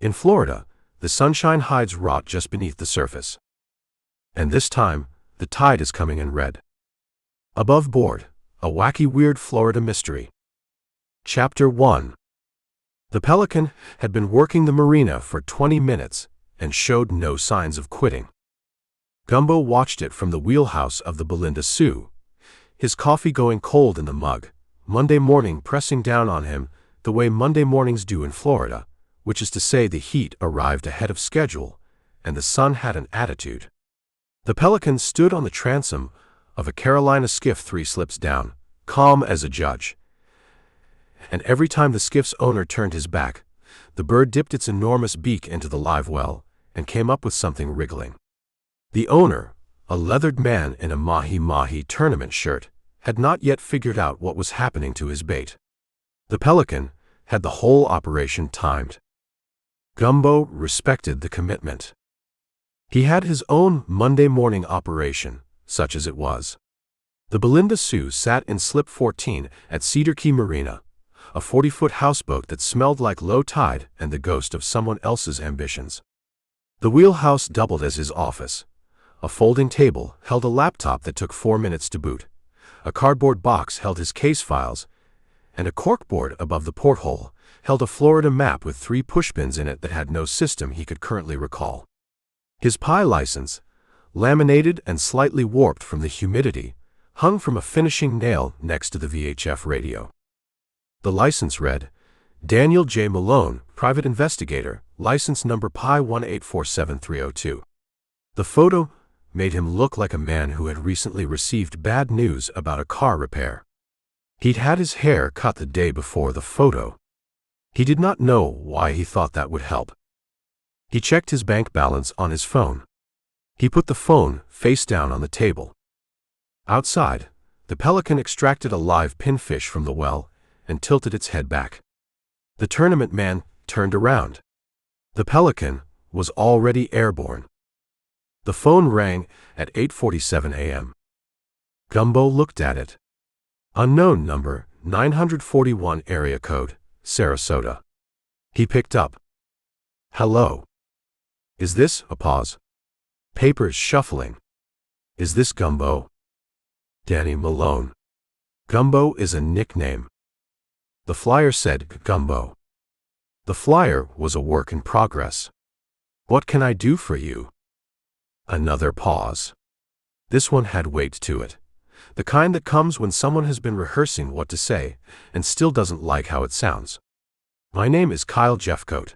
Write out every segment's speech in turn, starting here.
In Florida, the sunshine hides rot just beneath the surface. And this time, the tide is coming in red. Above board, a wacky weird Florida mystery. Chapter 1. The Pelican had been working the marina for 20 minutes and showed no signs of quitting. Gumbo watched it from the wheelhouse of the Belinda Sioux, his coffee going cold in the mug, Monday morning pressing down on him the way Monday mornings do in Florida, which is to say the heat arrived ahead of schedule and the sun had an attitude. The Pelican stood on the transom of a Carolina skiff 3 slips down, calm as a judge. And every time the skiff's owner turned his back, the bird dipped its enormous beak into the live well and came up with something wriggling. The owner, a leathered man in a mahi-mahi tournament shirt, had not yet figured out what was happening to his bait. The Pelican had the whole operation timed. Gumbo respected the commitment. He had his own Monday morning operation, such as it was. The Belinda Sioux sat in slip 14 at Cedar Key Marina, a 40-foot houseboat that smelled like low tide and the ghost of someone else's ambitions. The wheelhouse doubled as his office. A folding table held a laptop that took 4 minutes to boot. A cardboard box held his case files, and a corkboard above the porthole held a Florida map with 3 pushpins in it that had no system he could currently recall. His PI license, laminated and slightly warped from the humidity, hung from a finishing nail next to the VHF radio. The license read, Daniel J. Malone, Private Investigator, license number PI 1847302. The photo made him look like a man who had recently received bad news about a car repair. He'd had his hair cut the day before the photo. He did not know why he thought that would help. He checked his bank balance on his phone. He put the phone face down on the table. Outside, the Pelican extracted a live pinfish from the well and tilted its head back. The tournament man turned around. The Pelican was already airborne. The phone rang at 8:47 a.m. Gumbo looked at it. Unknown number, 941 area code, Sarasota. He picked up. Hello. Is this a pause? Papers shuffling. Is this Gumbo? Danny Malone. Gumbo is a nickname. The flyer said Gumbo. The flyer was a work in progress. What can I do for you? Another pause. This one had weight to it. The kind that comes when someone has been rehearsing what to say and still doesn't like how it sounds. My name is Kyle Jeffcoat.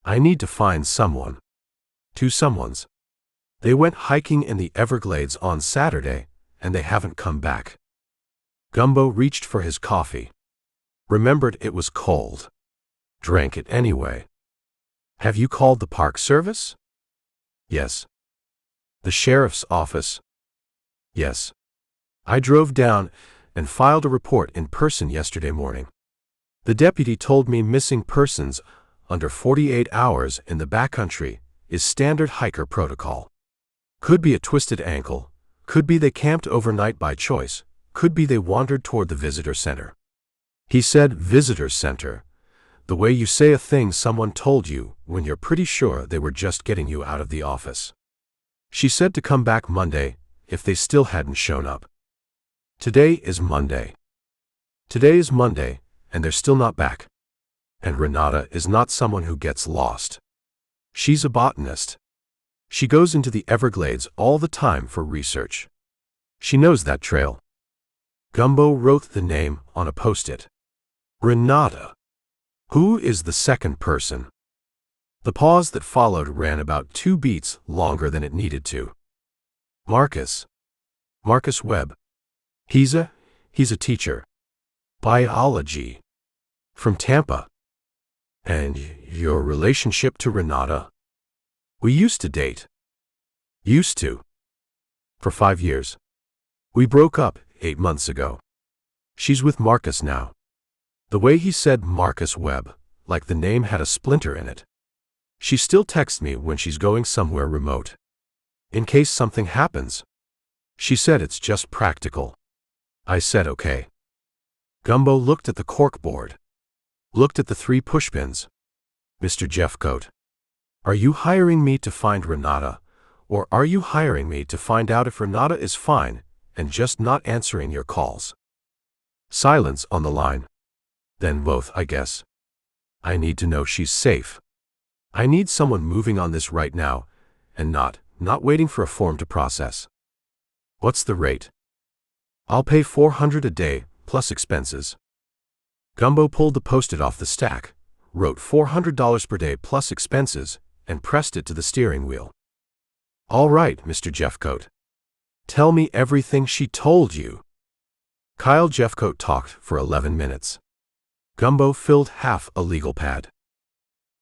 I need to find someone. 2 someones. They went hiking in the Everglades on Saturday, and they haven't come back. Gumbo reached for his coffee. Remembered it was cold. Drank it anyway. Have you called the Park Service? Yes. The sheriff's office? Yes. I drove down and filed a report in person yesterday morning. The deputy told me missing persons under 48 hours in the backcountry is standard hiker protocol. Could be a twisted ankle, could be they camped overnight by choice, could be they wandered toward the visitor center. He said visitor center, the way you say a thing someone told you when you're pretty sure they were just getting you out of the office. She said to come back Monday if they still hadn't shown up. Today is Monday. Today is Monday, and they're still not back. And Renata is not someone who gets lost. She's a botanist. She goes into the Everglades all the time for research. She knows that trail. Gumbo wrote the name on a post-it. Renata. Who is the second person? The pause that followed ran about 2 beats longer than it needed to. Marcus. Marcus Webb. He's a teacher. Biology. From Tampa. And your relationship to Renata? We used to date. Used to. For 5 years. We broke up 8 months ago. She's with Marcus now. The way he said Marcus Webb, like the name had a splinter in it. She still texts me when she's going somewhere remote. In case something happens. She said it's just practical. I said okay. Gumbo looked at the corkboard. Looked at the 3 pushpins. Mr. Jeffcoat. Are you hiring me to find Renata, or are you hiring me to find out if Renata is fine and just not answering your calls? Silence on the line. Then both, I guess. I need to know she's safe. I need someone moving on this right now, and not waiting for a form to process. What's the rate? I'll pay $400 a day, plus expenses. Gumbo pulled the post-it off the stack, wrote $400 per day plus expenses, and pressed it to the steering wheel. All right, Mr. Jeffcoat. Tell me everything she told you. Kyle Jeffcoat talked for 11 minutes. Gumbo filled half a legal pad.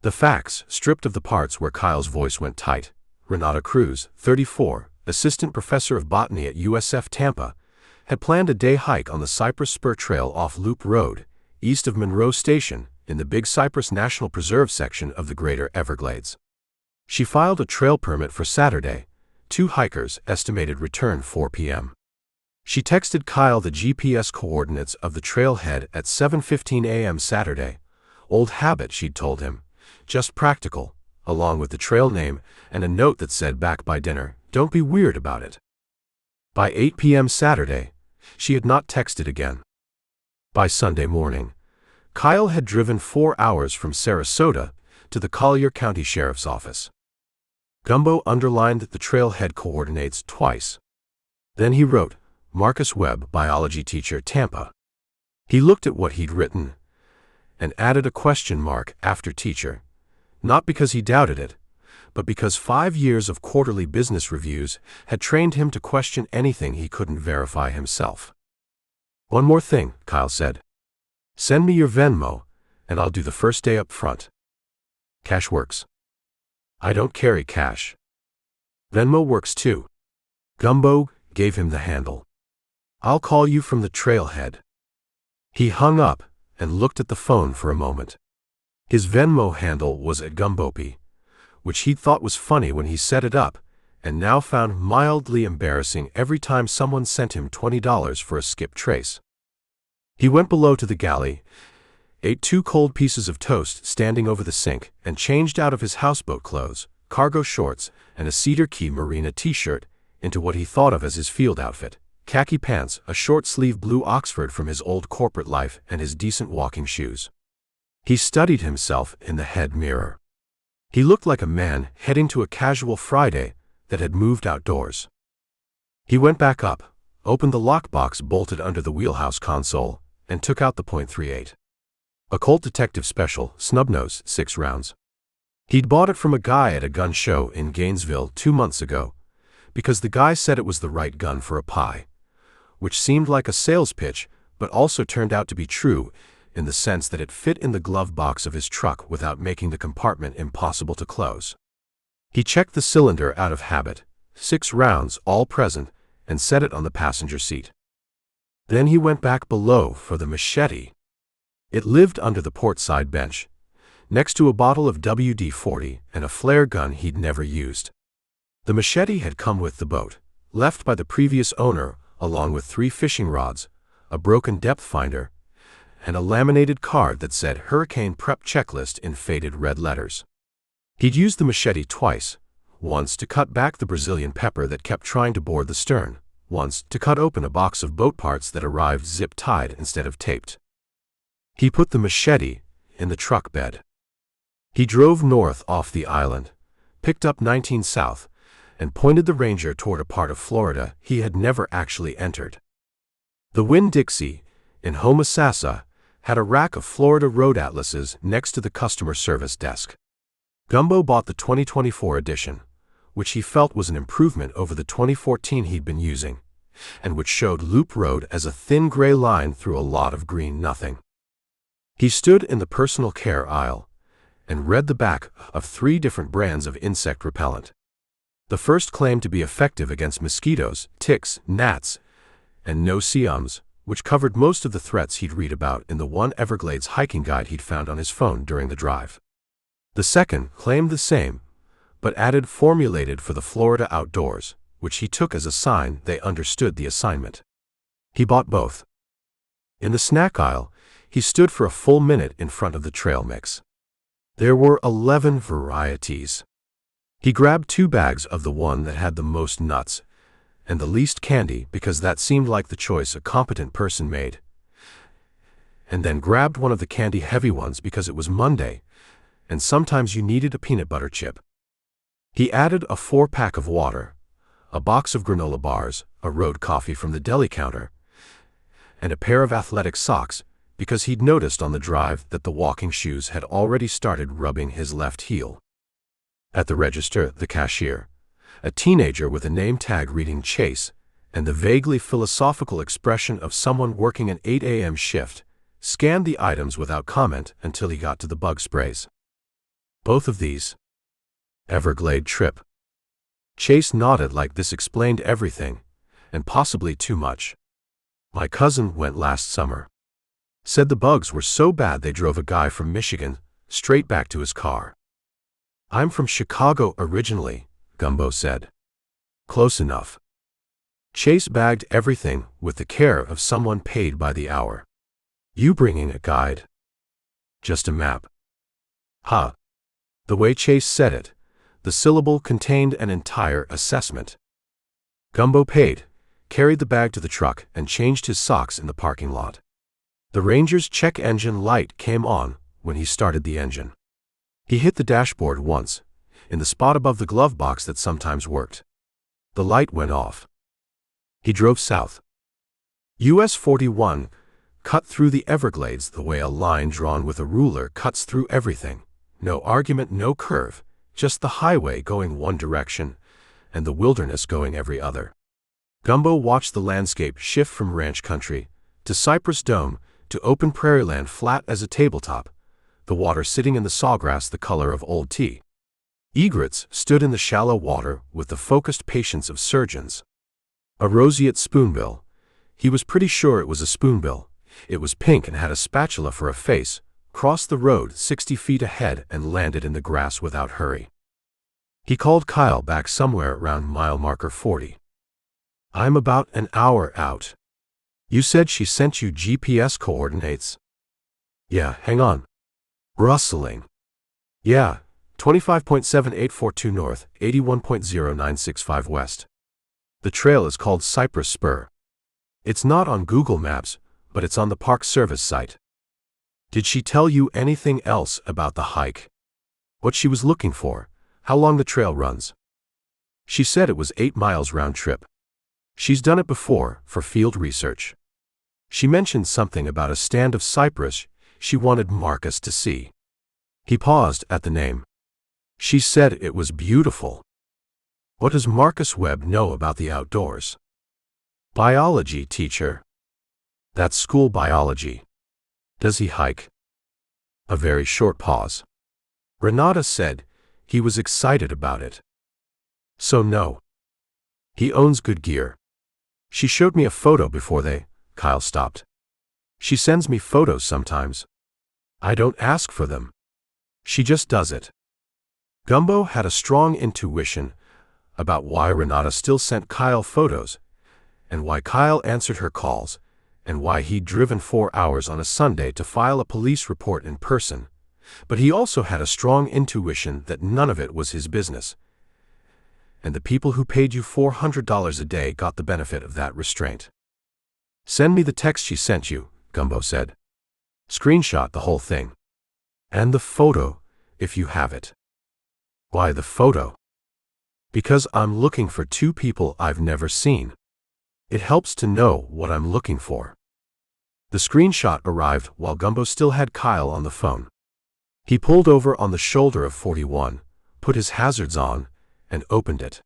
The facts, stripped of the parts where Kyle's voice went tight. Renata Cruz, 34, assistant professor of botany at USF Tampa, had planned a day hike on the Cypress Spur Trail off Loop Road, east of Monroe Station, in the Big Cypress National Preserve section of the Greater Everglades. She filed a trail permit for Saturday. 2 hikers estimated return 4 p.m. She texted Kyle the GPS coordinates of the trailhead at 7:15 a.m. Saturday. Old habit, she'd told him. Just practical, along with the trail name and a note that said back by dinner, don't be weird about it. By 8 p.m. Saturday, she had not texted again. By Sunday morning, Kyle had driven 4 hours from Sarasota to the Collier County Sheriff's Office. Gumbo underlined the trailhead coordinates twice. Then he wrote, Marcus Webb, biology teacher, Tampa. He looked at what he'd written and added a question mark after teacher, not because he doubted it, but because 5 years of quarterly business reviews had trained him to question anything he couldn't verify himself. One more thing, Kyle said. Send me your Venmo, and I'll do the first day up front. Cash works. I don't carry cash. Venmo works too. Gumbo gave him the handle. I'll call you from the trailhead. He hung up and looked at the phone for a moment. His Venmo handle was at Gumbopy, which he'd thought was funny when he set it up, and now found mildly embarrassing every time someone sent him $20 for a skip trace. He went below to the galley, ate 2 cold pieces of toast standing over the sink, and changed out of his houseboat clothes, cargo shorts, and a Cedar Key Marina t-shirt, into what he thought of as his field outfit, khaki pants, a short-sleeved blue Oxford from his old corporate life, and his decent walking shoes. He studied himself in the head mirror. He looked like a man heading to a casual Friday that had moved outdoors. He went back up, opened the lockbox bolted under the wheelhouse console, and took out the .38. A Colt Detective Special, snub-nose, 6 rounds. He'd bought it from a guy at a gun show in Gainesville 2 months ago, because the guy said it was the right gun for a pie, which seemed like a sales pitch, but also turned out to be true in the sense that it fit in the glove box of his truck without making the compartment impossible to close. He checked the cylinder out of habit, 6 rounds all present, and set it on the passenger seat. Then he went back below for the machete. It lived under the port side bench, next to a bottle of WD-40 and a flare gun he'd never used. The machete had come with the boat, left by the previous owner, along with 3 fishing rods, a broken depth finder, and a laminated card that said Hurricane Prep Checklist in faded red letters. He'd used the machete twice, once to cut back the Brazilian pepper that kept trying to board the stern, once to cut open a box of boat parts that arrived zip-tied instead of taped. He put the machete in the truck bed. He drove north off the island, picked up 19 South, and pointed the Ranger toward a part of Florida he had never actually entered. The Winn-Dixie, in Homosassa, had a rack of Florida road atlases next to the customer service desk. Gumbo bought the 2024 edition, which he felt was an improvement over the 2014 he'd been using, and which showed Loop Road as a thin gray line through a lot of green nothing. He stood in the personal care aisle and read the back of 3 different brands of insect repellent. The first claimed to be effective against mosquitoes, ticks, gnats, and no-see-ums, which covered most of the threats he'd read about in the one Everglades hiking guide he'd found on his phone during the drive. The second claimed the same, but added formulated for the Florida outdoors, which he took as a sign they understood the assignment. He bought both. In the snack aisle, he stood for a full minute in front of the trail mix. There were 11 varieties. He grabbed 2 bags of the one that had the most nuts and the least candy because that seemed like the choice a competent person made, and then grabbed one of the candy-heavy ones because it was Monday, and sometimes you needed a peanut butter chip. He added a 4-pack of water, a box of granola bars, a road coffee from the deli counter, and a pair of athletic socks because he'd noticed on the drive that the walking shoes had already started rubbing his left heel. At the register, the cashier, a teenager with a name tag reading Chase, and the vaguely philosophical expression of someone working an 8 a.m. shift, scanned the items without comment until he got to the bug sprays. Both of these. Everglade trip. Chase nodded like this explained everything, and possibly too much. My cousin went last summer. Said the bugs were so bad they drove a guy from Michigan straight back to his car. I'm from Chicago originally, Gumbo said. Close enough. Chase bagged everything with the care of someone paid by the hour. You bringing a guide? Just a map. Huh. The way Chase said it, the syllable contained an entire assessment. Gumbo paid, carried the bag to the truck, and changed his socks in the parking lot. The Ranger's check engine light came on when he started the engine. He hit the dashboard once, in the spot above the glove box that sometimes worked. The light went off. He drove south. US 41 cut through the Everglades the way a line drawn with a ruler cuts through everything. No argument, no curve, just the highway going one direction and the wilderness going every other. Gumbo watched the landscape shift from ranch country to cypress dome to open prairie land flat as a tabletop, the water sitting in the sawgrass the color of old tea. Egrets stood in the shallow water with the focused patience of surgeons. A roseate spoonbill. He was pretty sure it was a spoonbill. It was pink and had a spatula for a face, crossed the road 60 feet ahead and landed in the grass without hurry. He called Kyle back somewhere around mile marker 40. I'm about an hour out. You said she sent you GPS coordinates? Yeah, hang on. Rustling. Yeah, 25.7842 north, 81.0965 west. The trail is called Cypress Spur. It's not on Google Maps, but it's on the Park Service site. Did she tell you anything else about the hike? What she was looking for, how long the trail runs? She said it was 8 miles round trip. She's done it before, for field research. She mentioned something about a stand of cypress she wanted Marcus to see. He paused at the name. She said it was beautiful. What does Marcus Webb know about the outdoors? Biology teacher. That's school biology. Does he hike? A very short pause. Renata said he was excited about it. So no. He owns good gear. She showed me a photo before Kyle stopped. She sends me photos sometimes. I don't ask for them. She just does it. Gumbo had a strong intuition about why Renata still sent Kyle photos, and why Kyle answered her calls, and why he'd driven 4 hours on a Sunday to file a police report in person. But he also had a strong intuition that none of it was his business, and the people who paid you $400 a day got the benefit of that restraint. Send me the text she sent you, Gumbo said. Screenshot the whole thing. And the photo, if you have it. Why the photo? Because I'm looking for 2 people I've never seen. It helps to know what I'm looking for. The screenshot arrived while Gumbo still had Kyle on the phone. He pulled over on the shoulder of 41, put his hazards on, and opened it.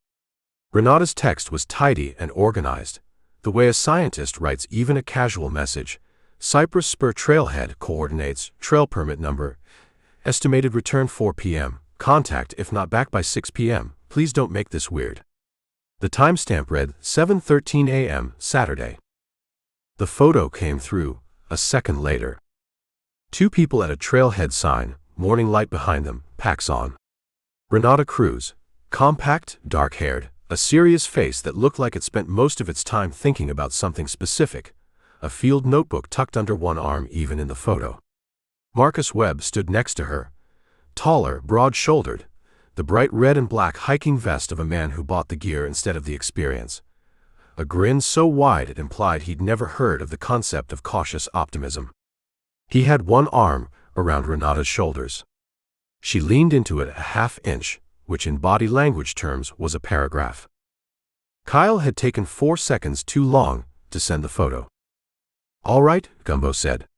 Renata's text was tidy and organized, the way a scientist writes even a casual message. Cypress Spur trailhead coordinates, trail permit number, estimated return 4 p.m., contact if not back by 6 p.m., please don't make this weird. The timestamp read 7:13 a.m. Saturday. The photo came through a second later. 2 people at a trailhead sign, morning light behind them, packs on. Renata Cruz, compact, dark-haired, a serious face that looked like it spent most of its time thinking about something specific, a field notebook tucked under one arm even in the photo. Marcus Webb stood next to her, taller, broad-shouldered, the bright red and black hiking vest of a man who bought the gear instead of the experience. A grin so wide it implied he'd never heard of the concept of cautious optimism. He had one arm around Renata's shoulders. She leaned into it a half-inch, which in body language terms was a paragraph. Kyle had taken 4 seconds too long to send the photo. "All right," Gumbo said.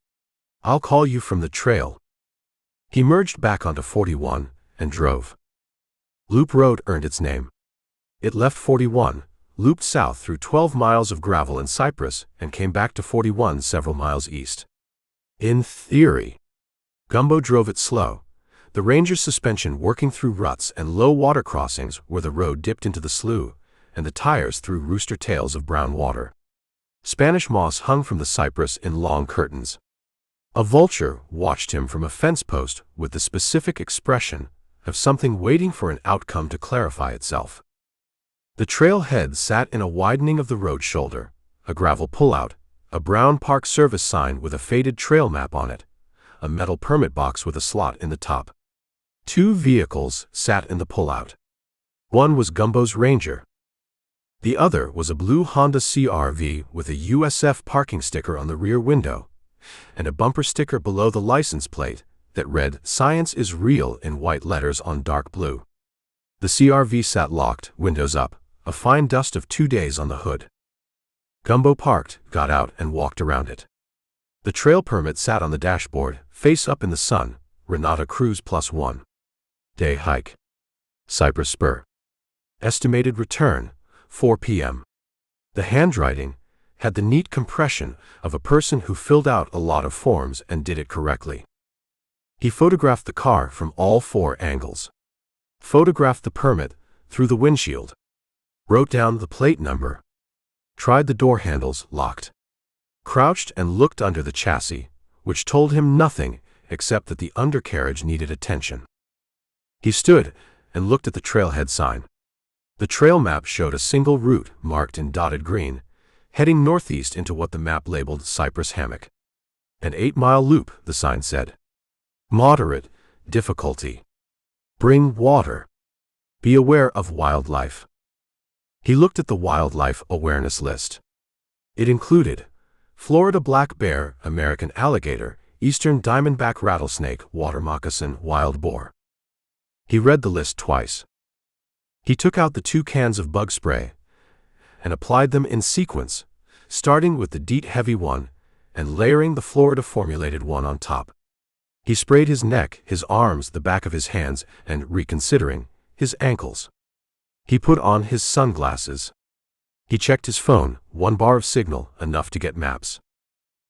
"I'll call you from the trail." He merged back onto 41 and drove. Loop Road earned its name. It left 41, looped south through 12 miles of gravel and cypress, and came back to 41 several miles east. In theory. Gumbo drove it slow, the Ranger's suspension working through ruts and low water crossings where the road dipped into the slough, and the tires through rooster tails of brown water. Spanish moss hung from the cypress in long curtains. A vulture watched him from a fence post with the specific expression of something waiting for an outcome to clarify itself. The trailhead sat in a widening of the road shoulder, a gravel pullout, a brown Park Service sign with a faded trail map on it, a metal permit box with a slot in the top. 2 vehicles sat in the pullout. One was Gumbo's Ranger. The other was a blue Honda CR-V with a USF parking sticker on the rear window, and a bumper sticker below the license plate that read "Science is Real" in white letters on dark blue. The CR-V sat locked, windows up, a fine dust of 2 days on the hood. Gumbo parked, got out, and walked around it. The trail permit sat on the dashboard, face up in the sun, Renata Cruise +1. Day hike. Cypress Spur. Estimated return, 4 p.m. The handwriting had the neat compression of a person who filled out a lot of forms and did it correctly. He photographed the car from all 4 angles. Photographed the permit through the windshield. Wrote down the plate number. Tried the door handles, locked. Crouched and looked under the chassis, which told him nothing except that the undercarriage needed attention. He stood and looked at the trailhead sign. The trail map showed a single route marked in dotted green, heading northeast into what the map labeled Cypress Hammock. An 8-mile loop, the sign said. Moderate difficulty. Bring water. Be aware of wildlife. He looked at the wildlife awareness list. It included Florida black bear, American alligator, eastern diamondback rattlesnake, water moccasin, wild boar. He read the list twice. He took out the 2 cans of bug spray and applied them in sequence, starting with the DEET heavy one and layering the Florida formulated one on top. He sprayed his neck, his arms, the back of his hands, and, reconsidering, his ankles. He put on his sunglasses. He checked his phone, 1 bar of signal, enough to get maps.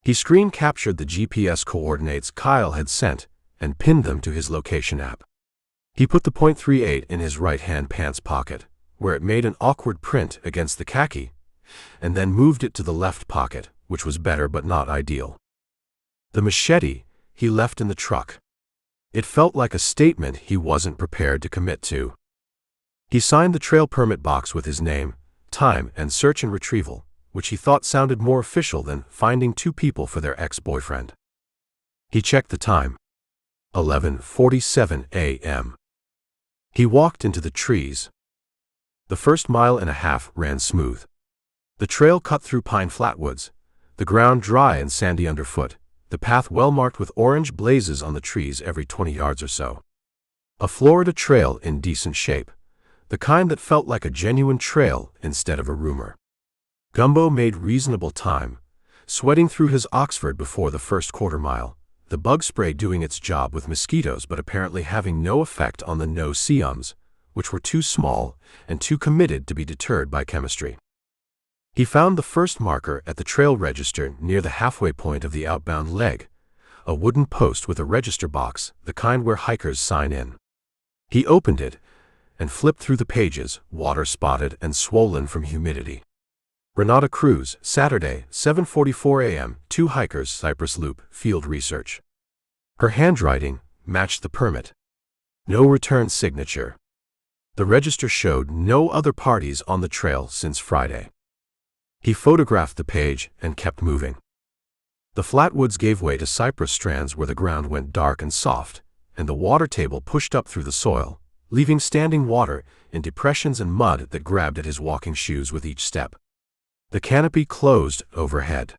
He screen captured the GPS coordinates Kyle had sent and pinned them to his location app. He put the .38 in his right-hand pants pocket, where it made an awkward print against the khaki, and then moved it to the left pocket, which was better but not ideal. The machete he left in the truck. It felt like a statement he wasn't prepared to commit to. He signed the trail permit box with his name, time, and search and retrieval, which he thought sounded more official than finding 2 people for their ex-boyfriend. He checked the time. 11:47 a.m. He walked into the trees. The first 1.5 miles ran smooth. The trail cut through pine flatwoods, the ground dry and sandy underfoot, the path well marked with orange blazes on the trees every 20 yards or so. A Florida trail in decent shape, the kind that felt like a genuine trail instead of a rumor. Gumbo made reasonable time, sweating through his Oxford before the first quarter mile, the bug spray doing its job with mosquitoes but apparently having no effect on the no-see-ums, which were too small and too committed to be deterred by chemistry. He found the first marker at the trail register near the halfway point of the outbound leg, a wooden post with a register box, the kind where hikers sign in. He opened it and flipped through the pages, water-spotted and swollen from humidity. Renata Cruise, Saturday, 7:44 a.m., 2 hikers, Cypress Loop, field research. Her handwriting matched the permit. No return signature. The register showed no other parties on the trail since Friday. He photographed the page and kept moving. The flatwoods gave way to cypress strands where the ground went dark and soft, and the water table pushed up through the soil, leaving standing water in depressions and mud that grabbed at his walking shoes with each step. The canopy closed overhead.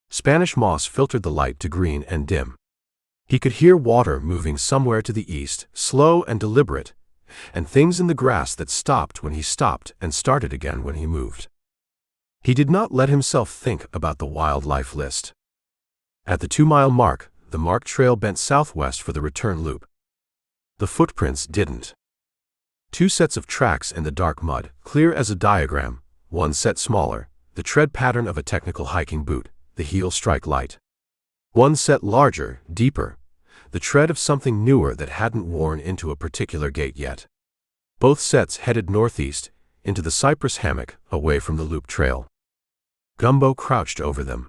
Spanish moss filtered the light to green and dim. He could hear water moving somewhere to the east, slow and deliberate, and things in the grass that stopped when he stopped and started again when he moved. He did not let himself think about the wildlife list. At the 2-mile mark, the marked trail bent southwest for the return loop. The footprints didn't. 2 sets of tracks in the dark mud, clear as a diagram, one set smaller, the tread pattern of a technical hiking boot, the heel strike light. One set larger, deeper, the tread of something newer that hadn't worn into a particular gait yet. Both sets headed northeast, into the cypress hammock, away from the loop trail. Gumbo crouched over them.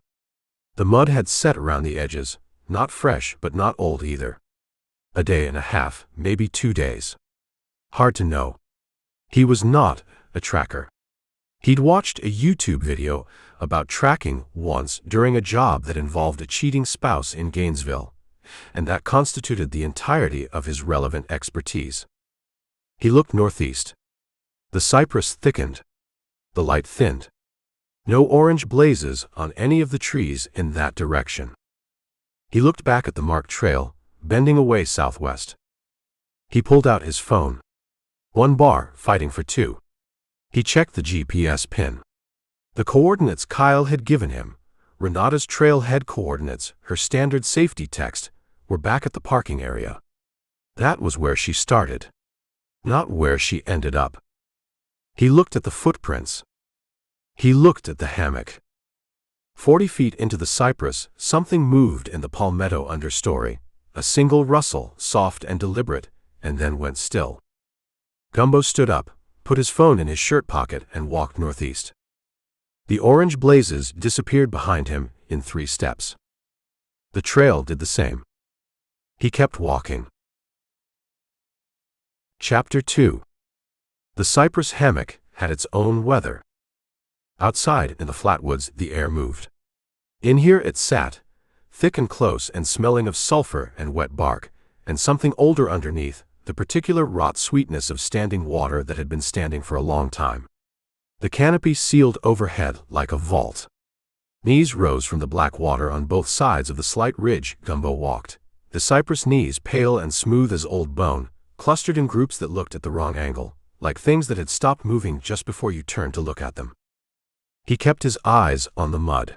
The mud had set around the edges, not fresh but not old either. A day and a half, maybe 2 days. Hard to know. He was not a tracker. He'd watched a YouTube video about tracking once during a job that involved a cheating spouse in Gainesville, and that constituted the entirety of his relevant expertise. He looked northeast. The cypress thickened. The light thinned. No orange blazes on any of the trees in that direction. He looked back at the marked trail, bending away southwest. He pulled out his phone. 1 bar, fighting for 2. He checked the GPS pin. The coordinates Kyle had given him, Renata's trailhead coordinates, her standard safety text, were back at the parking area. That was where she started, not where she ended up. He looked at the footprints. He looked at the hammock. 40 feet into the cypress, something moved in the palmetto understory, a single rustle, soft and deliberate, and then went still. Gumbo stood up, put his phone in his shirt pocket, and walked northeast. The orange blazes disappeared behind him in 3 steps. The trail did the same. He kept walking. Chapter 2. The cypress hammock had its own weather. Outside, in the flatwoods, the air moved. In here it sat, thick and close and smelling of sulfur and wet bark, and something older underneath, the particular rot sweetness of standing water that had been standing for a long time. The canopy sealed overhead like a vault. Knees rose from the black water on both sides of the slight ridge Gumbo walked, the cypress knees pale and smooth as old bone, clustered in groups that looked at the wrong angle, like things that had stopped moving just before you turned to look at them. He kept his eyes on the mud.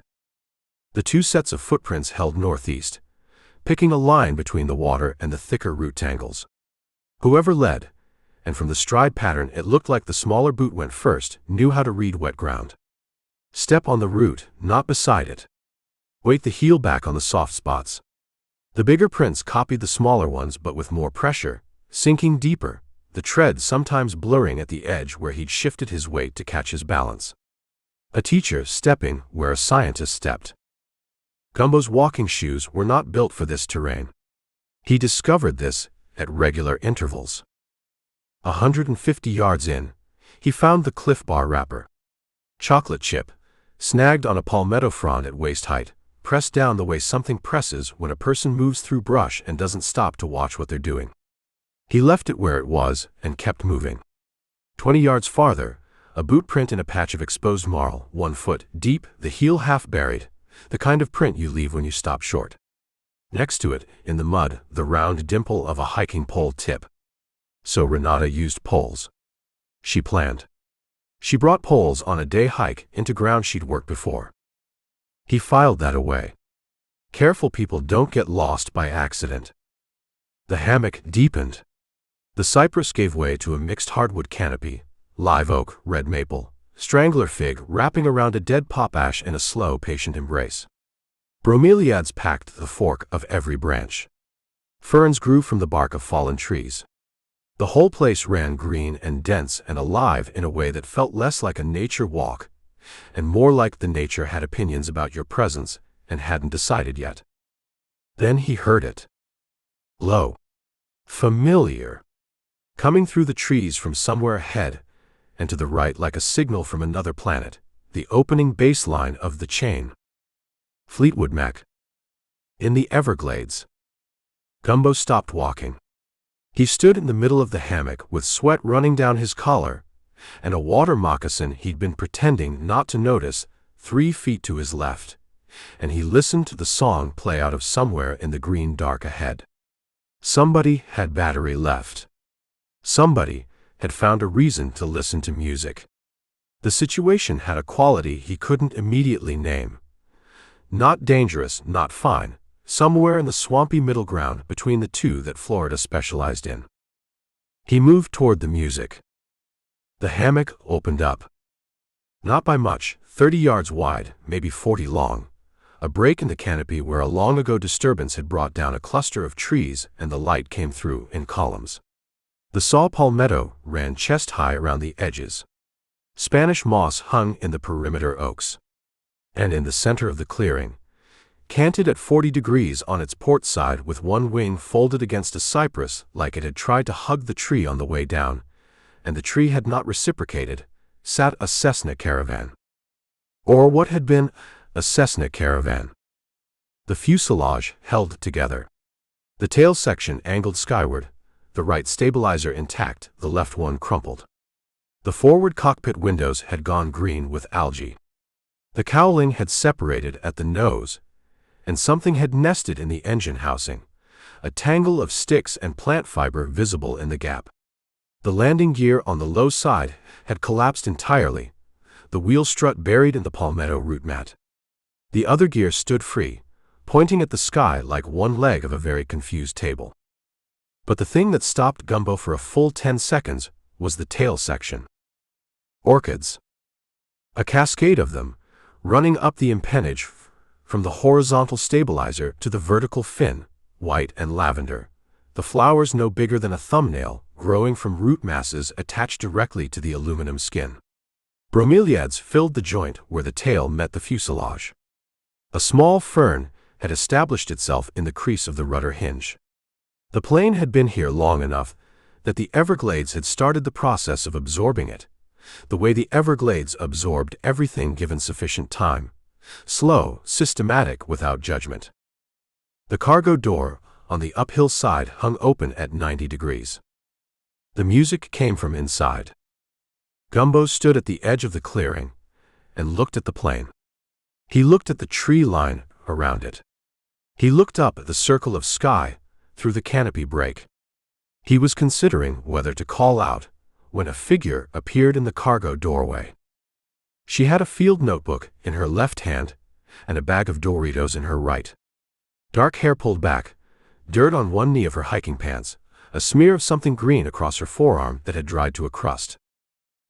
The 2 sets of footprints held northeast, picking a line between the water and the thicker root tangles. Whoever led, and from the stride pattern it looked like the smaller boot went first, knew how to read wet ground. Step on the root, not beside it. Weight the heel back on the soft spots. The bigger prints copied the smaller ones but with more pressure, sinking deeper, the tread sometimes blurring at the edge where he'd shifted his weight to catch his balance. A teacher stepping where a scientist stepped. Gumbo's walking shoes were not built for this terrain. He discovered this at regular intervals. 150 yards in, he found the Cliff Bar wrapper. Chocolate chip, snagged on a palmetto frond at waist height, pressed down the way something presses when a person moves through brush and doesn't stop to watch what they're doing. He left it where it was and kept moving. 20 yards farther, a boot print in a patch of exposed marl, 1 foot deep, the heel half buried, the kind of print you leave when you stop short. Next to it, in the mud, the round dimple of a hiking pole tip. So Renata used poles. She planned. She brought poles on a day hike into ground she'd worked before. He filed that away. Careful people don't get lost by accident. The hammock deepened. The cypress gave way to a mixed hardwood canopy, live oak, red maple, strangler fig wrapping around a dead pop ash in a slow, patient embrace. Bromeliads packed the fork of every branch. Ferns grew from the bark of fallen trees. The whole place ran green and dense and alive in a way that felt less like a nature walk, and more like the nature had opinions about your presence and hadn't decided yet. Then he heard it. Low. Familiar. Coming through the trees from somewhere ahead, and to the right like a signal from another planet, the opening baseline of the chain. Fleetwood Mac. In the Everglades. Gumbo stopped walking. He stood in the middle of the hammock with sweat running down his collar and a water moccasin he'd been pretending not to notice 3 feet to his left, and he listened to the song play out of somewhere in the green dark ahead. Somebody had battery left. Somebody had found a reason to listen to music. The situation had a quality he couldn't immediately name. Not dangerous, not fine, somewhere in the swampy middle ground between the two that Florida specialized in. He moved toward the music. The hammock opened up. Not by much, 30 yards wide, maybe 40 long. A break in the canopy where a long-ago disturbance had brought down a cluster of trees and the light came through in columns. The saw palmetto ran chest-high around the edges. Spanish moss hung in the perimeter oaks. And in the center of the clearing, canted at 40 degrees on its port side with one wing folded against a cypress like it had tried to hug the tree on the way down, and the tree had not reciprocated, sat a Cessna Caravan. Or what had been a Cessna Caravan. The fuselage held together. The tail section angled skyward, the right stabilizer intact, the left one crumpled. The forward cockpit windows had gone green with algae. The cowling had separated at the nose, and something had nested in the engine housing, a tangle of sticks and plant fiber visible in the gap. The landing gear on the low side had collapsed entirely, the wheel strut buried in the palmetto root mat. The other gear stood free, pointing at the sky like one leg of a very confused table. But the thing that stopped Gumbo for a full 10 seconds was the tail section. Orchids. A cascade of them, running up the empennage from the horizontal stabilizer to the vertical fin, white and lavender, the flowers no bigger than a thumbnail, growing from root masses attached directly to the aluminum skin. Bromeliads filled the joint where the tail met the fuselage. A small fern had established itself in the crease of the rudder hinge. The plane had been here long enough that the Everglades had started the process of absorbing it, the way the Everglades absorbed everything given sufficient time, slow, systematic, without judgment. The cargo door on the uphill side hung open at 90 degrees. The music came from inside. Gumbo stood at the edge of the clearing and looked at the plane. He looked at the tree line around it. He looked up at the circle of sky through the canopy break. He was considering whether to call out when a figure appeared in the cargo doorway. She had a field notebook in her left hand and a bag of Doritos in her right. Dark hair pulled back, dirt on one knee of her hiking pants, a smear of something green across her forearm that had dried to a crust.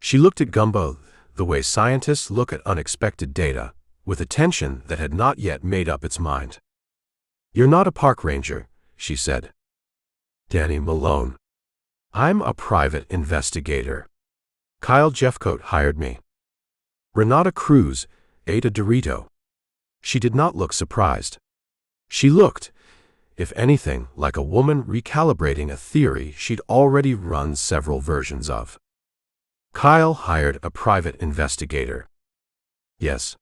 She looked at Gumbo the way scientists look at unexpected data, with attention that had not yet made up its mind. "You're not a park ranger," she said. "Danny Malone. I'm a private investigator. Kyle Jeffcoat hired me." Renata Cruz ate a Dorito. She did not look surprised. She looked, if anything, like a woman recalibrating a theory she'd already run several versions of. Kyle hired a private investigator. Yes.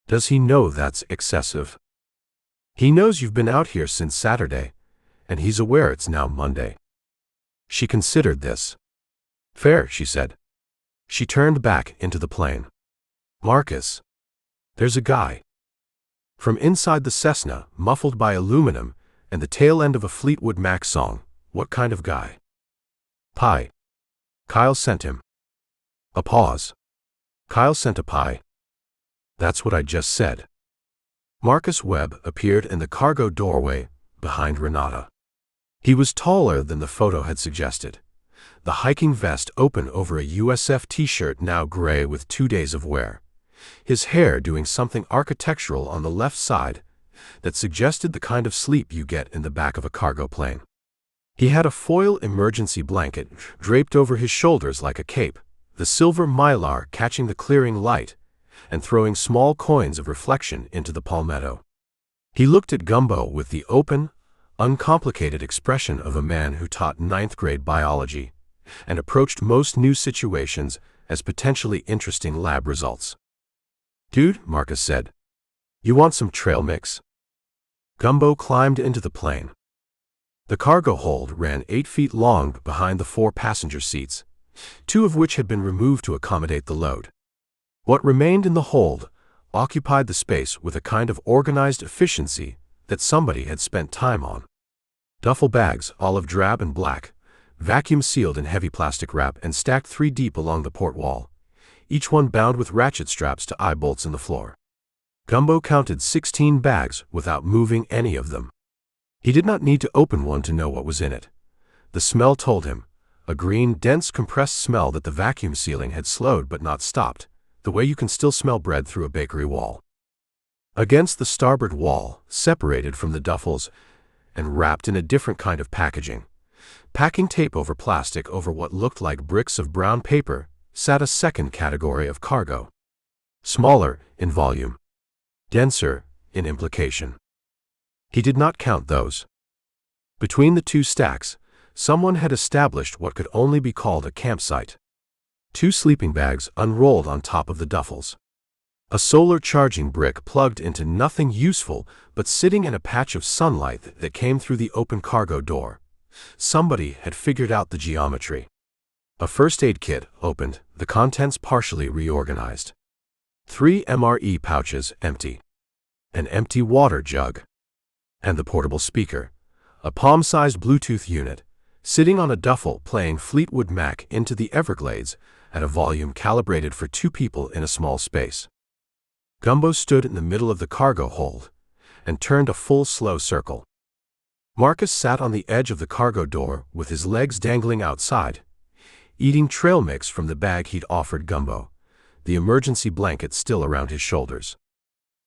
Does he know that's excessive? He knows you've been out here since Saturday, and he's aware it's now Monday. She considered this. "Fair," she said. She turned back into the plane. "Marcus. There's a guy." From inside the Cessna, muffled by aluminum and the tail end of a Fleetwood Mac song. "What kind of guy?" "Pie. Kyle sent him." A pause. "Kyle sent a pie." "That's what I just said." Marcus Webb appeared in the cargo doorway behind Renata. He was taller than the photo had suggested, the hiking vest open over a USF t-shirt now gray with 2 days of wear, his hair doing something architectural on the left side that suggested the kind of sleep you get in the back of a cargo plane. He had a foil emergency blanket draped over his shoulders like a cape, the silver mylar catching the clearing light and throwing small coins of reflection into the palmetto. He looked at Gumbo with the open, uncomplicated expression of a man who taught 9th grade biology and approached most new situations as potentially interesting lab results. "Dude," Marcus said, "you want some trail mix?" Gumbo climbed into the plane. The cargo hold ran 8 feet long behind the 4 passenger seats, 2 of which had been removed to accommodate the load. What remained in the hold occupied the space with a kind of organized efficiency that somebody had spent time on. Duffel bags, olive drab and black, vacuum sealed in heavy plastic wrap and stacked 3 deep along the port wall, each one bound with ratchet straps to eye bolts in the floor. Gumbo counted 16 bags without moving any of them. He did not need to open one to know what was in it. The smell told him, a green, dense, compressed smell that the vacuum sealing had slowed but not stopped, the way you can still smell bread through a bakery wall. Against the starboard wall, separated from the duffels and wrapped in a different kind of packaging, packing tape over plastic over what looked like bricks of brown paper, sat a second category of cargo. Smaller in volume, denser in implication. He did not count those. Between the 2 stacks, someone had established what could only be called a campsite. 2 sleeping bags unrolled on top of the duffels. A solar charging brick plugged into nothing useful but sitting in a patch of sunlight that came through the open cargo door. Somebody had figured out the geometry. A first aid kit opened, the contents partially reorganized. 3 MRE pouches empty. An empty water jug. And the portable speaker, a palm-sized Bluetooth unit, sitting on a duffel playing Fleetwood Mac into the Everglades at a volume calibrated for 2 people in a small space. Gumbo stood in the middle of the cargo hold and turned a full slow circle. Marcus sat on the edge of the cargo door with his legs dangling outside, eating trail mix from the bag he'd offered Gumbo, the emergency blanket still around his shoulders.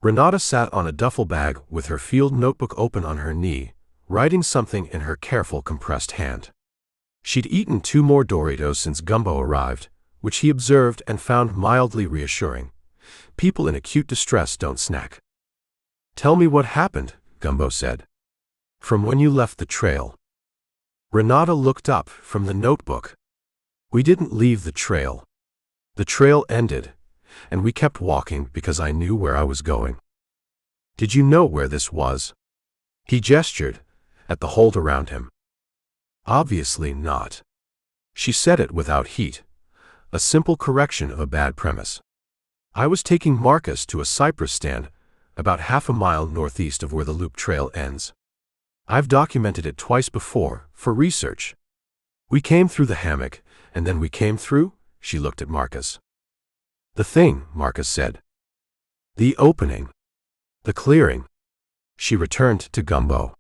Renata sat on a duffel bag with her field notebook open on her knee, writing something in her careful compressed hand. She'd eaten 2 more Doritos since Gumbo arrived, which he observed and found mildly reassuring. People in acute distress don't snack. "Tell me what happened," Gumbo said. "From when you left the trail." Renata looked up from the notebook. "We didn't leave the trail. The trail ended, and we kept walking because I knew where I was going." "Did you know where this was?" He gestured at the hold around him. "Obviously not." She said it without heat, a simple correction of a bad premise. "I was taking Marcus to a cypress stand about half a mile northeast of where the loop trail ends. I've documented it twice before, for research. We came through the hammock, and then we came through." She looked at Marcus. "The thing," Marcus said. "The opening. The clearing." She returned to Gumbo.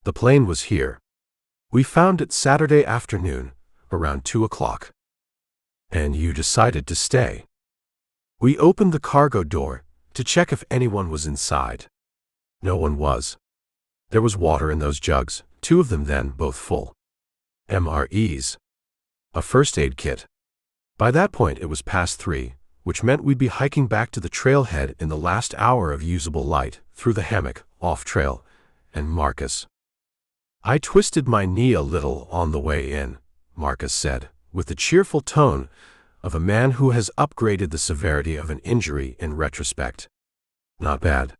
"The plane was here. We found it Saturday afternoon, around 2 o'clock. And you decided to stay." "We opened the cargo door to check if anyone was inside. No one was. There was water in those jugs, 2 of them then, both full. MREs. A first aid kit. By that point it was past 3, which meant we'd be hiking back to the trailhead in the last hour of usable light, through the hammock, off trail, and Marcus." "I twisted my knee a little on the way in," Marcus said, with the cheerful tone of a man who has upgraded the severity of an injury in retrospect. "Not bad.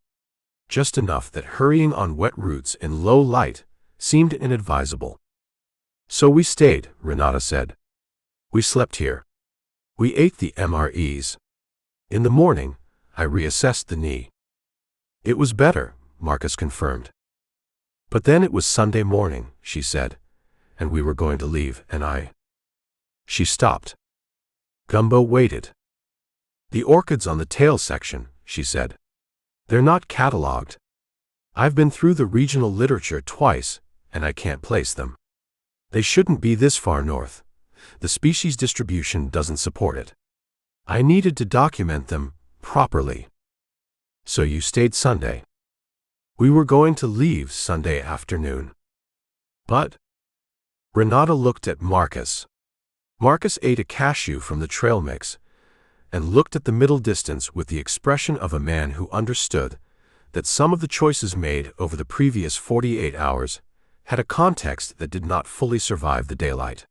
Just enough that hurrying on wet routes in low light seemed inadvisable." "So we stayed," Renata said. "We slept here. We ate the MREs. In the morning, I reassessed the knee. It was better," Marcus confirmed. "But then it was Sunday morning," she said, "and we were going to leave, and I—" She stopped. Gumbo waited. "The orchids on the tail section," she said. "They're not catalogued. I've been through the regional literature twice, and I can't place them. They shouldn't be this far north. The species distribution doesn't support it. I needed to document them properly." "So you stayed Sunday?" "We were going to leave Sunday afternoon." "But—" Renata looked at Marcus. Marcus ate a cashew from the trail mix and looked at the middle distance with the expression of a man who understood that some of the choices made over the previous 48 hours had a context that did not fully survive the daylight.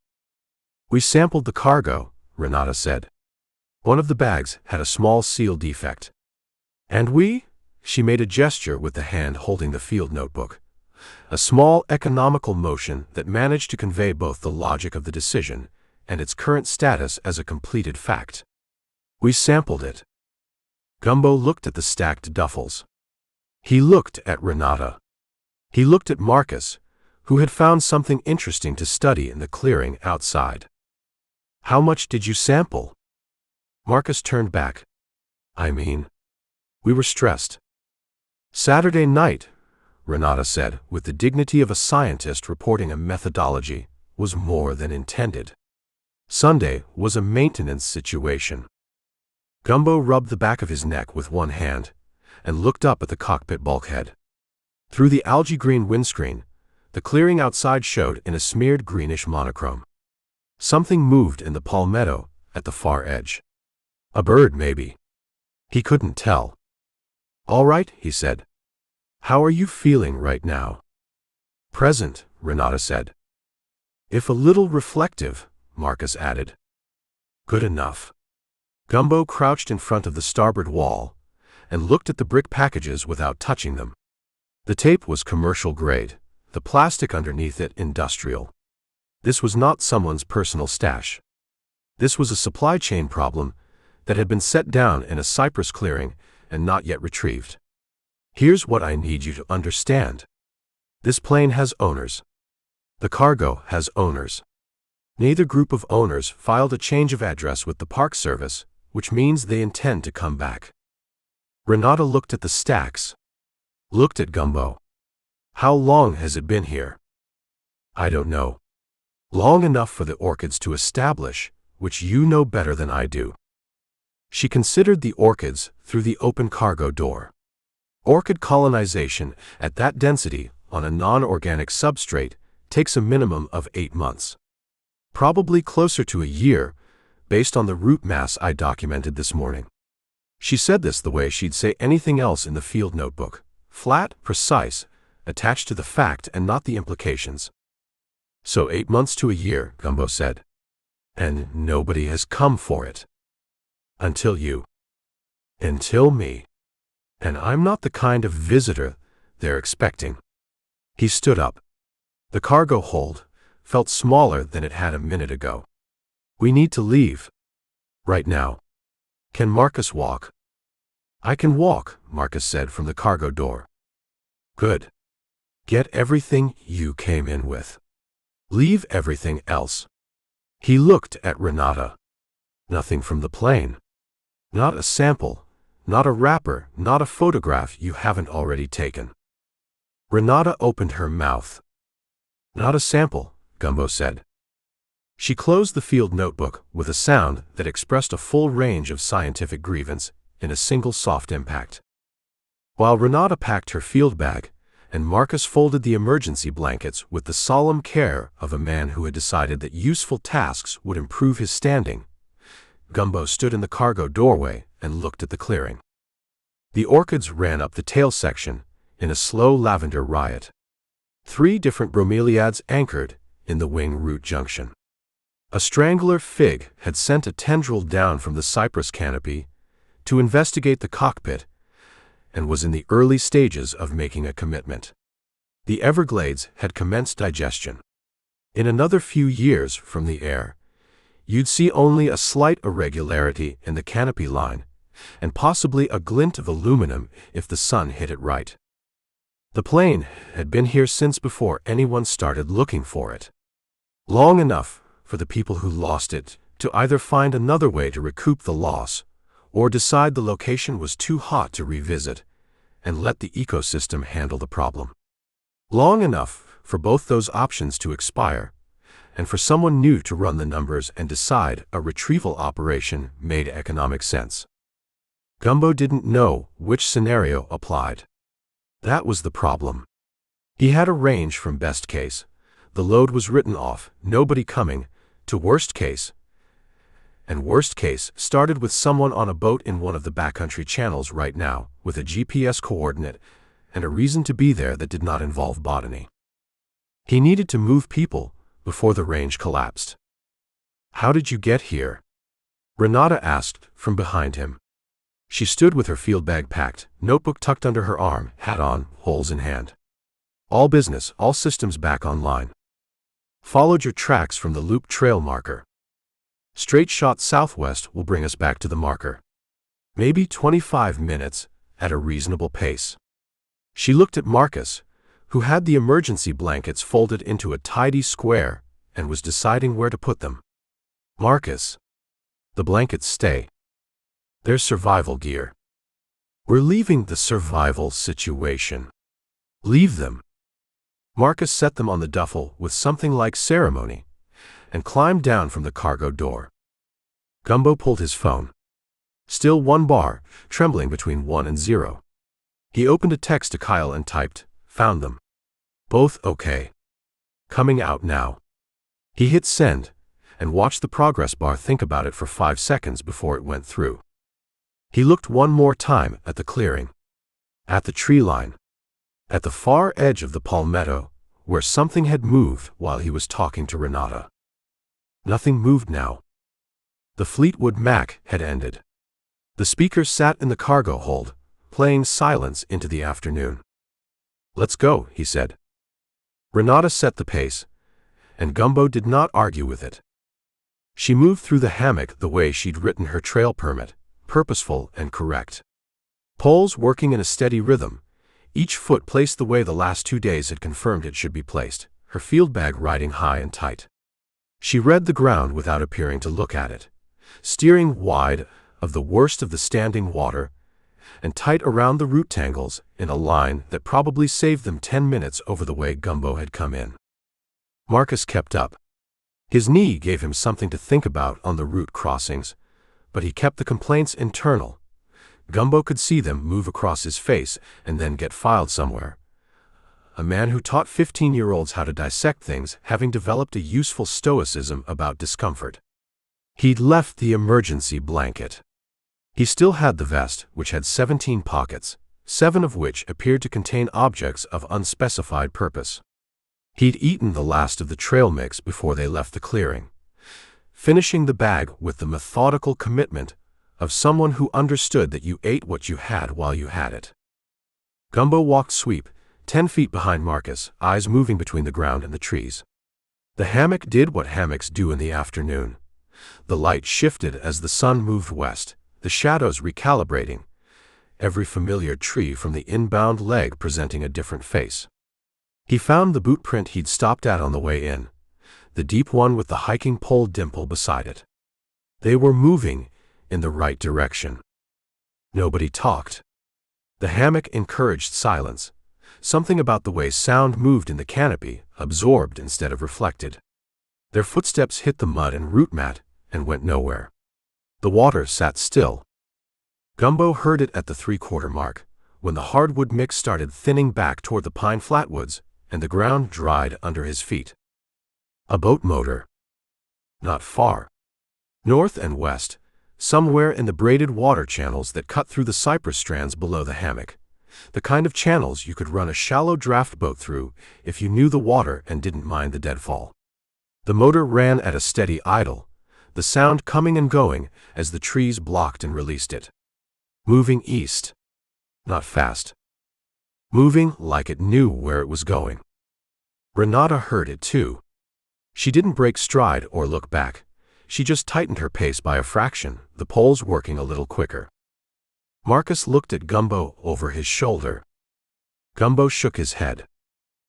"We sampled the cargo," Renata said. "One of the bags had a small seal defect. And we—" She made a gesture with the hand holding the field notebook. a small economical motion that managed to convey both the logic of the decision and its current status as a completed fact. We sampled it. Gumbo looked at the stacked duffels. He looked at Renata. He looked at Marcus, who had found something interesting to study in the clearing outside. How much did you sample? Marcus turned back. We were stressed. Saturday night, Renata said, with the dignity of a scientist reporting a methodology, was more than intended. Sunday was a maintenance situation. Gumbo rubbed the back of his neck with one hand and looked up at the cockpit bulkhead. Through the algae-green windscreen, the clearing outside showed in a smeared greenish monochrome. Something moved in the palmetto at the far edge. A bird, maybe. He couldn't tell. All right, he said. How are you feeling right now? Present, Renata said. If a little reflective, Marcus added. Good enough. Gumbo crouched in front of the starboard wall and looked at the brick packages without touching them. The tape was commercial grade, the plastic underneath it industrial. This was not someone's personal stash. This was a supply chain problem that had been set down in a cypress clearing and not yet retrieved. Here's what I need you to understand. This plane has owners. The cargo has owners. Neither group of owners filed a change of address with the Park Service, which means they intend to come back. Renata looked at the stacks. Looked at Gumbo. How long has it been here? I don't know. Long enough for the orchids to establish, which you know better than I do. She considered the orchids through the open cargo door. Orchid colonization at that density on a non-organic substrate takes a minimum of 8 months. Probably closer to a year, based on the root mass I documented this morning. She said this the way she'd say anything else in the field notebook, flat, precise, attached to the fact and not the implications. So 8 months to a year, Gumbo said. And nobody has come for it. Until you. Until me. And I'm not the kind of visitor they're expecting. He stood up. The cargo hold felt smaller than it had a minute ago. We need to leave. Right now. Can Marcus walk? I can walk, Marcus said from the cargo door. Good. Get everything you came in with. Leave everything else. He looked at Renata. Nothing from the plane. Not a sample, not a wrapper, not a photograph you haven't already taken. Renata opened her mouth. Not a sample, Gumbo said. She closed the field notebook with a sound that expressed a full range of scientific grievance in a single soft impact. While Renata packed her field bag, and Marcus folded the emergency blankets with the solemn care of a man who had decided that useful tasks would improve his standing, Gumbo stood in the cargo doorway and looked at the clearing. The orchids ran up the tail section in a slow lavender riot. 3 different bromeliads anchored in the wing root junction. A strangler fig had sent a tendril down from the cypress canopy to investigate the cockpit and was in the early stages of making a commitment. The Everglades had commenced digestion. In another few years from the air, you'd see only a slight irregularity in the canopy line, and possibly a glint of aluminum if the sun hit it right. The plane had been here since before anyone started looking for it. Long enough for the people who lost it to either find another way to recoup the loss, or decide the location was too hot to revisit, and let the ecosystem handle the problem. Long enough for both those options to expire, and for someone new to run the numbers and decide a retrieval operation made economic sense. Gumbo didn't know which scenario applied. That was the problem. He had a range from best case, the load was written off, nobody coming, to worst case, and worst case started with someone on a boat in one of the backcountry channels right now, with a GPS coordinate and a reason to be there that did not involve botany. He needed to move people before the range collapsed. How did you get here? Renata asked from behind him. She stood with her field bag packed, notebook tucked under her arm, hat on, holes in hand. All business, all systems back online. Followed your tracks from the loop trail marker. Straight shot southwest will bring us back to the marker. Maybe 25 minutes at a reasonable pace. She looked at Marcus, who had the emergency blankets folded into a tidy square and was deciding where to put them. Marcus. The blankets stay. They're survival gear. We're leaving the survival situation. Leave them. Marcus set them on the duffel with something like ceremony and climbed down from the cargo door. Gumbo pulled his phone. Still 1 bar, trembling between 1 and 0. He opened a text to Kyle and typed, "Found them. Both okay. Coming out now." He hit send and watched the progress bar think about it for 5 seconds before it went through. He looked one more time at the clearing, at the tree line, at the far edge of the palmetto, where something had moved while he was talking to Renata. Nothing moved now. The Fleetwood Mac had ended. The speakers sat in the cargo hold, playing silence into the afternoon. "Let's go," he said. Renata set the pace, and Gumbo did not argue with it. She moved through the hammock the way she'd written her trail permit, purposeful and correct. Poles working in a steady rhythm, each foot placed the way the last 2 days had confirmed it should be placed, her field bag riding high and tight. She read the ground without appearing to look at it, steering wide of the worst of the standing water and tight around the root tangles in a line that probably saved them 10 minutes over the way Gumbo had come in. Marcus kept up. His knee gave him something to think about on the route crossings, but he kept the complaints internal. Gumbo could see them move across his face and then get filed somewhere. A man who taught 15-year-olds how to dissect things, having developed a useful stoicism about discomfort. He'd left the emergency blanket. He still had the vest, which had 17 pockets, 7 of which appeared to contain objects of unspecified purpose. He'd eaten the last of the trail mix before they left the clearing, finishing the bag with the methodical commitment of someone who understood that you ate what you had while you had it. Gumbo walked sweep, 10 feet behind Marcus, eyes moving between the ground and the trees. The hammock did what hammocks do in the afternoon. The light shifted as the sun moved west, the shadows recalibrating, every familiar tree from the inbound leg presenting a different face. He found the boot print he'd stopped at on the way in, the deep one with the hiking pole dimple beside it. They were moving in the right direction. Nobody talked. The hammock encouraged silence, something about the way sound moved in the canopy, absorbed instead of reflected. Their footsteps hit the mud and root mat and went nowhere. The water sat still. Gumbo heard it at the 3/4 mark, when the hardwood mix started thinning back toward the pine flatwoods, and the ground dried under his feet. A boat motor. Not far. North and west, somewhere in the braided water channels that cut through the cypress strands below the hammock. The kind of channels you could run a shallow draft boat through if you knew the water and didn't mind the deadfall. The motor ran at a steady idle, the sound coming and going as the trees blocked and released it. Moving east. Not fast. Moving like it knew where it was going. Renata heard it too. She didn't break stride or look back. She just tightened her pace by a fraction, the poles working a little quicker. Marcus looked at Gumbo over his shoulder. Gumbo shook his head.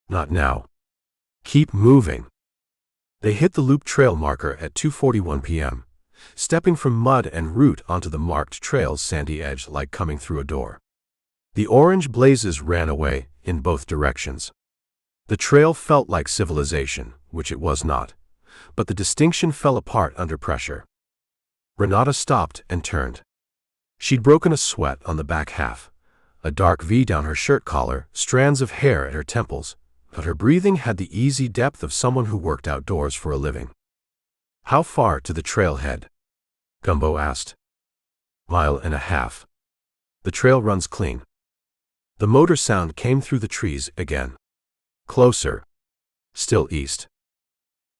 Not now. Keep moving. They hit the loop trail marker at 2:41 p.m., stepping from mud and root onto the marked trail's sandy edge like coming through a door. The orange blazes ran away in both directions. The trail felt like civilization, which it was not, but the distinction fell apart under pressure. Renata stopped and turned. She'd broken a sweat on the back half, a dark V down her shirt collar, strands of hair at her temples, but her breathing had the easy depth of someone who worked outdoors for a living. "How far to the trailhead?" Gumbo asked. "1.5 miles. The trail runs clean." The motor sound came through the trees again. Closer. Still east.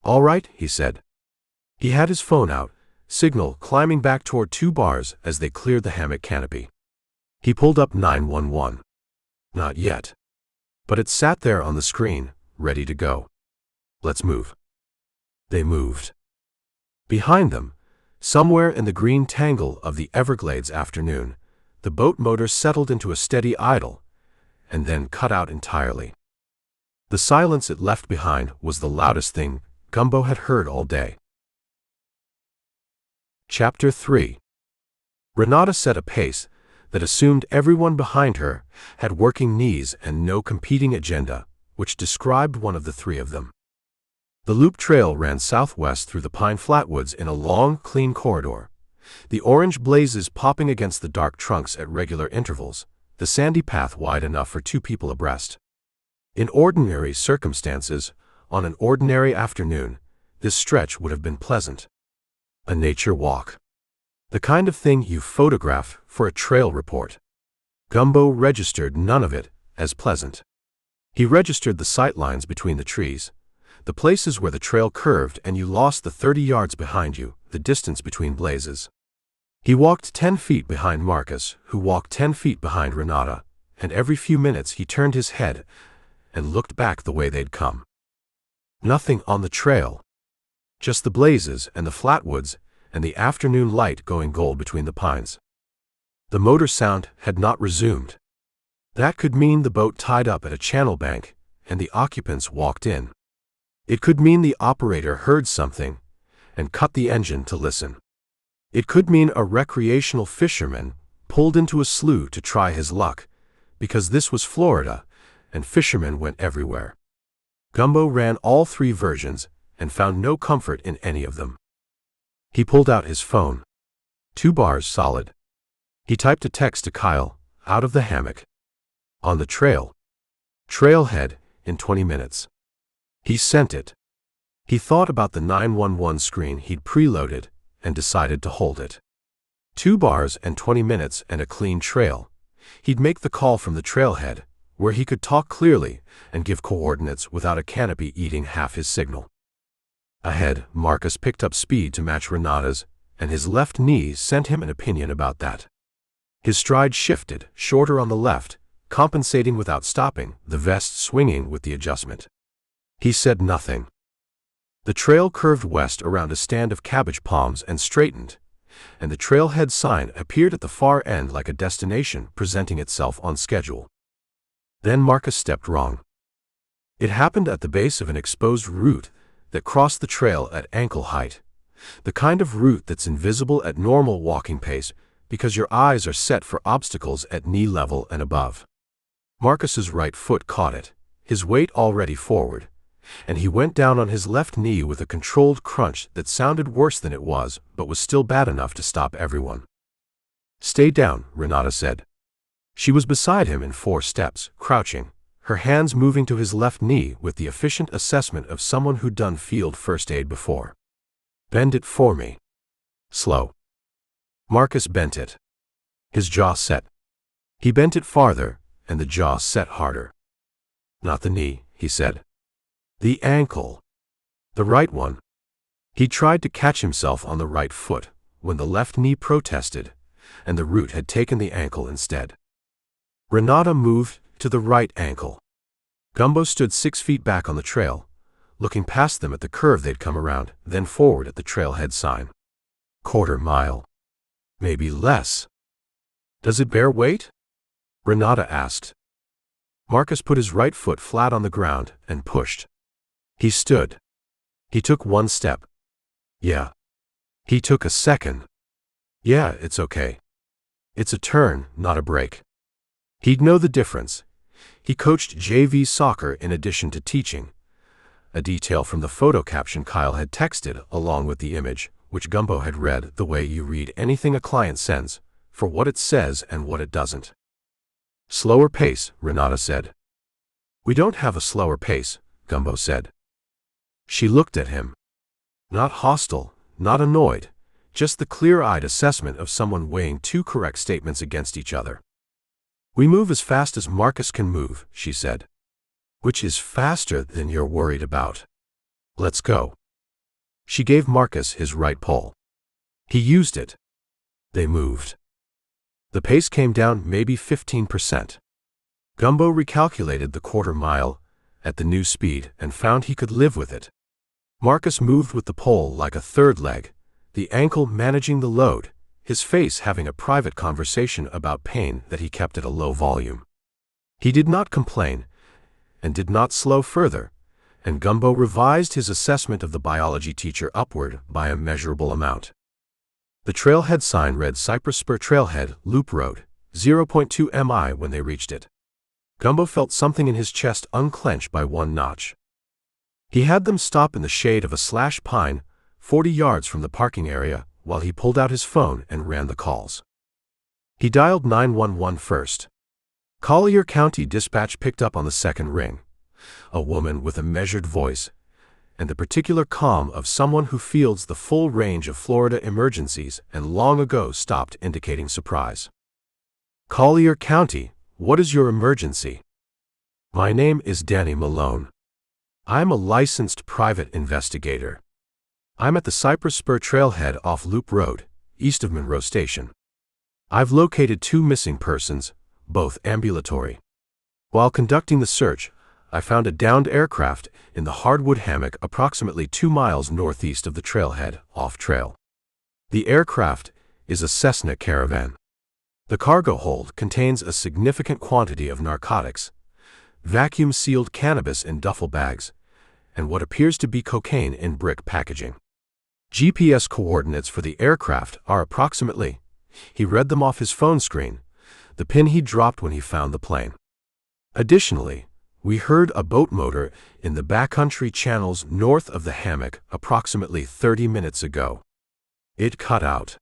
"All right," he said. He had his phone out, signal climbing back toward 2 bars as they cleared the hammock canopy. He pulled up 911. Not yet. But it sat there on the screen, ready to go. Let's move. They moved. Behind them, somewhere in the green tangle of the Everglades afternoon, the boat motor settled into a steady idle, and then cut out entirely. The silence it left behind was the loudest thing Gumbo had heard all day. Chapter 3. Renata set a pace that assumed everyone behind her had working knees and no competing agenda, which described one of the three of them. The loop trail ran southwest through the pine flatwoods in a long, clean corridor, the orange blazes popping against the dark trunks at regular intervals, the sandy path wide enough for two people abreast. In ordinary circumstances, on an ordinary afternoon, this stretch would have been pleasant. A nature walk. The kind of thing you photograph for a trail report. Gumbo registered none of it as pleasant. He registered the sightlines between the trees, the places where the trail curved and you lost the 30 yards behind you, the distance between blazes. He walked 10 feet behind Marcus, who walked 10 feet behind Renata, and every few minutes he turned his head and looked back the way they'd come. Nothing on the trail. Just the blazes and the flatwoods and the afternoon light going gold between the pines. The motor sound had not resumed. That could mean the boat tied up at a channel bank and the occupants walked in. It could mean the operator heard something and cut the engine to listen. It could mean a recreational fisherman pulled into a slough to try his luck, because this was Florida and fishermen went everywhere. Gumbo ran all three versions and found no comfort in any of them. He pulled out his phone. 2 bars solid. He typed a text to Kyle, out of the hammock. On the trail. Trailhead, in 20 minutes. He sent it. He thought about the 911 screen he'd preloaded and decided to hold it. 2 bars and 20 minutes and a clean trail. He'd make the call from the trailhead, where he could talk clearly and give coordinates without a canopy eating half his signal. Ahead, Marcus picked up speed to match Renata's, and his left knee sent him an opinion about that. His stride shifted, shorter on the left, compensating without stopping, the vest swinging with the adjustment. He said nothing. The trail curved west around a stand of cabbage palms and straightened, and the trailhead sign appeared at the far end like a destination presenting itself on schedule. Then Marcus stepped wrong. It happened at the base of an exposed root that crossed the trail at ankle height, the kind of route that's invisible at normal walking pace because your eyes are set for obstacles at knee level and above. Marcus's right foot caught it, his weight already forward, and he went down on his left knee with a controlled crunch that sounded worse than it was but was still bad enough to stop everyone. "Stay down," Renata said. She was beside him in 4 steps, crouching, her hands moving to his left knee with the efficient assessment of someone who'd done field first aid before. "Bend it for me." Slow. Marcus bent it. His jaw set. He bent it farther, and the jaw set harder. "Not the knee," he said. "The ankle. The right one." He tried to catch himself on the right foot when the left knee protested, and the root had taken the ankle instead. Renata moved to the right ankle. Gumbo stood 6 feet back on the trail, looking past them at the curve they'd come around, then forward at the trailhead sign. 1/4 mile. Maybe less. "Does it bear weight?" Renata asked. Marcus put his right foot flat on the ground and pushed. He stood. He took 1 step. "Yeah." He took a second. "Yeah, it's okay. It's a turn, not a break." He'd know the difference. He coached JV soccer in addition to teaching. A detail from the photo caption Kyle had texted along with the image, which Gumbo had read the way you read anything a client sends, for what it says and what it doesn't. "Slower pace," Renata said. "We don't have a slower pace," Gumbo said. She looked at him. Not hostile, not annoyed, just the clear-eyed assessment of someone weighing 2 correct statements against each other. "We move as fast as Marcus can move," she said. "Which is faster than you're worried about. Let's go." She gave Marcus his right pole. He used it. They moved. The pace came down maybe 15%. Gumbo recalculated the quarter-mile at the new speed and found he could live with it. Marcus moved with the pole like a third leg, the ankle managing the load, his face having a private conversation about pain that he kept at a low volume. He did not complain and did not slow further, and Gumbo revised his assessment of the biology teacher upward by a measurable amount. The trailhead sign read Cypress Spur Trailhead, Loop Road, 0.2 mi when they reached it. Gumbo felt something in his chest unclench by one notch. He had them stop in the shade of a slash pine, 40 yards from the parking area, while he pulled out his phone and ran the calls. He dialed 911 first. Collier County Dispatch picked up on the second ring. A woman with a measured voice and the particular calm of someone who fields the full range of Florida emergencies and long ago stopped indicating surprise. Collier County, what is your emergency? My name is Danny Malone. I'm a licensed private investigator. I'm at the Cypress Spur Trailhead off Loop Road, east of Monroe Station. I've located 2 missing persons, both ambulatory. While conducting the search, I found a downed aircraft in the hardwood hammock approximately 2 miles northeast of the trailhead, off-trail. The aircraft is a Cessna Caravan. The cargo hold contains a significant quantity of narcotics, vacuum-sealed cannabis in duffel bags, and what appears to be cocaine in brick packaging. GPS coordinates for the aircraft are approximately, he read them off his phone screen, the pin he dropped when he found the plane. Additionally, we heard a boat motor in the backcountry channels north of the hammock approximately 30 minutes ago. It cut out.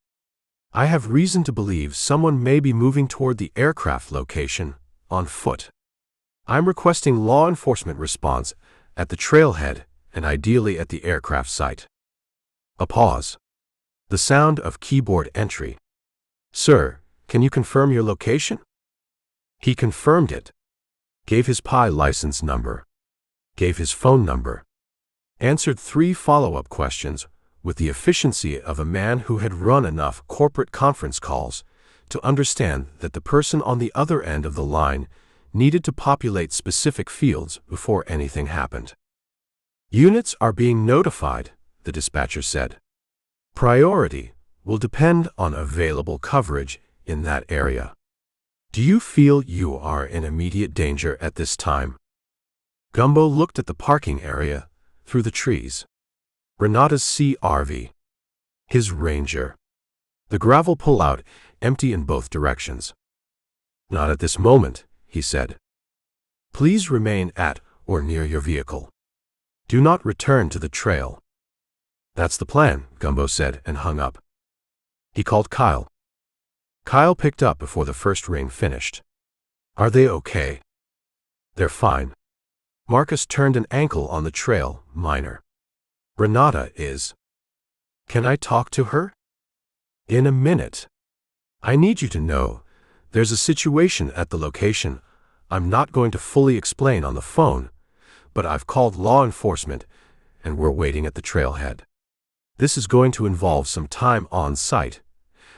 I have reason to believe someone may be moving toward the aircraft location, on foot. I'm requesting law enforcement response at the trailhead and ideally at the aircraft site. A pause. The sound of keyboard entry. Sir, can you confirm your location? He confirmed it. Gave his PI license number. Gave his phone number. Answered 3 follow-up questions with the efficiency of a man who had run enough corporate conference calls to understand that the person on the other end of the line needed to populate specific fields before anything happened. Units are being notified, the dispatcher said. Priority will depend on available coverage in that area. Do you feel you are in immediate danger at this time? Gumbo looked at the parking area through the trees. Renata's CRV. His Ranger. The gravel pullout empty in both directions. Not at this moment, he said. Please remain at or near your vehicle. Do not return to the trail. That's the plan, Gumbo said and hung up. He called Kyle. Kyle picked up before the first ring finished. Are they okay? They're fine. Marcus turned an ankle on the trail, minor. Renata is. Can I talk to her? In a minute. I need you to know, there's a situation at the location I'm not going to fully explain on the phone, but I've called law enforcement and we're waiting at the trailhead. This is going to involve some time on site,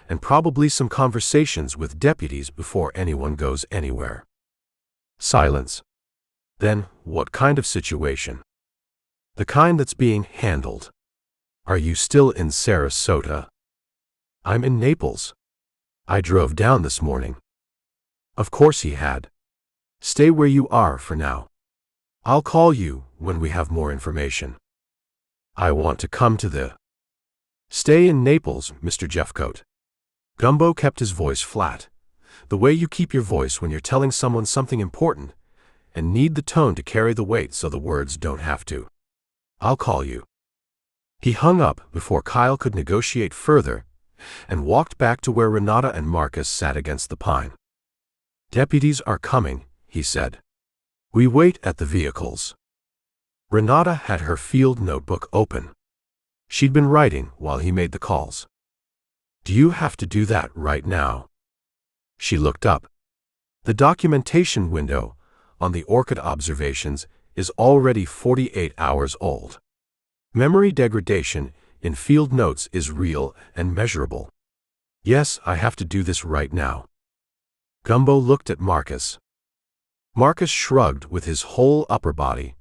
and probably some conversations with deputies before anyone goes anywhere. Silence. Then, what kind of situation? The kind that's being handled. Are you still in Sarasota? I'm in Naples. I drove down this morning. Of course he had. Stay where you are for now. I'll call you when we have more information. I want to come to the. Stay in Naples, Mr. Jeffcoat. Gumbo kept his voice flat, the way you keep your voice when you're telling someone something important, and need the tone to carry the weight so the words don't have to. I'll call you. He hung up before Kyle could negotiate further, and walked back to where Renata and Marcus sat against the pine. Deputies are coming, he said. We wait at the vehicles. Renata had her field notebook open. She'd been writing while he made the calls. Do you have to do that right now? She looked up. The documentation window on the orchid observations is already 48 hours old. Memory degradation in field notes is real and measurable. Yes, I have to do this right now. Gumbo looked at Marcus. Marcus shrugged with his whole upper body,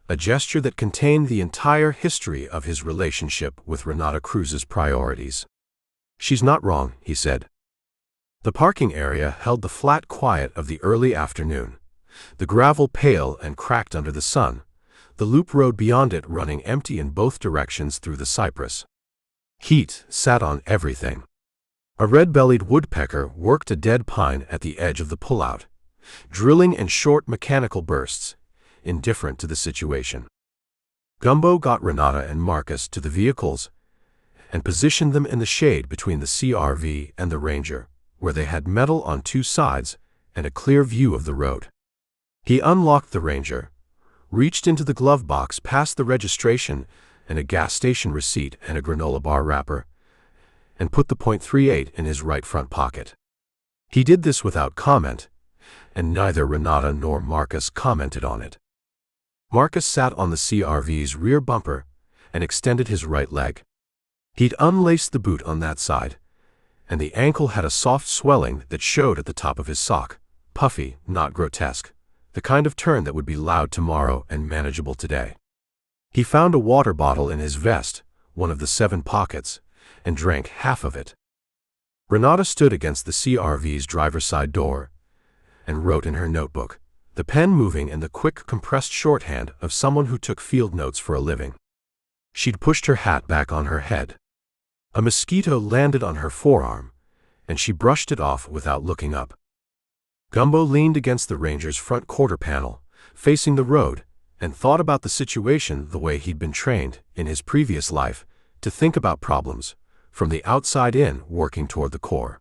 a gesture that contained the entire history of his relationship with Renata Cruz's priorities. "She's not wrong," he said. The parking area held the flat quiet of the early afternoon, the gravel pale and cracked under the sun, the loop road beyond it running empty in both directions through the cypress. Heat sat on everything. A red-bellied woodpecker worked a dead pine at the edge of the pullout, drilling in short mechanical bursts, indifferent to the situation. Gumbo got Renata and Marcus to the vehicles and positioned them in the shade between the CRV and the Ranger, where they had metal on two sides and a clear view of the road. He unlocked the Ranger, reached into the glove box past the registration and a gas station receipt and a granola bar wrapper, and put the .38 in his right front pocket. He did this without comment, and neither Renata nor Marcus commented on it. Marcus sat on the CRV's rear bumper and extended his right leg. He'd unlaced the boot on that side, and the ankle had a soft swelling that showed at the top of his sock, puffy, not grotesque, the kind of turn that would be loud tomorrow and manageable today. He found a water bottle in his vest, one of the 7 pockets, and drank half of it. Renata stood against the CRV's driver's side door and wrote in her notebook, the pen moving in the quick compressed shorthand of someone who took field notes for a living. She'd pushed her hat back on her head. A mosquito landed on her forearm, and she brushed it off without looking up. Gumbo leaned against the Ranger's front quarter panel, facing the road, and thought about the situation the way he'd been trained, in his previous life, to think about problems, from the outside in, working toward the core.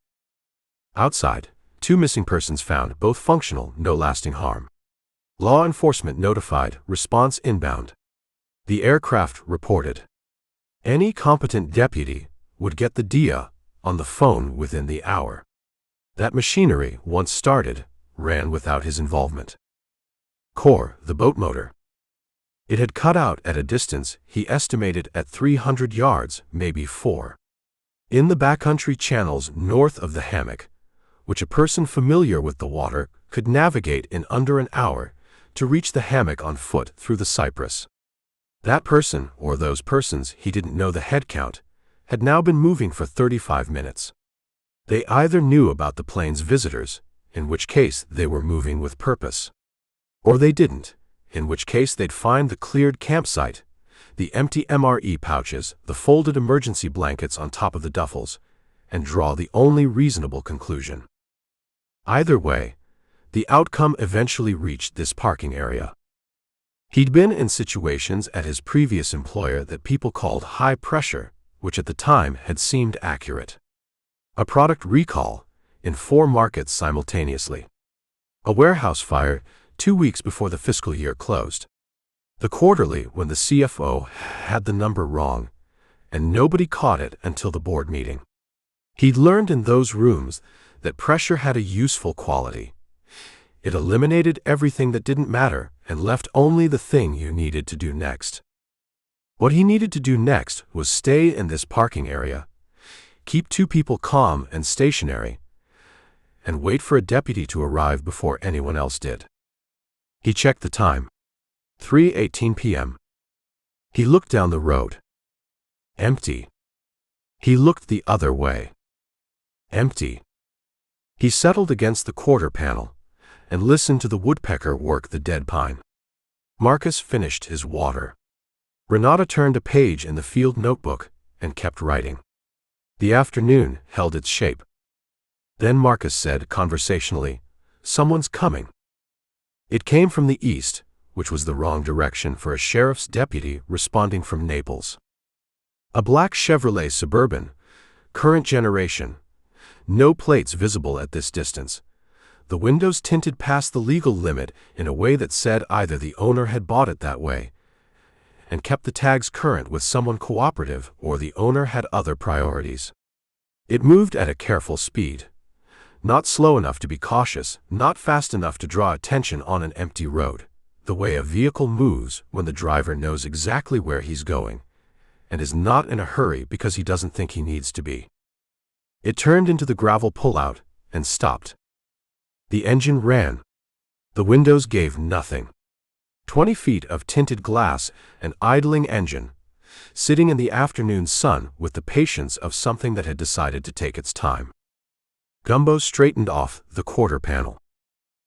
Outside, 2 missing persons found, both functional, no lasting harm. Law enforcement notified, response inbound. The aircraft reported. Any competent deputy would get the DIA on the phone within the hour. That machinery, once started, ran without his involvement. Core, the boat motor. It had cut out at a distance he estimated at 300 yards, maybe 4. In the backcountry channels north of the hammock, which a person familiar with the water could navigate in under an hour to reach the hammock on foot through the cypress. That person, or those persons, he didn't know the head count, had now been moving for 35 minutes. They either knew about the plane's visitors, in which case they were moving with purpose, or they didn't, in which case they'd find the cleared campsite, the empty MRE pouches, the folded emergency blankets on top of the duffels, and draw the only reasonable conclusion. Either way, the outcome eventually reached this parking area. He'd been in situations at his previous employer that people called high pressure, which at the time had seemed accurate. A product recall in 4 markets simultaneously. A warehouse fire 2 weeks before the fiscal year closed. The quarterly when the CFO had the number wrong, and nobody caught it until the board meeting. He'd learned in those rooms that pressure had a useful quality. It eliminated everything that didn't matter and left only the thing you needed to do next. What he needed to do next was stay in this parking area, keep 2 people calm and stationary, and wait for a deputy to arrive before anyone else did. He checked the time. 3:18 p.m. He looked down the road. Empty. He looked the other way. Empty. He settled against the quarter panel and listened to the woodpecker work the dead pine. Marcus finished his water. Renata turned a page in the field notebook and kept writing. The afternoon held its shape. Then Marcus said conversationally, "Someone's coming." It came from the east, which was the wrong direction for a sheriff's deputy responding from Naples. A black Chevrolet Suburban, current generation. No plates visible at this distance. The windows tinted past the legal limit in a way that said either the owner had bought it that way and kept the tags current with someone cooperative, or the owner had other priorities. It moved at a careful speed. Not slow enough to be cautious, not fast enough to draw attention on an empty road, the way a vehicle moves when the driver knows exactly where he's going and is not in a hurry because he doesn't think he needs to be. It turned into the gravel pullout and stopped. The engine ran. The windows gave nothing. 20 feet of tinted glass, an idling engine, sitting in the afternoon sun with the patience of something that had decided to take its time. Gumbo straightened off the quarter panel.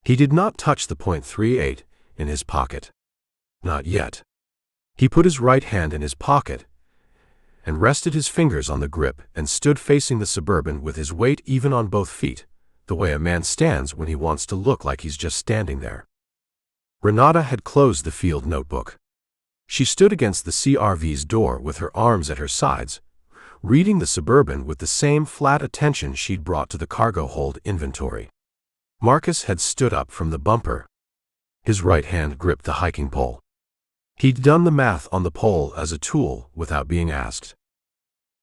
He did not touch the .38 in his pocket. Not yet. He put his right hand in his pocket and rested his fingers on the grip and stood facing the Suburban with his weight even on both feet, the way a man stands when he wants to look like he's just standing there. Renata had closed the field notebook. She stood against the CRV's door with her arms at her sides, reading the Suburban with the same flat attention she'd brought to the cargo hold inventory. Marcus had stood up from the bumper. His right hand gripped the hiking pole. He'd done the math on the pole as a tool without being asked.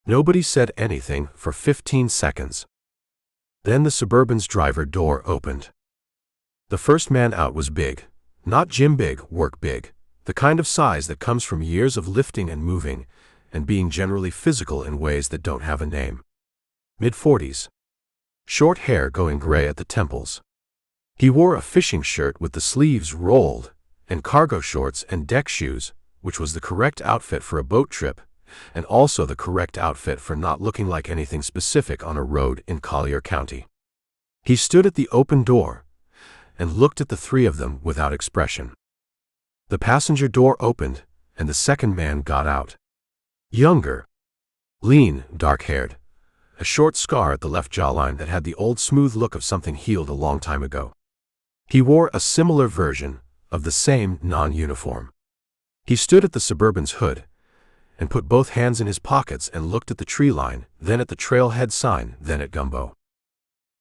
Nobody said anything for 15 seconds. Then the Suburban's driver door opened. The first man out was big, not gym big, work big, the kind of size that comes from years of lifting and moving, and being generally physical in ways that don't have a name. Mid-40s. Short hair going gray at the temples. He wore a fishing shirt with the sleeves rolled, and cargo shorts and deck shoes, which was the correct outfit for a boat trip, and also the correct outfit for not looking like anything specific on a road in Collier County. He stood at the open door and looked at the three of them without expression. The passenger door opened, and the second man got out. Younger. Lean, dark-haired. A short scar at the left jawline that had the old smooth look of something healed a long time ago. He wore a similar version of the same non-uniform. He stood at the Suburban's hood and put both hands in his pockets and looked at the tree line, then at the trailhead sign, then at Gumbo.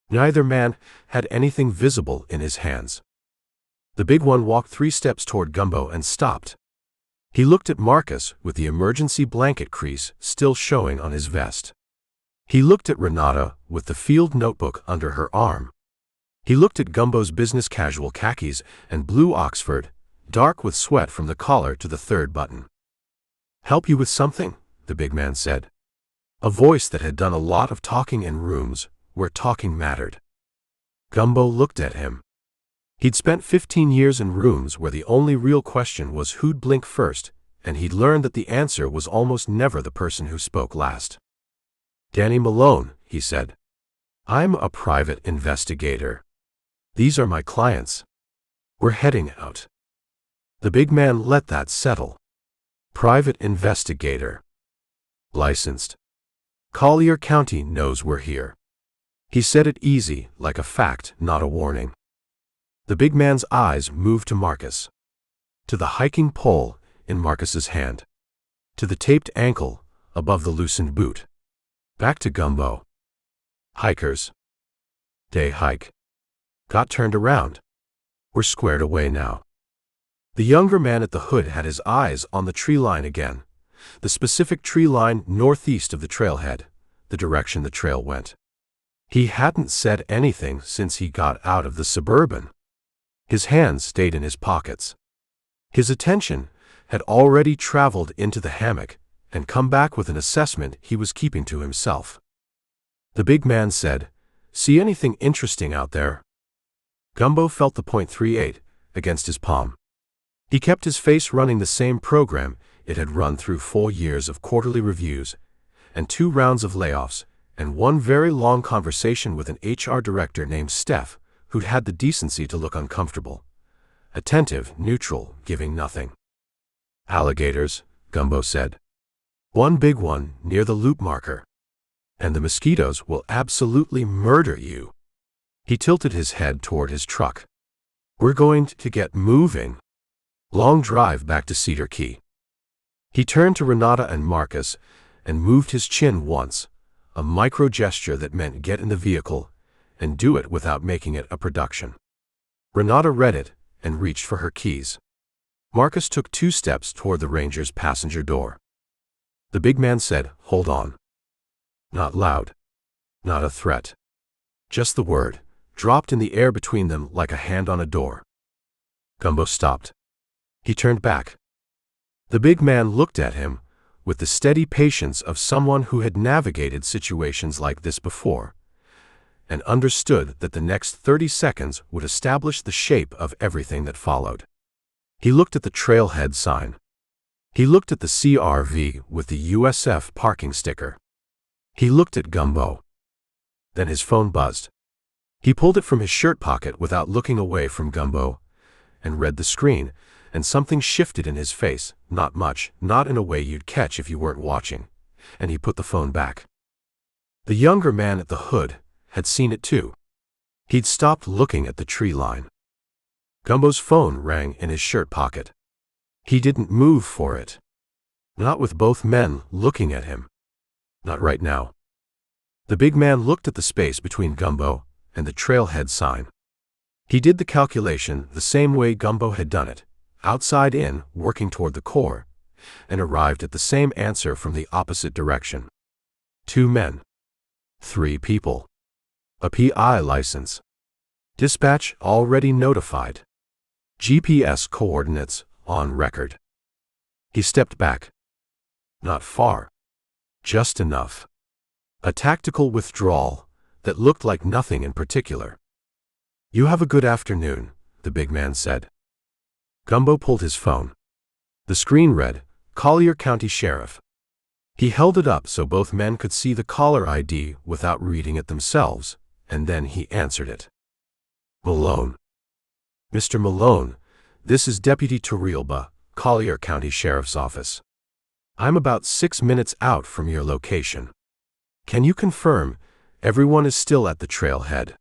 Neither man had anything visible in his hands. The big one walked 3 steps toward Gumbo and stopped. He looked at Marcus with the emergency blanket crease still showing on his vest. He looked at Renata with the field notebook under her arm. He looked at Gumbo's business casual khakis and blue Oxford, dark with sweat from the collar to the third button. "Help you with something?" the big man said. A voice that had done a lot of talking in rooms where talking mattered. Gumbo looked at him. He'd spent 15 years in rooms where the only real question was who'd blink first, and he'd learned that the answer was almost never the person who spoke last. "Danny Malone," he said. "I'm a private investigator. These are my clients. We're heading out." The big man let that settle. Private investigator. Licensed. Collier County knows we're here. He said it easy, like a fact, not a warning. The big man's eyes moved to Marcus. To the hiking pole in Marcus's hand. To the taped ankle above the loosened boot. Back to Gumbo. Hikers. Day hike. Got turned around. We're squared away now. The younger man at the hood had his eyes on the tree line again, the specific tree line northeast of the trailhead, the direction the trail went. He hadn't said anything since he got out of the Suburban. His hands stayed in his pockets. His attention had already traveled into the hammock and come back with an assessment he was keeping to himself. The big man said, "See anything interesting out there?" Gumbo felt the .38 against his palm. He kept his face running the same program it had run through 4 years of quarterly reviews and 2 rounds of layoffs and 1 very long conversation with an HR director named Steph, who'd had the decency to look uncomfortable. Attentive, neutral, giving nothing. "Alligators," Gumbo said. "One big one near the loop marker. And the mosquitoes will absolutely murder you." He tilted his head toward his truck. "We're going to get moving. Long drive back to Cedar Key." He turned to Renata and Marcus and moved his chin once, a micro gesture that meant get in the vehicle and do it without making it a production. Renata read it and reached for her keys. Marcus took 2 steps toward the Ranger's passenger door. The big man said, "Hold on." Not loud. Not a threat. Just the word, dropped in the air between them like a hand on a door. Gumbo stopped. He turned back. The big man looked at him with the steady patience of someone who had navigated situations like this before, and understood that the next 30 seconds would establish the shape of everything that followed. He looked at the trailhead sign. He looked at the CRV with the USF parking sticker. He looked at Gumbo. Then his phone buzzed. He pulled it from his shirt pocket without looking away from Gumbo, and read the screen, and something shifted in his face, not much, not in a way you'd catch if you weren't watching, and he put the phone back. The younger man at the hood had seen it too. He'd stopped looking at the tree line. Gumbo's phone rang in his shirt pocket. He didn't move for it. Not with both men looking at him. Not right now. The big man looked at the space between Gumbo and the trailhead sign. He did the calculation the same way Gumbo had done it, outside in, working toward the core, and arrived at the same answer from the opposite direction. 2 men. 3 people. A PI license. Dispatch already notified. GPS coordinates on record. He stepped back. Not far. Just enough. A tactical withdrawal that looked like nothing in particular. "You have a good afternoon," the big man said. Gumbo pulled his phone. The screen read, "Collier County Sheriff." He held it up so both men could see the caller ID without reading it themselves, and then he answered it. "Malone." "Mr. Malone, this is Deputy Torrealba, Collier County Sheriff's Office. I'm about 6 minutes out from your location. Can you confirm everyone is still at the trailhead?"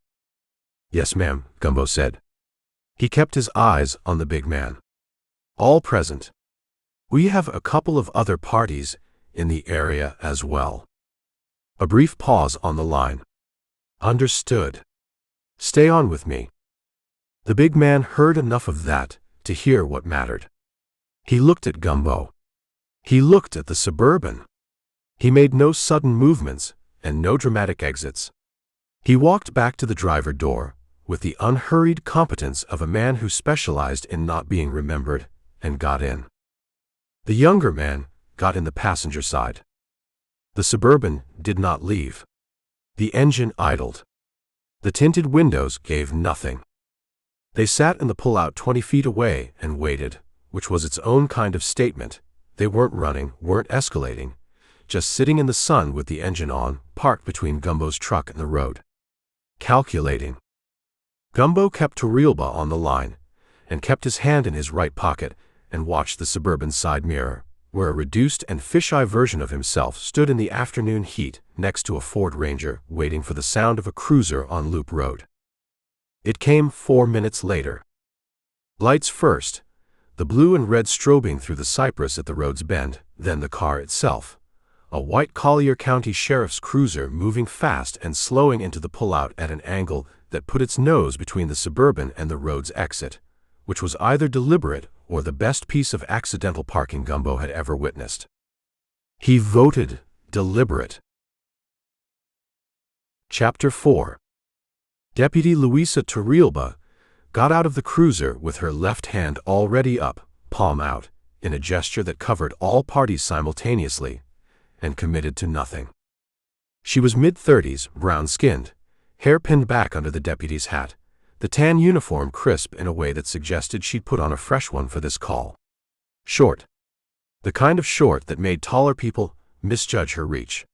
"Yes, ma'am," Gumbo said. He kept his eyes on the big man. "All present. We have a couple of other parties in the area as well." A brief pause on the line. "Understood. Stay on with me." The big man heard enough of that to hear what mattered. He looked at Gumbo. He looked at the Suburban. He made no sudden movements and no dramatic exits. He walked back to the driver door with the unhurried competence of a man who specialized in not being remembered, and got in. The younger man got in the passenger side. The Suburban did not leave. The engine idled. The tinted windows gave nothing. They sat in the pullout 20 feet away and waited, which was its own kind of statement. They weren't running, weren't escalating, just sitting in the sun with the engine on, parked between Gumbo's truck and the road. Calculating. Gumbo kept Torrealba on the line, and kept his hand in his right pocket, and watched the Suburban side mirror, where a reduced and fisheye version of himself stood in the afternoon heat next to a Ford Ranger, waiting for the sound of a cruiser on Loop Road. It came 4 minutes later. Lights first, the blue and red strobing through the cypress at the road's bend, then the car itself. A white Collier County Sheriff's cruiser moving fast and slowing into the pullout at an angle that put its nose between the Suburban and the road's exit, which was either deliberate or the best piece of accidental parking Gumbo had ever witnessed. He voted deliberate. Chapter 4. Deputy Luisa Torrealba got out of the cruiser with her left hand already up, palm out, in a gesture that covered all parties simultaneously, and committed to nothing. She was mid-30s, brown-skinned, hair pinned back under the deputy's hat, the tan uniform crisp in a way that suggested she'd put on a fresh one for this call. Short. The kind of short that made taller people misjudge her reach.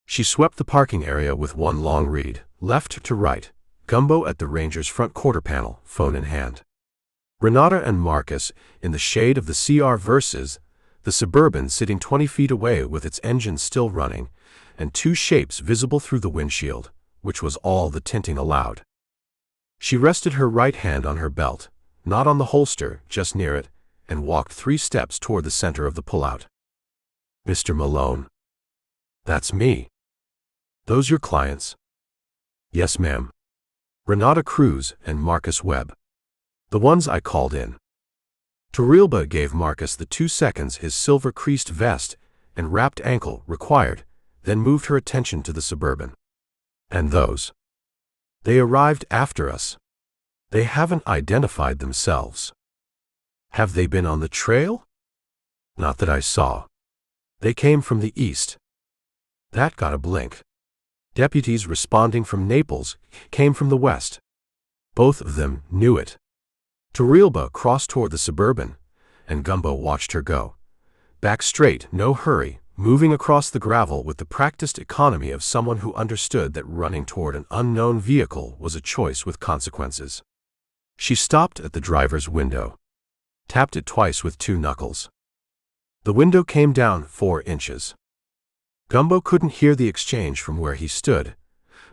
She swept the parking area with one long read, left to right, Gumbo at the Ranger's front quarter panel, phone in hand. Renata and Marcus in the shade of the CR versus the Suburban sitting 20 feet away with its engine still running, and 2 shapes visible through the windshield, which was all the tinting allowed. She rested her right hand on her belt, not on the holster, just near it, and walked 3 steps toward the center of the pullout. "Mr. Malone." "That's me." "Those your clients?" "Yes, ma'am. Renata Cruz and Marcus Webb. The ones I called in." Torrealba gave Marcus the 2 seconds his silver-creased vest and wrapped ankle required, then moved her attention to the Suburban. "And those? They arrived after us. They haven't identified themselves." "Have they been on the trail?" "Not that I saw. They came from the east." That got a blink. Deputies responding from Naples came from the west. Both of them knew it. Torrealba crossed toward the Suburban, and Gumbo watched her go. Back straight, no hurry, moving across the gravel with the practiced economy of someone who understood that running toward an unknown vehicle was a choice with consequences. She stopped at the driver's window, tapped it twice with 2 knuckles. The window came down 4 inches. Gumbo couldn't hear the exchange from where he stood,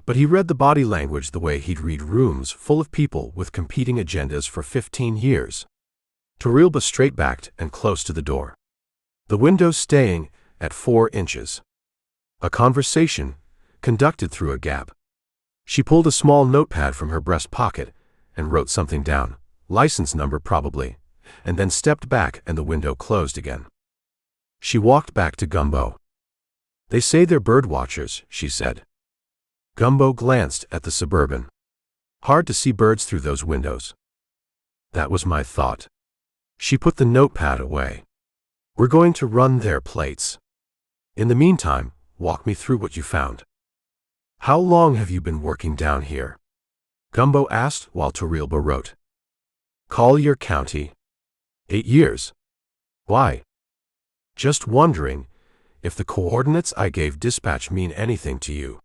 but he read the body language the way he'd read rooms full of people with competing agendas for 15 years. Torrealba straight-backed and close to the door. The window staying at 4 inches. A conversation conducted through a gap. She pulled a small notepad from her breast pocket and wrote something down, license number probably, and then stepped back and the window closed again. She walked back to Gumbo. "They say they're bird watchers," she said. Gumbo glanced at the Suburban. "Hard to see birds through those windows." "That was my thought." She put the notepad away. "We're going to run their plates. In the meantime, walk me through what you found." "How long have you been working down here?" Gumbo asked while Torrealba wrote. "Collier County." 8 years. "Why?" "Just wondering if the coordinates I gave dispatch mean anything to you."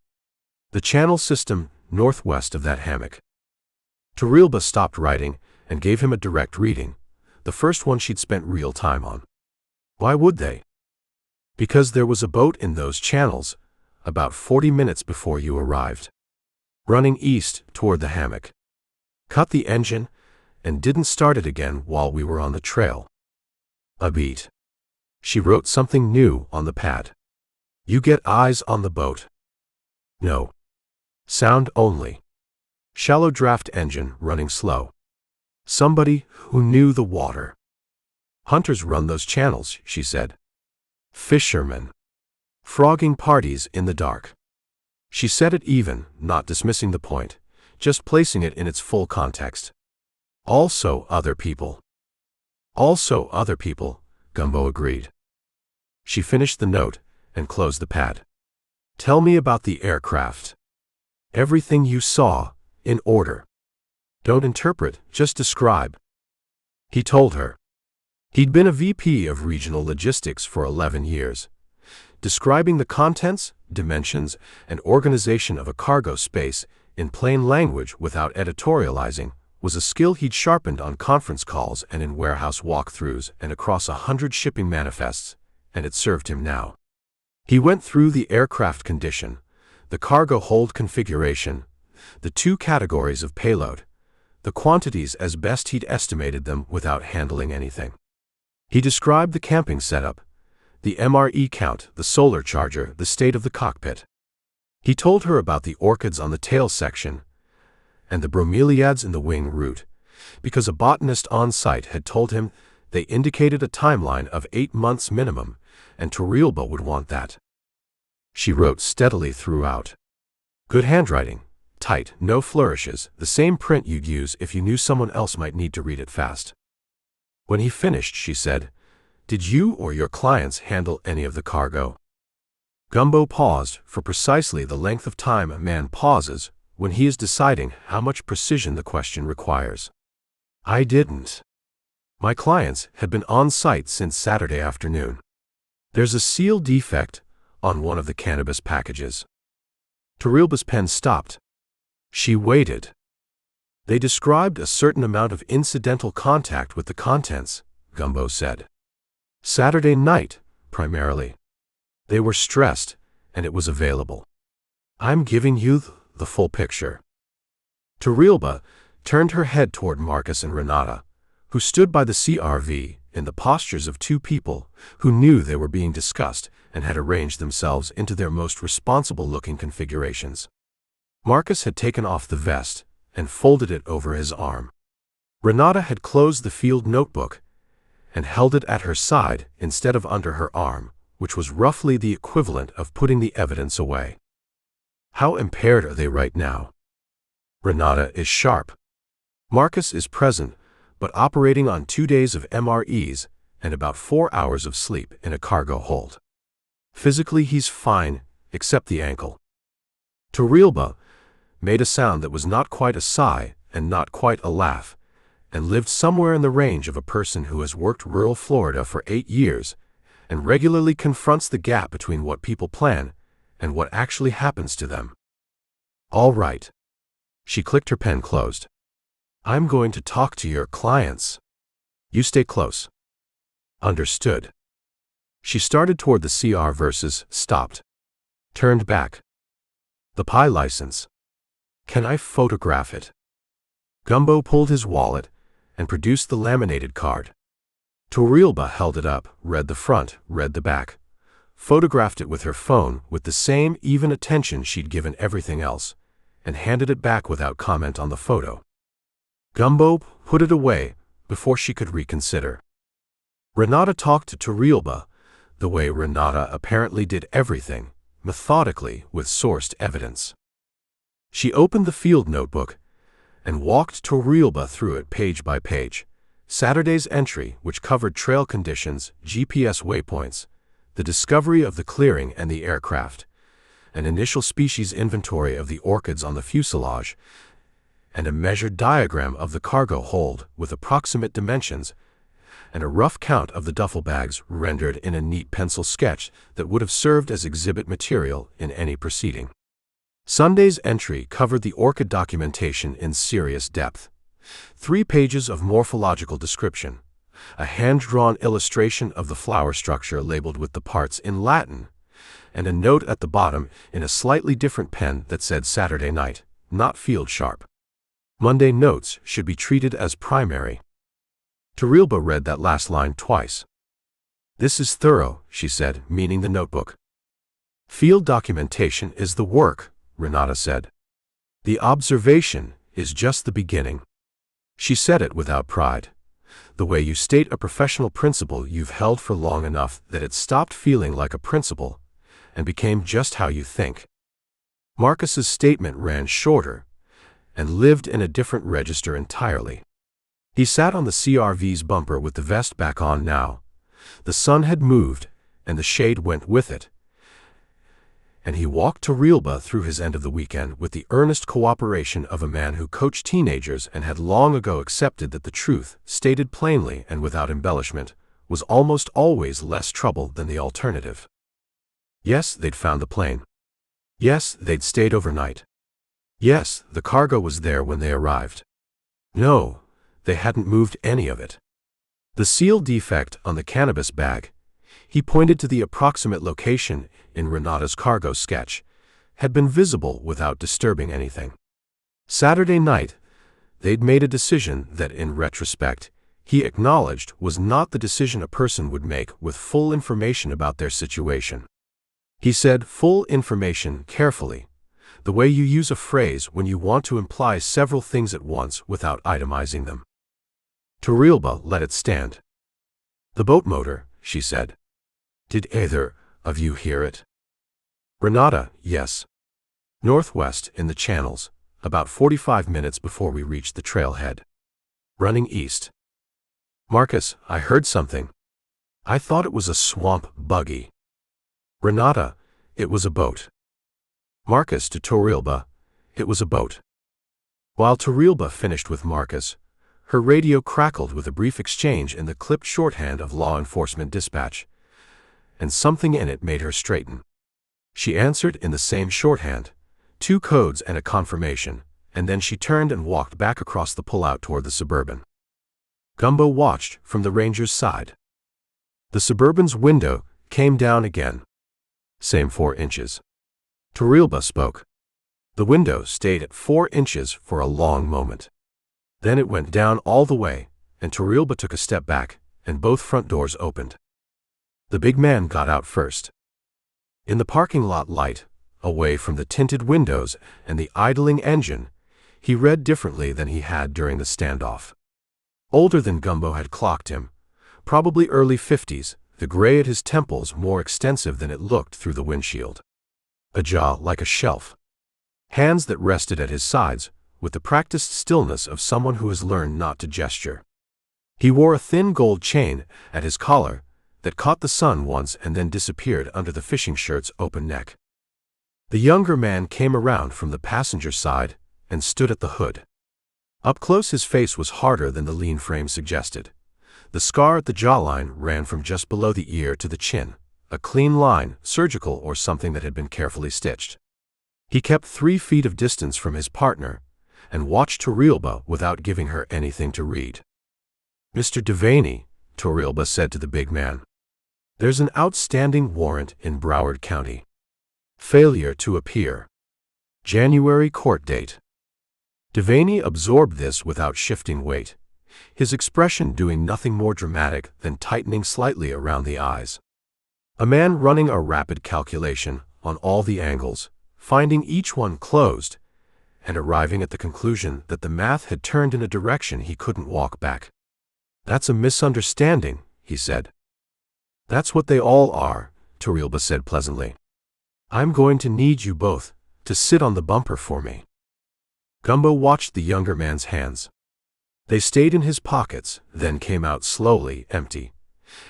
"The channel system northwest of that hammock." Torrealba stopped writing and gave him a direct reading, the first one she'd spent real time on. "Why would they?" "Because there was a boat in those channels about 40 minutes before you arrived, running east toward the hammock. Cut the engine and didn't start it again while we were on the trail." A beat. She wrote something new on the pad. "You get eyes on the boat?" "No. Sound only. Shallow draft engine running slow. Somebody who knew the water." "Hunters run those channels," she said. "Fishermen. Frogging parties in the dark." She said it even, not dismissing the point, just placing it in its full context. "Also other people." "Also other people," Gumbo agreed. She finished the note and closed the pad. "Tell me about the aircraft. Everything you saw, in order. Don't interpret, just describe." He told her. He'd been a VP of regional logistics for 11 years. Describing the contents, dimensions, and organization of a cargo space in plain language without editorializing was a skill he'd sharpened on conference calls and in warehouse walkthroughs and across 100 shipping manifests, and it served him now. He went through the aircraft condition, the cargo hold configuration, the 2 categories of payload, the quantities as best he'd estimated them without handling anything. He described the camping setup, the MRE count, the solar charger, the state of the cockpit. He told her about the orchids on the tail section and the bromeliads in the wing root, because a botanist on site had told him they indicated a timeline of 8 months minimum, and Torrealba would want that. She wrote steadily throughout. Good handwriting, tight, no flourishes, the same print you'd use if you knew someone else might need to read it fast. When he finished, she said, "Did you or your clients handle any of the cargo?" Gumbo paused for precisely the length of time a man pauses when he is deciding how much precision the question requires. "I didn't. My clients had been on site since Saturday afternoon. There's a seal defect on one of the cannabis packages." Torrealba's pen stopped. She waited. "They described a certain amount of incidental contact with the contents," Gumbo said. "Saturday night, primarily. They were stressed, and it was available. I'm giving you the full picture." Torrealba turned her head toward Marcus and Renata, who stood by the CRV in the postures of 2 people who knew they were being discussed and had arranged themselves into their most responsible-looking configurations. Marcus had taken off the vest and folded it over his arm. Renata had closed the field notebook and held it at her side instead of under her arm, which was roughly the equivalent of putting the evidence away. "How impaired are they right now?" "Renata is sharp. Marcus is present, but operating on 2 days of MREs and about 4 hours of sleep in a cargo hold. Physically he's fine, except the ankle." Torrealba made a sound that was not quite a sigh and not quite a laugh, and lived somewhere in the range of a person who has worked rural Florida for 8 years and regularly confronts the gap between what people plan and what actually happens to them. All right. She clicked her pen closed. I'm going to talk to your clients. You stay close. Understood. She started toward the CR versus stopped. Turned back. The pie license. Can I photograph it? Gumbo pulled his wallet and produced the laminated card. Torrealba held it up, read the front, read the back, photographed it with her phone with the same even attention she'd given everything else, and handed it back without comment on the photo. Gumbo put it away before she could reconsider. Renata talked to Torrealba the way Renata apparently did everything, methodically with sourced evidence. She opened the field notebook and walked Torrealba through it page by page. Saturday's entry, which covered trail conditions, GPS waypoints, the discovery of the clearing and the aircraft, an initial species inventory of the orchids on the fuselage, and a measured diagram of the cargo hold with approximate dimensions, and a rough count of the duffel bags rendered in a neat pencil sketch that would have served as exhibit material in any proceeding. Sunday's entry covered the orchid documentation in serious depth. 3 pages of morphological description, a hand-drawn illustration of the flower structure labeled with the parts in Latin, and a note at the bottom in a slightly different pen that said Saturday night, not field sharp. Monday notes should be treated as primary. Torrealba read that last line twice. This is thorough, she said, meaning the notebook. Field documentation is the work, Renata said. The observation is just the beginning. She said it without pride, the way you state a professional principle you've held for long enough that it stopped feeling like a principle and became just how you think. Marcus's statement ran shorter and lived in a different register entirely. He sat on the CRV's bumper with the vest back on now. The sun had moved, and the shade went with it. And he walked Torrealba through his end of the weekend with the earnest cooperation of a man who coached teenagers and had long ago accepted that the truth, stated plainly and without embellishment, was almost always less trouble than the alternative. Yes, they'd found the plane. Yes, they'd stayed overnight. Yes, the cargo was there when they arrived. No, they hadn't moved any of it. The seal defect on the cannabis bag, he pointed to the approximate location in Renata's cargo sketch, had been visible without disturbing anything. Saturday night, they'd made a decision that, in retrospect, he acknowledged was not the decision a person would make with full information about their situation. He said full information carefully, the way you use a phrase when you want to imply several things at once without itemizing them. Torrealba let it stand. The boat motor, she said. Did either of you hear it? Renata, yes. Northwest in the channels, about 45 minutes before we reached the trailhead. Running east. Marcus, I heard something. I thought it was a swamp buggy. Renata, it was a boat. Marcus to Torrealba, it was a boat. While Torrealba finished with Marcus, her radio crackled with a brief exchange in the clipped shorthand of law enforcement dispatch, and something in it made her straighten. She answered in the same shorthand, 2 codes and a confirmation, and then she turned and walked back across the pullout toward the Suburban. Gumbo watched from the Ranger's side. The Suburban's window came down again. Same 4 inches. Torrealba spoke. The window stayed at 4 inches for a long moment. Then it went down all the way, and Torrealba took a step back, and both front doors opened. The big man got out first. In the parking lot light, away from the tinted windows and the idling engine, he read differently than he had during the standoff. Older than Gumbo had clocked him, probably early 50s, the gray at his temples more extensive than it looked through the windshield. A jaw like a shelf. Hands that rested at his sides, with the practiced stillness of someone who has learned not to gesture. He wore a thin gold chain at his collar that caught the sun once and then disappeared under the fishing shirt's open neck. The younger man came around from the passenger side and stood at the hood. Up close his face was harder than the lean frame suggested. The scar at the jawline ran from just below the ear to the chin, a clean line, surgical or something that had been carefully stitched. He kept 3 feet of distance from his partner and watched Torrealba without giving her anything to read. "Mr. Devaney," Torrealba said to the big man, "there's an outstanding warrant in Broward County. Failure to appear. January court date." Devaney absorbed this without shifting weight, his expression doing nothing more dramatic than tightening slightly around the eyes. A man running a rapid calculation on all the angles, finding each one closed, and arriving at the conclusion that the math had turned in a direction he couldn't walk back. "That's a misunderstanding," he said. "That's what they all are," Torrealba said pleasantly. "I'm going to need you both to sit on the bumper for me." Gumbo watched the younger man's hands. They stayed in his pockets, then came out slowly, empty,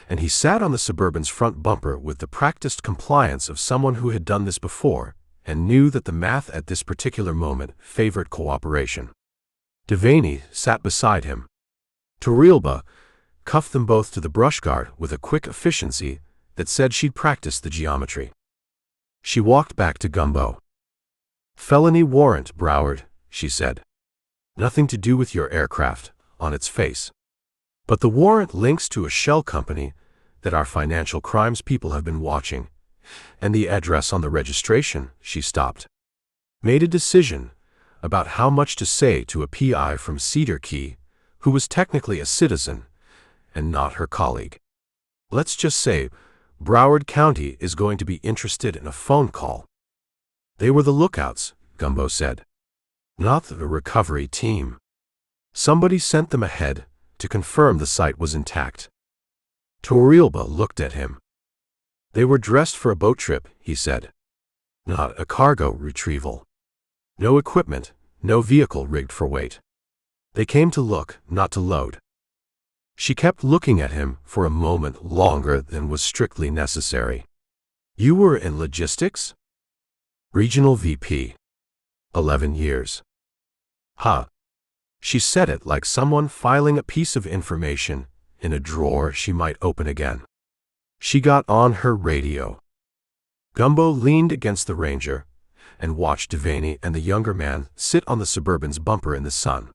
and he sat on the Suburban's front bumper with the practiced compliance of someone who had done this before and knew that the math at this particular moment favored cooperation. Devaney sat beside him. Torrealba cuffed them both to the brush guard with a quick efficiency that said she'd practiced the geometry. She walked back to Gumbo. "Felony warrant, Broward," she said. "Nothing to do with your aircraft, on its face. But the warrant links to a shell company that our financial crimes people have been watching, and the address on the registration," she stopped. "Made a decision about how much to say to a PI from Cedar Key, who was technically a citizen and not her colleague. Let's just say Broward County is going to be interested in a phone call." "They were the lookouts," Gumbo said. "Not the recovery team. Somebody sent them ahead to confirm the site was intact." Torrealba looked at him. "They were dressed for a boat trip," he said. "Not a cargo retrieval. No equipment, no vehicle rigged for weight. They came to look, not to load." She kept looking at him for a moment longer than was strictly necessary. "You were in logistics?" "Regional VP. 11 years. "Huh." She said it like someone filing a piece of information in a drawer she might open again. She got on her radio. Gumbo leaned against the Ranger and watched Devaney and the younger man sit on the Suburban's bumper in the sun.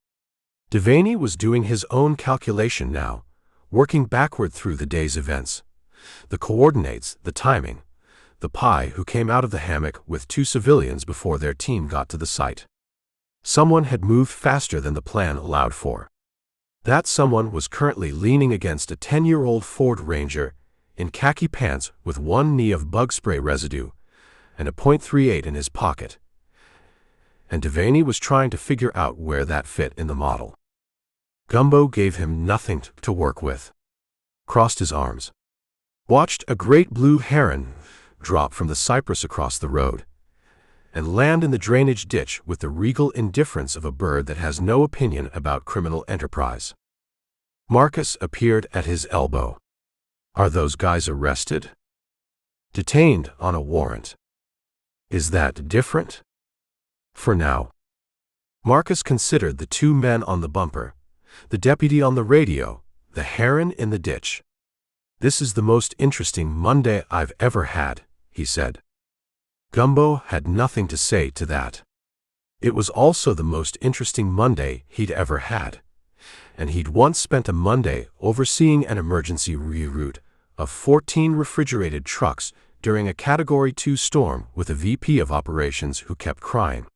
Devaney was doing his own calculation now, working backward through the day's events. The coordinates, the timing, the PI who came out of the hammock with 2 civilians before their team got to the site. Someone had moved faster than the plan allowed for. That someone was currently leaning against a 10-year-old Ford Ranger in khaki pants with 1 knee of bug spray residue and a .38 in his pocket. And Devaney was trying to figure out where that fit in the model. Gumbo gave him nothing to work with. Crossed his arms. Watched a great blue heron drop from the cypress across the road and land in the drainage ditch with the regal indifference of a bird that has no opinion about criminal enterprise. Marcus appeared at his elbow. "Are those guys arrested?" "Detained on a warrant." "Is that different?" "For now." Marcus considered the 2 men on the bumper, the deputy on the radio, the heron in the ditch. "This is the most interesting Monday I've ever had," he said. Gumbo had nothing to say to that. It was also the most interesting Monday he'd ever had, and he'd once spent a Monday overseeing an emergency reroute of 14 refrigerated trucks during a Category 2 storm with a VP of operations who kept crying.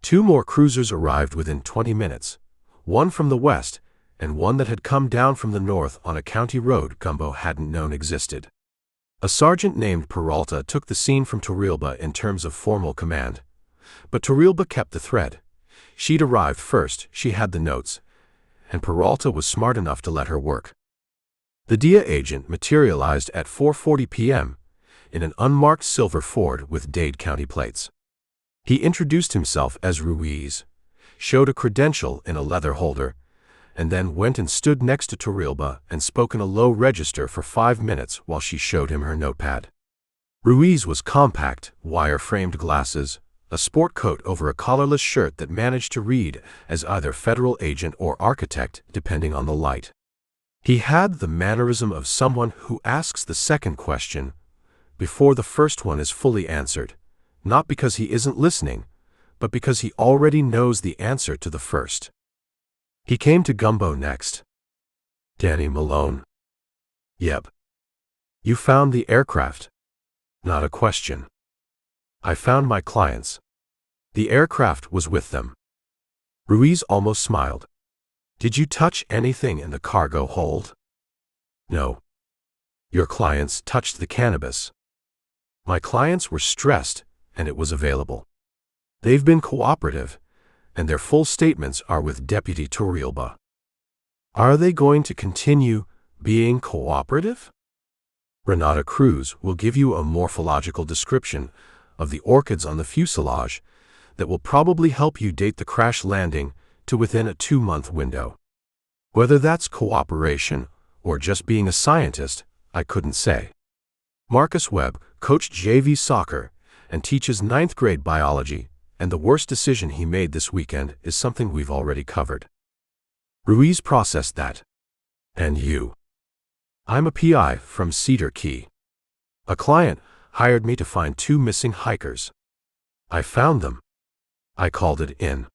2 more cruisers arrived within 20 minutes, one from the west and one that had come down from the north on a county road Gumbo hadn't known existed. A sergeant named Peralta took the scene from Torrealba in terms of formal command, but Torrealba kept the thread. She'd arrived first, she had the notes, and Peralta was smart enough to let her work. The DIA agent materialized at 4:40 p.m. in an unmarked silver Ford with Dade County plates. He introduced himself as Ruiz, showed a credential in a leather holder, and then went and stood next to Torrealba and spoke in a low register for 5 minutes while she showed him her notepad. Ruiz was compact, wire-framed glasses, a sport coat over a collarless shirt that managed to read as either federal agent or architect, depending on the light. He had the mannerism of someone who asks the second question before the first one is fully answered, not because he isn't listening, but because he already knows the answer to the first. He came to Gumbo next. Danny Malone. Yep. You found the aircraft. Not a question. I found my clients. The aircraft was with them. Ruiz almost smiled. Did you touch anything in the cargo hold? No. Your clients touched the cannabis. My clients were stressed, and it was available. They've been cooperative, and their full statements are with Deputy Torrealba. Are they going to continue being cooperative? Renata Cruz will give you a morphological description of the orchids on the fuselage that will probably help you date the crash landing to within a 2-month window. Whether that's cooperation or just being a scientist, I couldn't say. Marcus Webb coached JV soccer and teaches 9th grade biology, and the worst decision he made this weekend is something we've already covered. Ruiz processed that. And you? I'm a PI from Cedar Key. A client hired me to find 2 missing hikers. I found them. I called it in.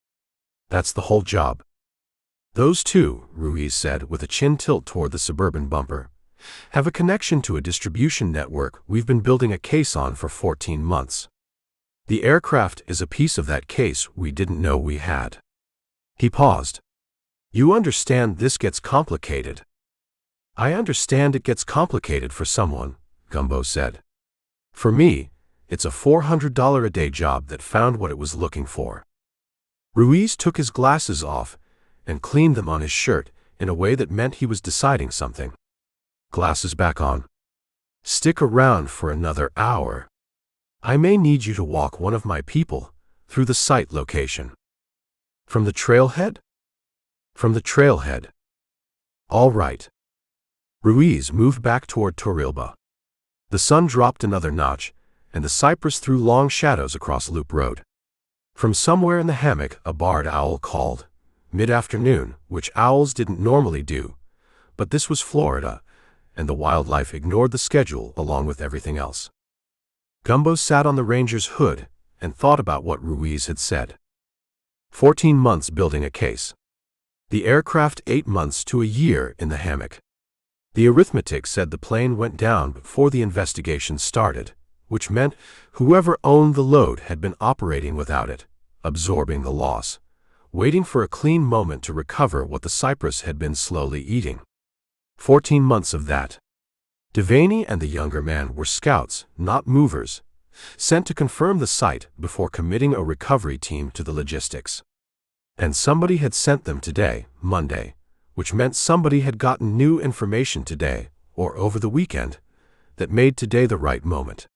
That's the whole job. Those 2, Ruiz said with a chin tilt toward the suburban bumper, have a connection to a distribution network we've been building a case on for 14 months. The aircraft is a piece of that case we didn't know we had. He paused. You understand this gets complicated. I understand it gets complicated for someone, Gumbo said. For me, it's a $400 a day job that found what it was looking for. Ruiz took his glasses off and cleaned them on his shirt in a way that meant he was deciding something. Glasses back on. Stick around for another hour. I may need you to walk one of my people through the site location. From the trailhead? From the trailhead. All right. Ruiz moved back toward Torrealba. The sun dropped another notch, and the cypress threw long shadows across Loop Road. From somewhere in the hammock, a barred owl called, mid-afternoon, which owls didn't normally do, but this was Florida, and the wildlife ignored the schedule along with everything else. Gumbo sat on the Ranger's hood and thought about what Ruiz had said. 14 months building a case. The aircraft 8 months to a year in the hammock. The arithmetic said the plane went down before the investigation started, which meant whoever owned the load had been operating without it, absorbing the loss, waiting for a clean moment to recover what the cypress had been slowly eating. 14 months of that. Devaney and the younger man were scouts, not movers, sent to confirm the site before committing a recovery team to the logistics. And somebody had sent them today, Monday, which meant somebody had gotten new information today, or over the weekend, that made today the right moment.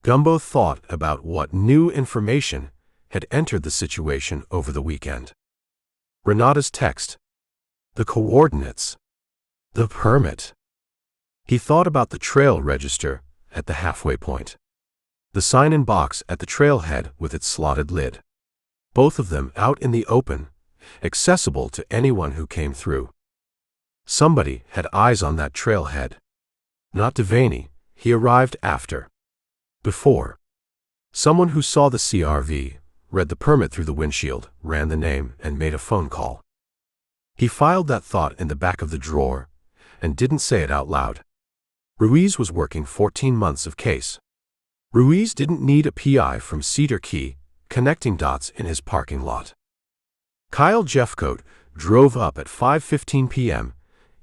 Gumbo thought about what new information had entered the situation over the weekend. Renata's text. The coordinates. The permit. He thought about the trail register at the halfway point. The sign-in box at the trailhead with its slotted lid. Both of them out in the open, accessible to anyone who came through. Somebody had eyes on that trailhead. Not Devaney, he arrived after. Before. Someone who saw the CRV, read the permit through the windshield, ran the name, and made a phone call. He filed that thought in the back of the drawer and didn't say it out loud. Ruiz was working 14 months of case. Ruiz didn't need a PI from Cedar Key connecting dots in his parking lot. Kyle Jeffcoat drove up at 5:15 p.m.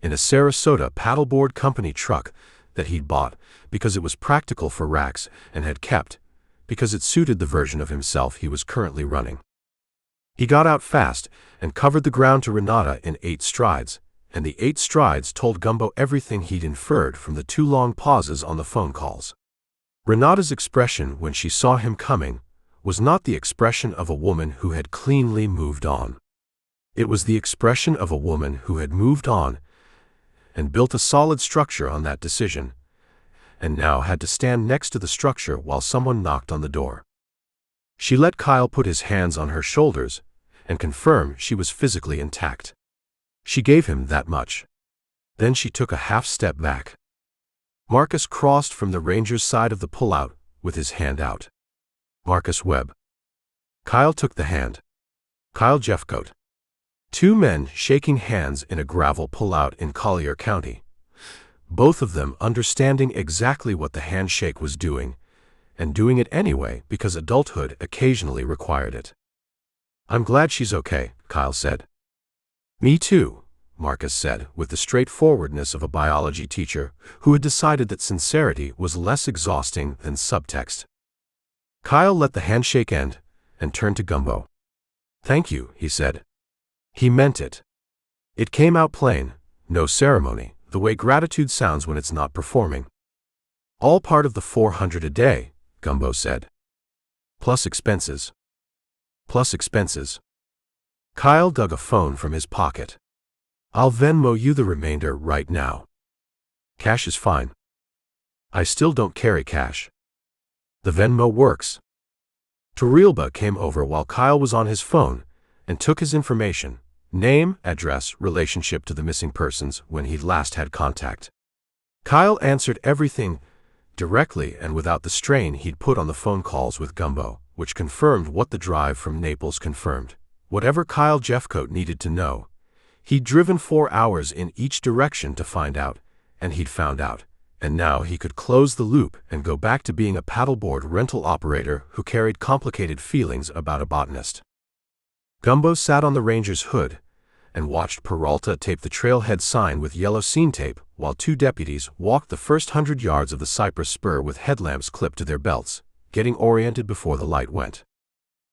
in a Sarasota paddleboard company truck that he'd bought because it was practical for racks and had kept because it suited the version of himself he was currently running. He got out fast and covered the ground to Renata in 8 strides, and the 8 strides told Gumbo everything he'd inferred from the 2 long pauses on the phone calls. Renata's expression when she saw him coming was not the expression of a woman who had cleanly moved on. It was the expression of a woman who had moved on and built a solid structure on that decision, and now had to stand next to the structure while someone knocked on the door. She let Kyle put his hands on her shoulders and confirm she was physically intact. She gave him that much. Then she took a half step back. Marcus crossed from the ranger's side of the pullout with his hand out. Marcus Webb. Kyle took the hand. Kyle Jeffcoat. Two men shaking hands in a gravel pullout in Collier County, both of them understanding exactly what the handshake was doing, and doing it anyway because adulthood occasionally required it. "I'm glad she's okay," Kyle said. "Me too," Marcus said with the straightforwardness of a biology teacher who had decided that sincerity was less exhausting than subtext. Kyle let the handshake end and turned to Gumbo. "Thank you," he said. He meant it. It came out plain, no ceremony, the way gratitude sounds when it's not performing. "All part of the 400 a day," Gumbo said. "Plus expenses." "Plus expenses." Kyle dug a phone from his pocket. "I'll Venmo you the remainder right now." "Cash is fine." "I still don't carry cash." "The Venmo works." Torrealba came over while Kyle was on his phone and took his information, name, address, relationship to the missing persons when he'd last had contact. Kyle answered everything directly and without the strain he'd put on the phone calls with Gumbo, which confirmed what the drive from Naples confirmed. Whatever Kyle Jeffcoat needed to know, he'd driven 4 hours in each direction to find out, and he'd found out. And now he could close the loop and go back to being a paddleboard rental operator who carried complicated feelings about a botanist. Gumbo sat on the ranger's hood and watched Peralta tape the trailhead sign with yellow scene tape while 2 deputies walked the first 100 yards of the cypress spur with headlamps clipped to their belts, getting oriented before the light went.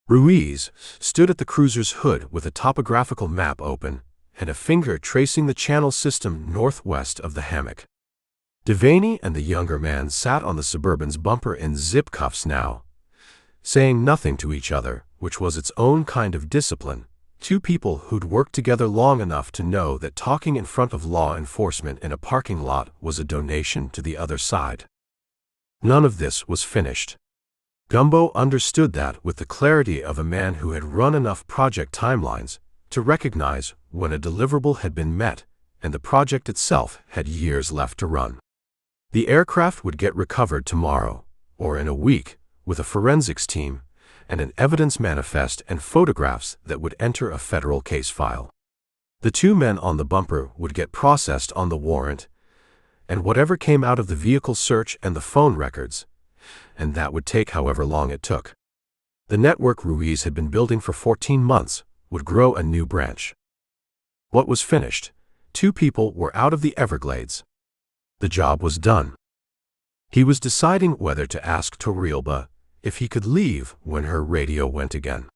Ruiz stood at the cruiser's hood with a topographical map open and a finger tracing the channel system northwest of the hammock. Devaney and the younger man sat on the Suburban's bumper in zip cuffs now, saying nothing to each other, which was its own kind of discipline, 2 people who'd worked together long enough to know that talking in front of law enforcement in a parking lot was a donation to the other side. None of this was finished. Gumbo understood that with the clarity of a man who had run enough project timelines to recognize when a deliverable had been met and the project itself had years left to run. The aircraft would get recovered tomorrow, or in a week, with a forensics team and an evidence manifest and photographs that would enter a federal case file. The 2 men on the bumper would get processed on the warrant, and whatever came out of the vehicle search and the phone records, and that would take however long it took. The network Ruiz had been building for 14 months would grow a new branch. What was finished? 2 people were out of the Everglades. The job was done. He was deciding whether to ask Torrealba if he could leave when her radio went again.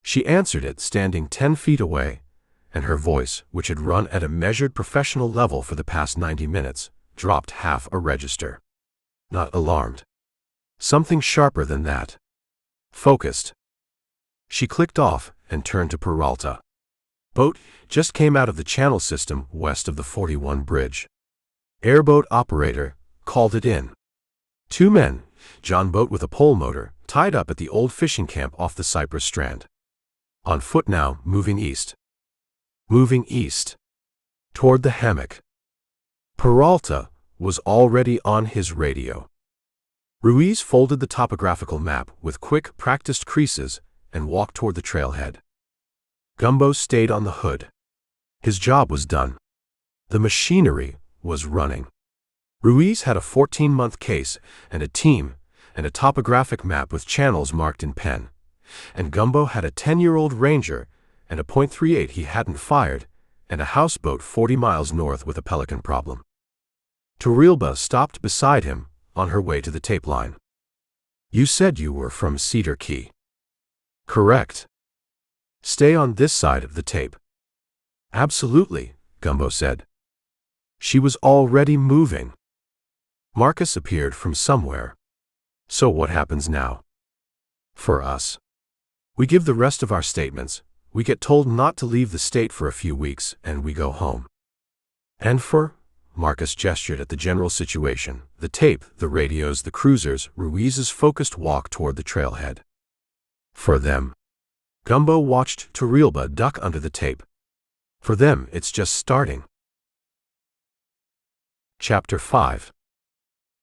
She answered it standing 10 feet away, and her voice, which had run at a measured professional level for the past 90 minutes, dropped half a register. Not alarmed. Something sharper than that. Focused. She clicked off and turned to Peralta. "Boat just came out of the channel system west of the 41 bridge. Airboat operator called it in. 2 men, John boat with a pole motor, tied up at the old fishing camp off the Cypress Strand. On foot now, moving east. Moving east. Toward the hammock." Peralta was already on his radio. Ruiz folded the topographical map with quick, practiced creases and walked toward the trailhead. Gumbo stayed on the hood. His job was done. The machinery was running. Ruiz had a 14-month case and a team and a topographic map with channels marked in pen, and Gumbo had a 10-year-old Ranger and a .38 he hadn't fired and a houseboat 40 miles north with a pelican problem. Torrealba stopped beside him on her way to the tape line. "You said you were from Cedar Key." "Correct." "Stay on this side of the tape." "Absolutely," Gumbo said. She was already moving. Marcus appeared from somewhere. "So what happens now?" "For us. We give the rest of our statements, we get told not to leave the state for a few weeks, and we go home." "And for Marcus gestured at the general situation: the tape, the radios, the cruisers, Ruiz's focused walk toward the trailhead. For them. Gumbo watched Torrealba duck under the tape. For them, it's just starting. Chapter 5.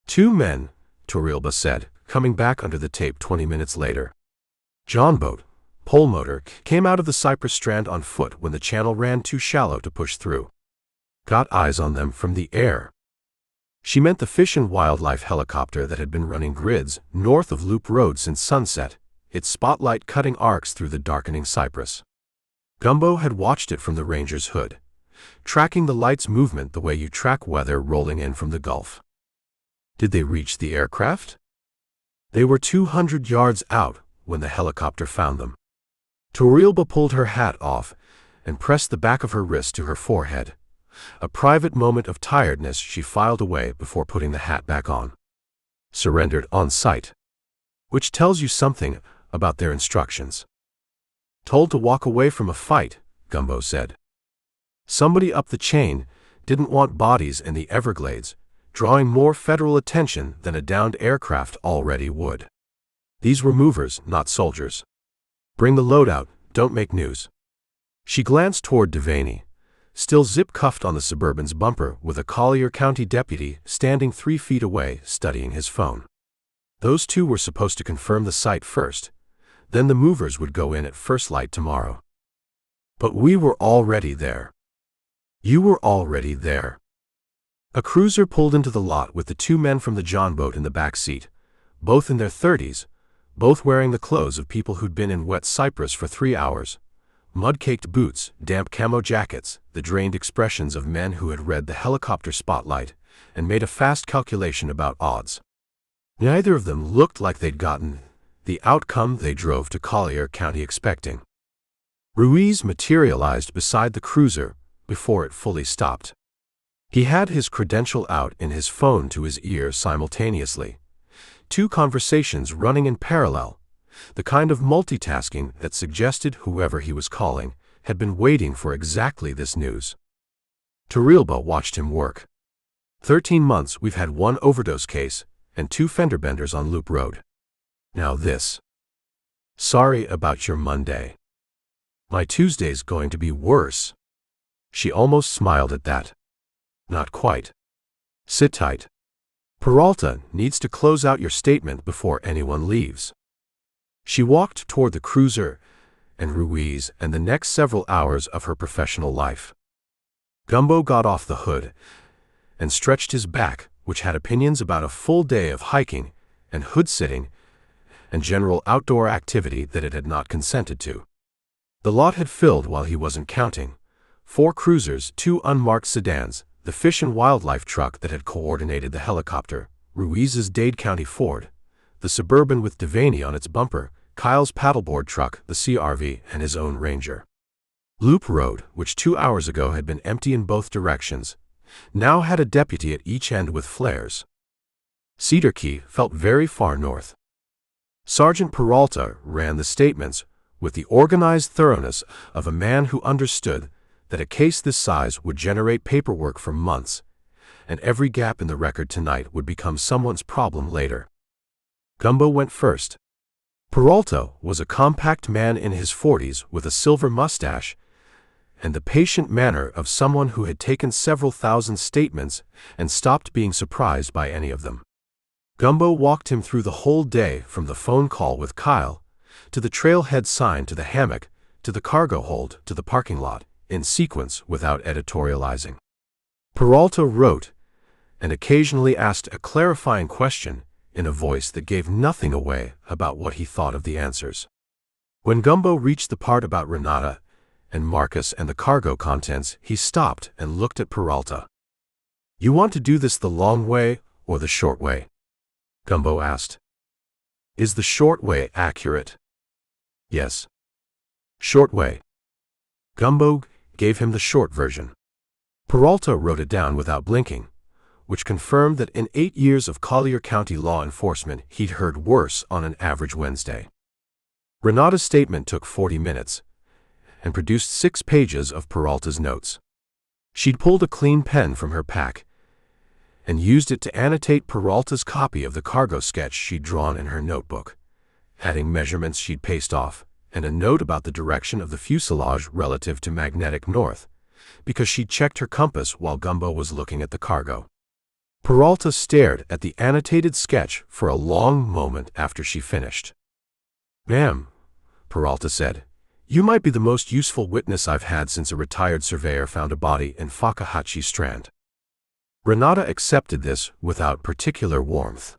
2 men, Torrealba said, coming back under the tape 20 minutes later. John boat, pole motor, came out of the cypress strand on foot when the channel ran too shallow to push through. Got eyes on them from the air. She meant the Fish and Wildlife helicopter that had been running grids north of Loop Road since sunset, its spotlight cutting arcs through the darkening cypress. Gumbo had watched it from the ranger's hood, tracking the light's movement the way you track weather rolling in from the Gulf. Did they reach the aircraft? They were 200 yards out when the helicopter found them. Torrealba pulled her hat off and pressed the back of her wrist to her forehead. A private moment of tiredness she filed away before putting the hat back on. Surrendered on sight. Which tells you something about their instructions. Told to walk away from a fight, Gumbo said. Somebody up the chain didn't want bodies in the Everglades, drawing more federal attention than a downed aircraft already would. These were movers, not soldiers. Bring the load out, don't make news. She glanced toward Devaney, still zip-cuffed on the Suburban's bumper with a Collier County deputy standing 3 feet away studying his phone. Those 2 were supposed to confirm the site first, then the movers would go in at first light tomorrow. But we were already there. You were already there. A cruiser pulled into the lot with the 2 men from the John boat in the back seat, both in their 30s, both wearing the clothes of people who'd been in wet cypress for 3 hours. Mud-caked boots, damp camo jackets, the drained expressions of men who had read the helicopter spotlight and made a fast calculation about odds. Neither of them looked like they'd gotten the outcome they drove to Collier County expecting. Ruiz materialized beside the cruiser before it fully stopped. He had his credential out in his phone to his ear simultaneously. 2 conversations running in parallel, the kind of multitasking that suggested whoever he was calling had been waiting for exactly this news. Torrealba watched him work. 13 months we've had 1 overdose case and 2 fender benders on Loop Road. Now this. Sorry about your Monday. My Tuesday's going to be worse. She almost smiled at that. Not quite. Sit tight. Peralta needs to close out your statement before anyone leaves. She walked toward the cruiser and Ruiz and the next several hours of her professional life. Gumbo got off the hood and stretched his back, which had opinions about a full day of hiking and hood-sitting and general outdoor activity that it had not consented to. The lot had filled while he wasn't counting. 4 cruisers, 2 unmarked sedans, the Fish and Wildlife truck that had coordinated the helicopter, Ruiz's Dade County Ford, the Suburban with Devaney on its bumper, Kyle's paddleboard truck, the CRV, and his own Ranger. Loop Road, which 2 hours ago had been empty in both directions, now had a deputy at each end with flares. Cedar Key felt very far north. Sergeant Peralta ran the statements with the organized thoroughness of a man who understood that a case this size would generate paperwork for months, and every gap in the record tonight would become someone's problem later. Gumbo went first. Peralta was a compact man in his 40s with a silver mustache and the patient manner of someone who had taken several thousand statements and stopped being surprised by any of them. Gumbo walked him through the whole day, from the phone call with Kyle, to the trailhead sign, to the hammock, to the cargo hold, to the parking lot, in sequence without editorializing. Peralta wrote and occasionally asked a clarifying question in a voice that gave nothing away about what he thought of the answers. When Gumbo reached the part about Renata and Marcus and the cargo contents, he stopped and looked at Peralta. "You want to do this the long way or the short way?" Gumbo asked. "Is the short way accurate?" "Yes." "Short way." Gumbo gave him the short version. Peralta wrote it down without blinking, which confirmed that in 8 years of Collier County law enforcement he'd heard worse on an average Wednesday. Renata's statement took 40 minutes and produced 6 pages of Peralta's notes. She'd pulled a clean pen from her pack and used it to annotate Peralta's copy of the cargo sketch she'd drawn in her notebook, adding measurements she'd paced off, and a note about the direction of the fuselage relative to magnetic north, because she'd checked her compass while Gumbo was looking at the cargo. Peralta stared at the annotated sketch for a long moment after she finished. "Ma'am," Peralta said, "you might be the most useful witness I've had since a retired surveyor found a body in Fakahatchi Strand." Renata accepted this without particular warmth.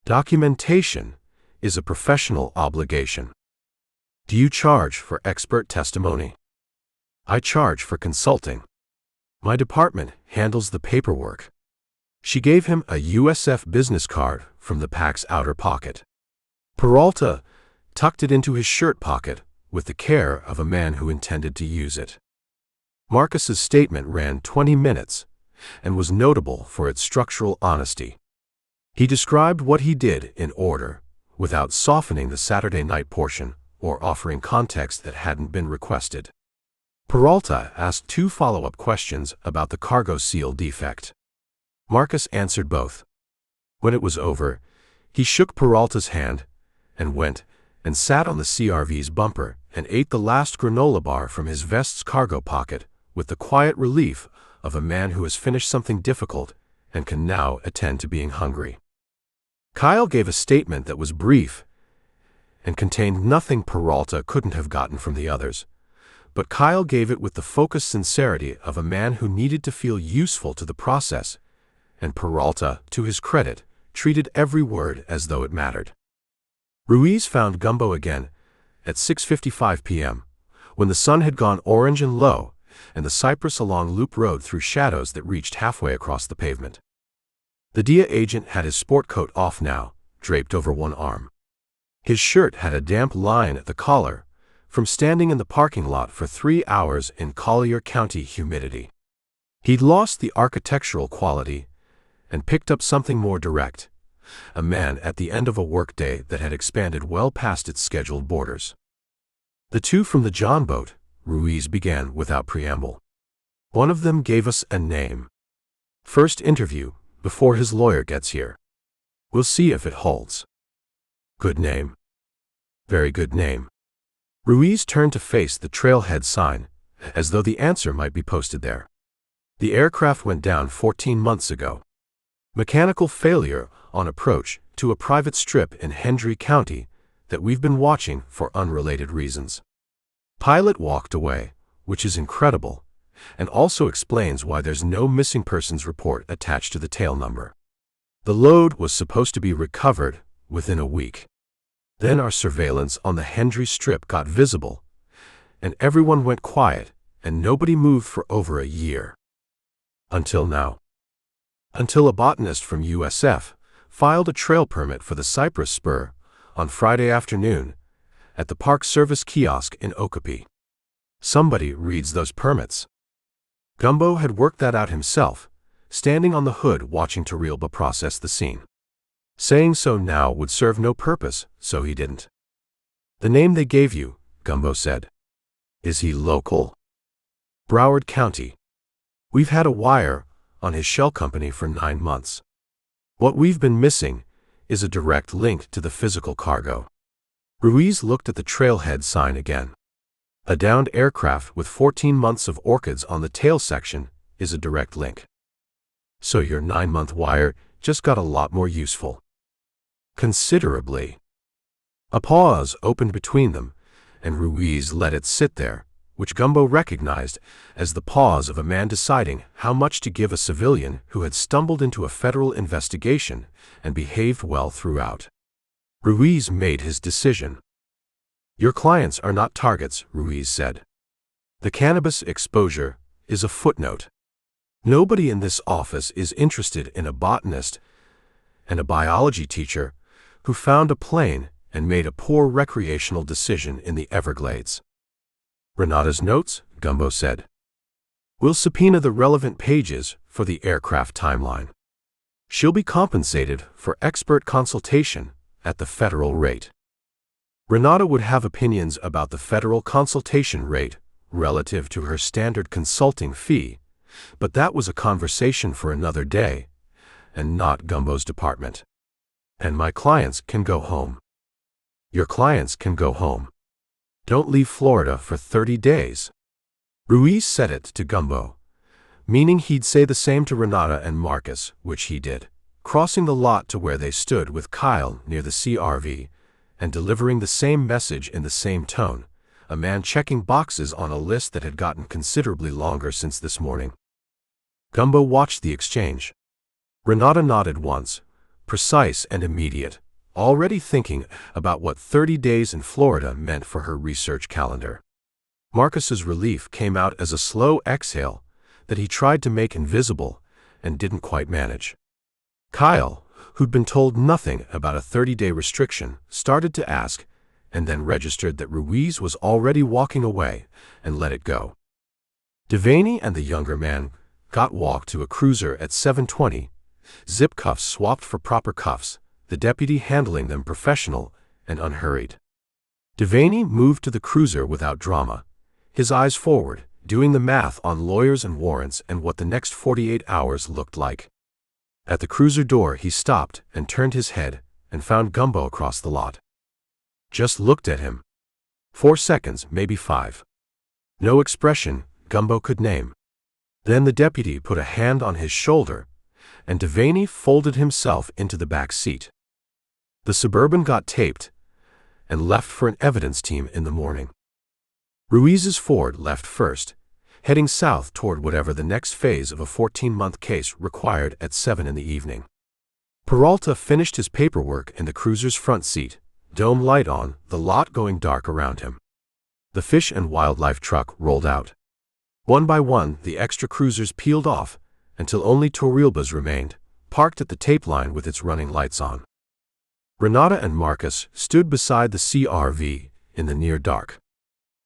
Documentation is a professional obligation. "Do you charge for expert testimony?" "I charge for consulting. My department handles the paperwork." She gave him a USF business card from the pack's outer pocket. Peralta tucked it into his shirt pocket with the care of a man who intended to use it. Marcus's statement ran 20 minutes and was notable for its structural honesty. He described what he did in order, without softening the Saturday night portion or offering context that hadn't been requested. Peralta asked 2 follow-up questions about the cargo seal defect. Marcus answered both. When it was over, he shook Peralta's hand and went and sat on the CRV's bumper and ate the last granola bar from his vest's cargo pocket with the quiet relief of a man who has finished something difficult and can now attend to being hungry. Kyle gave a statement that was brief and contained nothing Peralta couldn't have gotten from the others, but Kyle gave it with the focused sincerity of a man who needed to feel useful to the process, and Peralta, to his credit, treated every word as though it mattered. Ruiz found Gumbo again at 6:55 p.m., when the sun had gone orange and low, and the cypress along Loop Road threw shadows that reached halfway across the pavement. The DIA agent had his sport coat off now, draped over one arm. His shirt had a damp line at the collar, from standing in the parking lot for 3 hours in Collier County humidity. He'd lost the architectural quality and picked up something more direct, a man at the end of a workday that had expanded well past its scheduled borders. "The 2 from the John boat," Ruiz began without preamble. "One of them gave us a name. First interview, before his lawyer gets here. We'll see if it holds." "Good name." "Very good name." Ruiz turned to face the trailhead sign, as though the answer might be posted there. "The aircraft went down 14 months ago. Mechanical failure on approach to a private strip in Hendry County that we've been watching for unrelated reasons." Pilot walked away, which is incredible, and also explains why there's no missing persons report attached to the tail number. The load was supposed to be recovered within a week. Then our surveillance on the Hendry Strip got visible, and everyone went quiet, and nobody moved for over a year. Until now. Until a botanist from USF filed a trail permit for the Cypress Spur on Friday afternoon at the Park Service kiosk in Okapi. Somebody reads those permits. Gumbo had worked that out himself, standing on the hood watching Tarilba process the scene. Saying so now would serve no purpose, so he didn't. "The name they gave you," Gumbo said. "Is he local?" "Broward County. We've had a wire on his shell company for 9 months. What we've been missing is a direct link to the physical cargo." Ruiz looked at the trailhead sign again. A downed aircraft with 14 months of orchids on the tail section is a direct link. "So your 9-month wire just got a lot more useful." "Considerably." A pause opened between them, and Ruiz let it sit there, which Gumbo recognized as the pause of a man deciding how much to give a civilian who had stumbled into a federal investigation and behaved well throughout. Ruiz made his decision. "Your clients are not targets," Ruiz said. "The cannabis exposure is a footnote. Nobody in this office is interested in a botanist and a biology teacher who found a plane and made a poor recreational decision in the Everglades." "Renata's notes," Gumbo said. "We'll subpoena the relevant pages for the aircraft timeline. She'll be compensated for expert consultation at the federal rate." Renata would have opinions about the federal consultation rate relative to her standard consulting fee, but that was a conversation for another day, and not Gumbo's department. And my clients can go home. Your clients can go home. Don't leave Florida for 30 days. Ruiz said it to Gumbo, meaning he'd say the same to Renata and Marcus, which he did, crossing the lot to where they stood with Kyle near the CRV, and delivering the same message in the same tone, a man checking boxes on a list that had gotten considerably longer since this morning. Gumbo watched the exchange. Renata nodded once, precise and immediate, already thinking about what 30 days in Florida meant for her research calendar. Marcus's relief came out as a slow exhale that he tried to make invisible and didn't quite manage. Kyle, who'd been told nothing about a 30-day restriction, started to ask, and then registered that Ruiz was already walking away and let it go. Devaney and the younger man got walked to a cruiser at 7:20, zip cuffs swapped for proper cuffs, the deputy handling them professional and unhurried. Devaney moved to the cruiser without drama, his eyes forward, doing the math on lawyers and warrants and what the next 48 hours looked like. At the cruiser door he stopped and turned his head and found Gumbo across the lot. Just looked at him. 4 seconds, maybe 5. No expression Gumbo could name. Then the deputy put a hand on his shoulder, and Devaney folded himself into the back seat. The Suburban got taped and left for an evidence team in the morning. Ruiz's Ford left first, heading south toward whatever the next phase of a 14-month case required at 7 in the evening. Peralta finished his paperwork in the cruiser's front seat, dome light on, the lot going dark around him. The fish and wildlife truck rolled out. One by one, the extra cruisers peeled off until only Torrealba's remained, parked at the tape line with its running lights on. Renata and Marcus stood beside the CRV in the near dark.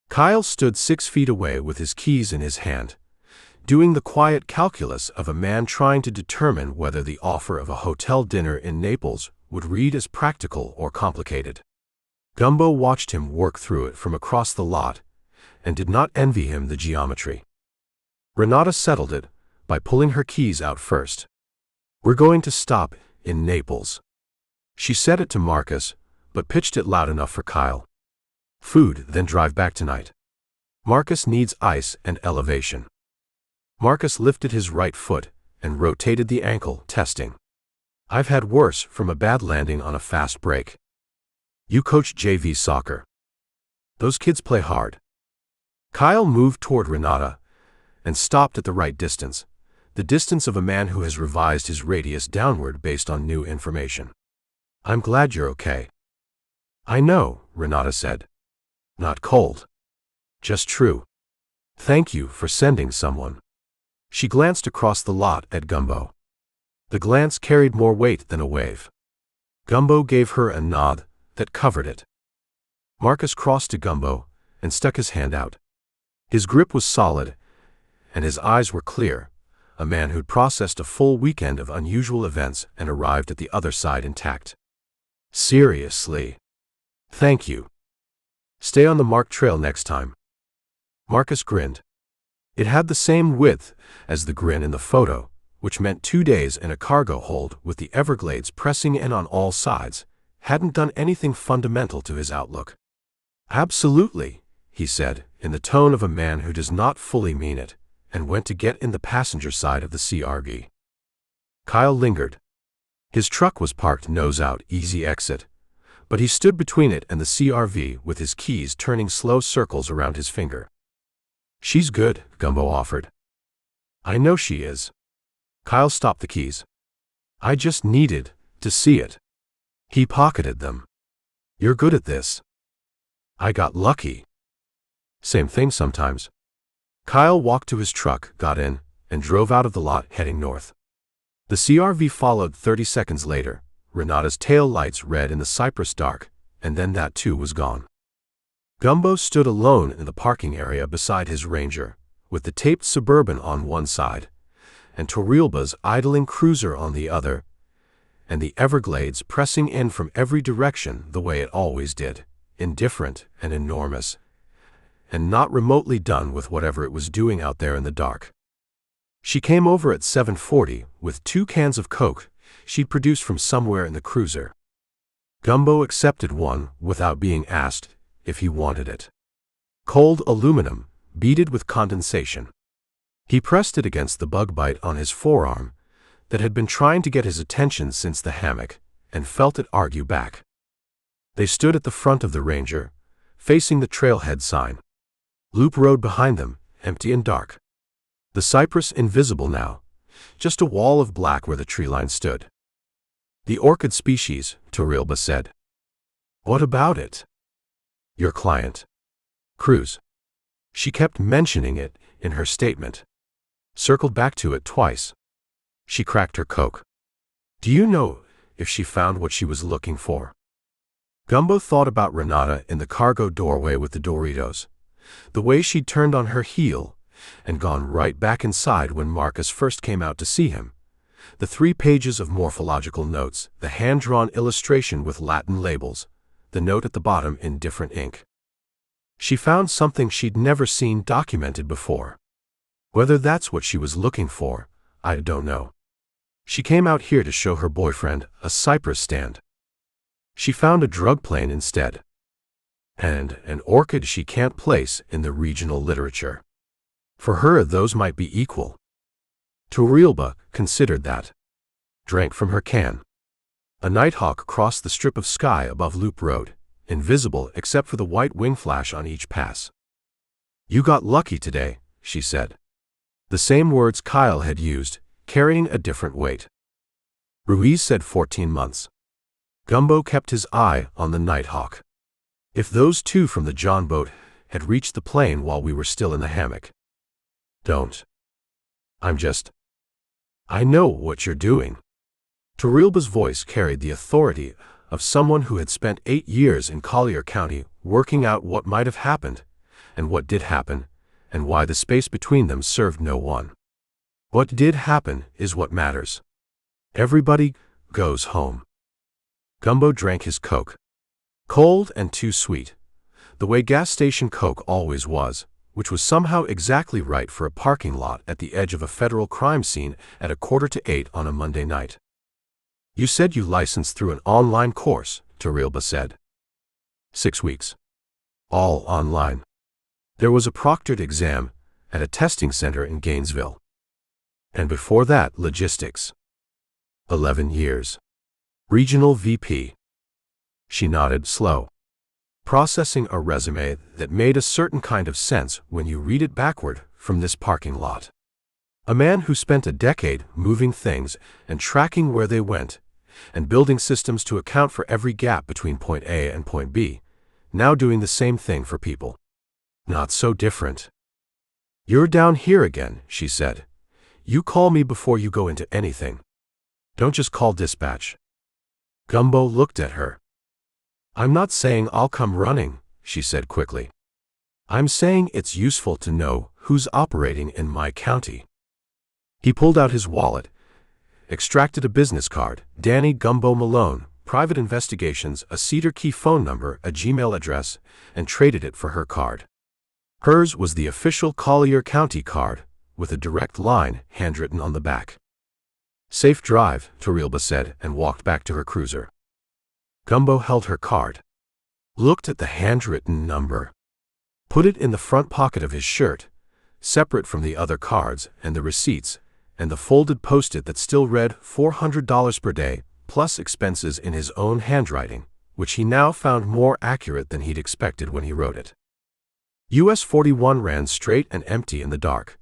Kyle stood 6 feet away with his keys in his hand, doing the quiet calculus of a man trying to determine whether the offer of a hotel dinner in Naples would read as practical or complicated. Gumbo watched him work through it from across the lot and did not envy him the geometry. Renata settled it by pulling her keys out first. "We're going to stop in Naples." She said it to Marcus, but pitched it loud enough for Kyle. "Food, then drive back tonight. Marcus needs ice and elevation." Marcus lifted his right foot and rotated the ankle, testing. "I've had worse from a bad landing on a fast break." "You coach JV soccer. Those kids play hard." Kyle moved toward Renata and stopped at the right distance, the distance of a man who has revised his radius downward based on new information. "I'm glad you're okay." "I know," Renata said. "Not cold. Just true. Thank you for sending someone." She glanced across the lot at Gumbo. The glance carried more weight than a wave. Gumbo gave her a nod that covered it. Marcus crossed to Gumbo and stuck his hand out. His grip was solid, and his eyes were clear, a man who'd processed a full weekend of unusual events and arrived at the other side intact. "Seriously. Thank you. Stay on the marked trail next time." Marcus grinned. It had the same width as the grin in the photo, which meant 2 days in a cargo hold with the Everglades pressing in on all sides, hadn't done anything fundamental to his outlook. "Absolutely," he said, in the tone of a man who does not fully mean it, and went to get in the passenger side of the CRV. Kyle lingered. His truck was parked nose out, easy exit, but he stood between it and the CRV with his keys turning slow circles around his finger. "She's good," Gumbo offered. "I know she is." Kyle stopped the keys. "I just needed to see it." He pocketed them. "You're good at this." "I got lucky." "Same thing sometimes." Kyle walked to his truck, got in, and drove out of the lot heading north. The CRV followed 30 seconds later, Renata's tail lights red in the cypress dark, and then that too was gone. Gumbo stood alone in the parking area beside his Ranger, with the taped Suburban on one side, and Torrealba's idling cruiser on the other, and the Everglades pressing in from every direction the way it always did, indifferent and enormous, and not remotely done with whatever it was doing out there in the dark. She came over at 7:40 with 2 cans of Coke she'd produced from somewhere in the cruiser. Gumbo accepted one without being asked if he wanted it. Cold aluminum, beaded with condensation. He pressed it against the bug bite on his forearm that had been trying to get his attention since the hammock, and felt it argue back. They stood at the front of the Ranger, facing the trailhead sign. Loop Road behind them, empty and dark. The cypress invisible now, just a wall of black where the tree line stood. The orchid species, Torrealba said. What about it? Your client. Cruz. She kept mentioning it in her statement. Circled back to it twice. She cracked her Coke. Do you know if she found what she was looking for? Gumbo thought about Renata in the cargo doorway with the Doritos. The way she'd turned on her heel and gone right back inside when Marcus first came out to see him. The 3 pages of morphological notes, the hand-drawn illustration with Latin labels, the note at the bottom in different ink. She found something she'd never seen documented before. Whether that's what she was looking for, I don't know. She came out here to show her boyfriend a cypress stand. She found a drug plane instead. And an orchid she can't place in the regional literature. For her, those might be equal. Torrealba considered that. Drank from her can. A nighthawk crossed the strip of sky above Loop Road, invisible except for the white wing flash on each pass. You got lucky today, she said. The same words Kyle had used, carrying a different weight. Ruiz said 14 months. Gumbo kept his eye on the nighthawk. If those 2 from the John boat had reached the plane while we were still in the hammock. Don't. I know what you're doing. Torrealba's voice carried the authority of someone who had spent 8 years in Collier County working out what might have happened, and what did happen, and why the space between them served no one. What did happen is what matters. Everybody goes home. Gumbo drank his Coke. Cold and too sweet. The way gas station Coke always was, which was somehow exactly right for a parking lot at the edge of a federal crime scene at 7:45 on a Monday night. You said you licensed through an online course, Torrealba said. 6 weeks. All online. There was a proctored exam at a testing center in Gainesville. And before that, logistics. 11 years. Regional VP. She nodded, slow. Processing a resume that made a certain kind of sense when you read it backward from this parking lot. A man who spent a decade moving things and tracking where they went, and building systems to account for every gap between point A and point B, now doing the same thing for people. Not so different. You're down here again, she said. You call me before you go into anything. Don't just call dispatch. Gumbo looked at her. I'm not saying I'll come running, she said quickly. I'm saying it's useful to know who's operating in my county. He pulled out his wallet, extracted a business card, Danny Gumbo Malone, Private Investigations, a Cedar Key phone number, a Gmail address, and traded it for her card. Hers was the official Collier County card, with a direct line handwritten on the back. Safe drive, Torrealba said, and walked back to her cruiser. Gumbo held her card. Looked at the handwritten number. Put it in the front pocket of his shirt, separate from the other cards and the receipts, and the folded post-it that still read $400 per day, plus expenses in his own handwriting, which he now found more accurate than he'd expected when he wrote it. US 41 ran straight and empty in the dark,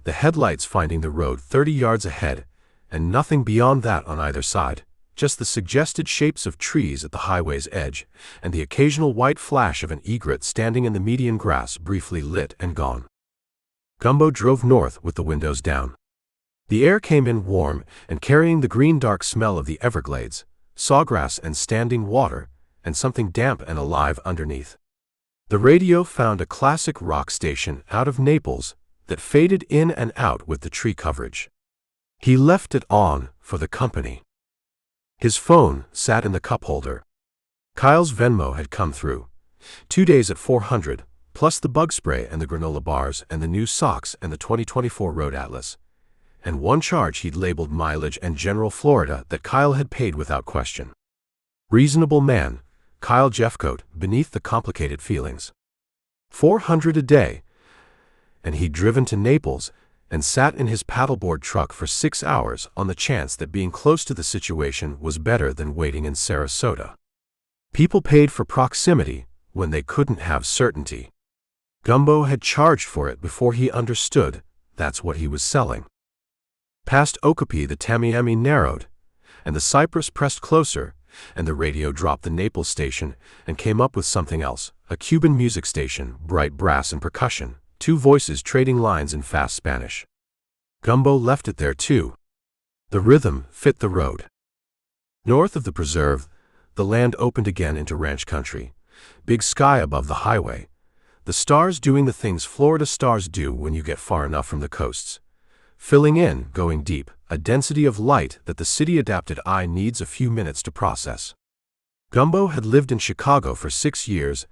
the headlights finding the road 30 yards ahead, and nothing beyond that on either side, just the suggested shapes of trees at the highway's edge, and the occasional white flash of an egret standing in the median grass, briefly lit and gone. Gumbo drove north with the windows down. The air came in warm and carrying the green dark smell of the Everglades, sawgrass and standing water, and something damp and alive underneath. The radio found a classic rock station out of Naples that faded in and out with the tree coverage. He left it on for the company. His phone sat in the cup holder. Kyle's Venmo had come through. 2 days at $400, plus the bug spray and the granola bars and the new socks and the 2024 Road Atlas. and one charge he'd labeled mileage and general Florida that Kyle had paid without question. Reasonable man, Kyle Jeffcoat, beneath the complicated feelings. $400 a day, and he'd driven to Naples and sat in his paddleboard truck for 6 hours on the chance that being close to the situation was better than waiting in Sarasota. People paid for proximity when they couldn't have certainty. Gumbo had charged for it before he understood that's what he was selling. Past Okapi the Tamiami narrowed, and the Cypress pressed closer, and the radio dropped the Naples station and came up with something else, a Cuban music station, bright brass and percussion, 2 voices trading lines in fast Spanish. Gumbo left it there too. The rhythm fit the road. North of the preserve, the land opened again into ranch country. Big sky above the highway. The stars doing the things Florida stars do when you get far enough from the coasts. Filling in, going deep, a density of light that the city-adapted eye needs a few minutes to process. Gumbo had lived in Chicago for 6 years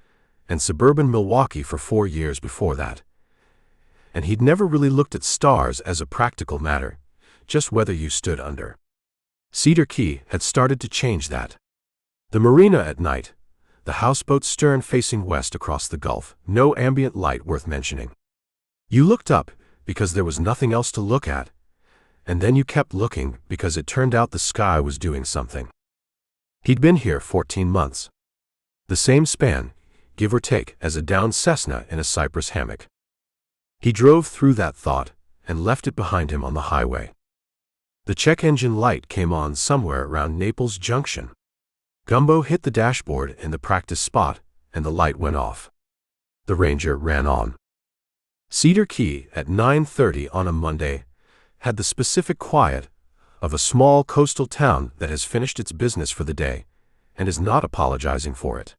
and suburban Milwaukee for 4 years before that. And he'd never really looked at stars as a practical matter, just whether you stood under. Cedar Key had started to change that. The marina at night, the houseboat's stern facing west across the Gulf, no ambient light worth mentioning. You looked up because there was nothing else to look at, and then you kept looking because it turned out the sky was doing something. He'd been here 14 months. The same span, give or take, as a downed Cessna in a cypress hammock. He drove through that thought and left it behind him on the highway. The check engine light came on somewhere around Naples Junction. Gumbo hit the dashboard in the practice spot, and the light went off. The Ranger ran on. Cedar Key, at 9:30 on a Monday, had the specific quiet of a small coastal town that has finished its business for the day and is not apologizing for it.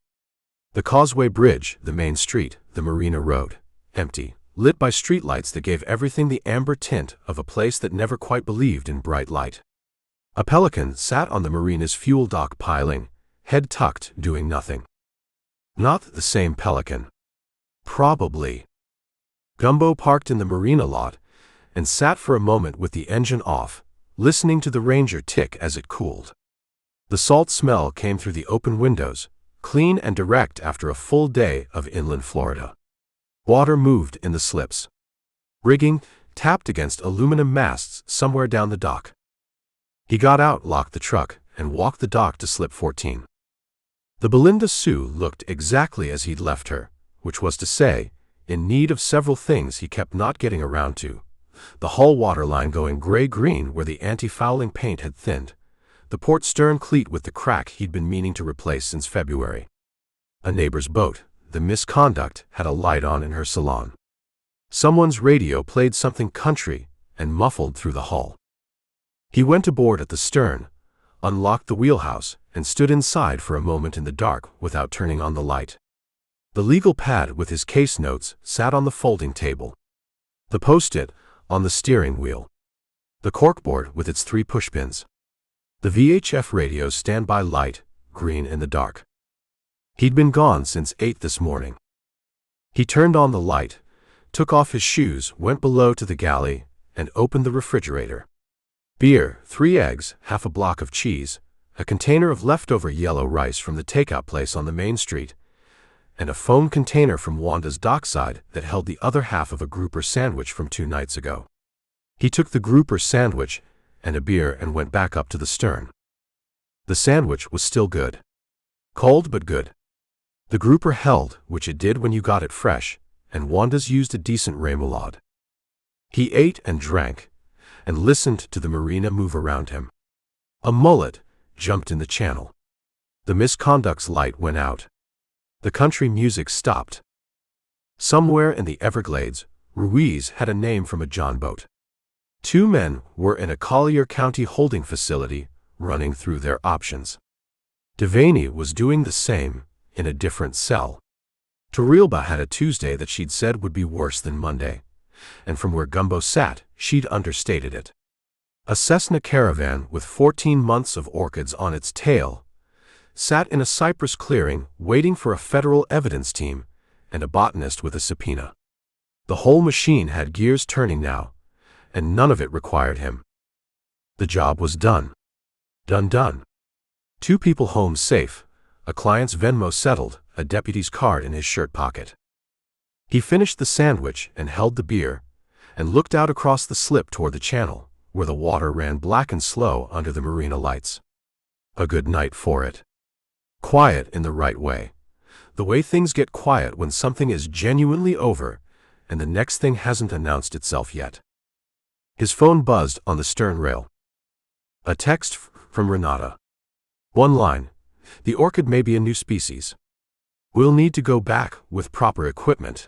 The Causeway Bridge, the main street, the Marina Road, empty, lit by streetlights that gave everything the amber tint of a place that never quite believed in bright light. A pelican sat on the marina's fuel dock piling, head tucked, doing nothing. Not the same pelican. Probably. Gumbo parked in the marina lot and sat for a moment with the engine off, listening to the Ranger tick as it cooled. The salt smell came through the open windows, clean and direct after a full day of inland Florida. Water moved in the slips. Rigging tapped against aluminum masts somewhere down the dock. He got out, locked the truck, and walked the dock to slip 14. The Belinda Sue looked exactly as he'd left her, which was to say, in need of several things he kept not getting around to. The hull waterline going gray-green where the anti-fouling paint had thinned. The port stern cleat with the crack he'd been meaning to replace since February. A neighbor's boat, the Misconduct, had a light on in her salon. Someone's radio played something country and muffled through the hull. He went aboard at the stern, unlocked the wheelhouse, and stood inside for a moment in the dark without turning on the light. The legal pad with his case notes sat on the folding table. The post-it on the steering wheel. The corkboard with its 3 pushpins. The VHF radio's standby light, green in the dark. He'd been gone since 8 this morning. He turned on the light, took off his shoes, went below to the galley, and opened the refrigerator. Beer, 3 eggs, half a block of cheese, a container of leftover yellow rice from the takeout place on the main street, and a foam container from Wanda's dockside that held the other half of a grouper sandwich from 2 nights ago. He took the grouper sandwich and a beer and went back up to the stern. The sandwich was still good. Cold but good. The grouper held, which it did when you got it fresh, and Wanda's used a decent remoulade. He ate and drank, and listened to the marina move around him. A mullet jumped in the channel. The Misconduct's light went out. The country music stopped. Somewhere in the Everglades, Ruiz had a name from a John boat. 2 men were in a Collier County holding facility, running through their options. Devaney was doing the same, in a different cell. Torrealba had a Tuesday that she'd said would be worse than Monday, and from where Gumbo sat, she'd understated it. A Cessna Caravan with 14 months of orchids on its tail sat in a cypress clearing waiting for a federal evidence team and a botanist with a subpoena. The whole machine had gears turning now, and none of it required him. The job was done. Done. 2 people home safe, a client's Venmo settled, a deputy's card in his shirt pocket. He finished the sandwich and held the beer, and looked out across the slip toward the channel, where the water ran black and slow under the marina lights. A good night for it. Quiet in the right way. The way things get quiet when something is genuinely over and the next thing hasn't announced itself yet. His phone buzzed on the stern rail. A text from Renata. 1 line. The orchid may be a new species. We'll need to go back with proper equipment.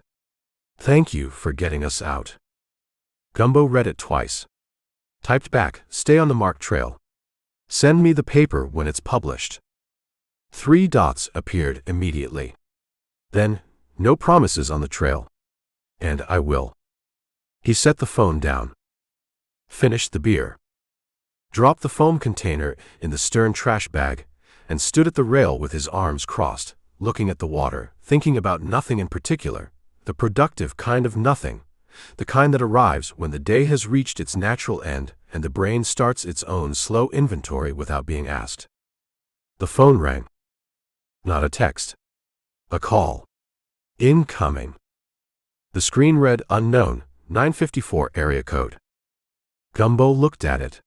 Thank you for getting us out. Gumbo read it twice. Typed back, stay on the marked trail. Send me the paper when it's published. 3 dots appeared immediately. Then, no promises on the trail. And I will. He set the phone down. Finished the beer. Dropped the foam container in the stern trash bag, and stood at the rail with his arms crossed, looking at the water, thinking about nothing in particular, the productive kind of nothing, the kind that arrives when the day has reached its natural end and the brain starts its own slow inventory without being asked. The phone rang. Not a text. A call. Incoming. The screen read unknown, 954 area code. Gumbo looked at it.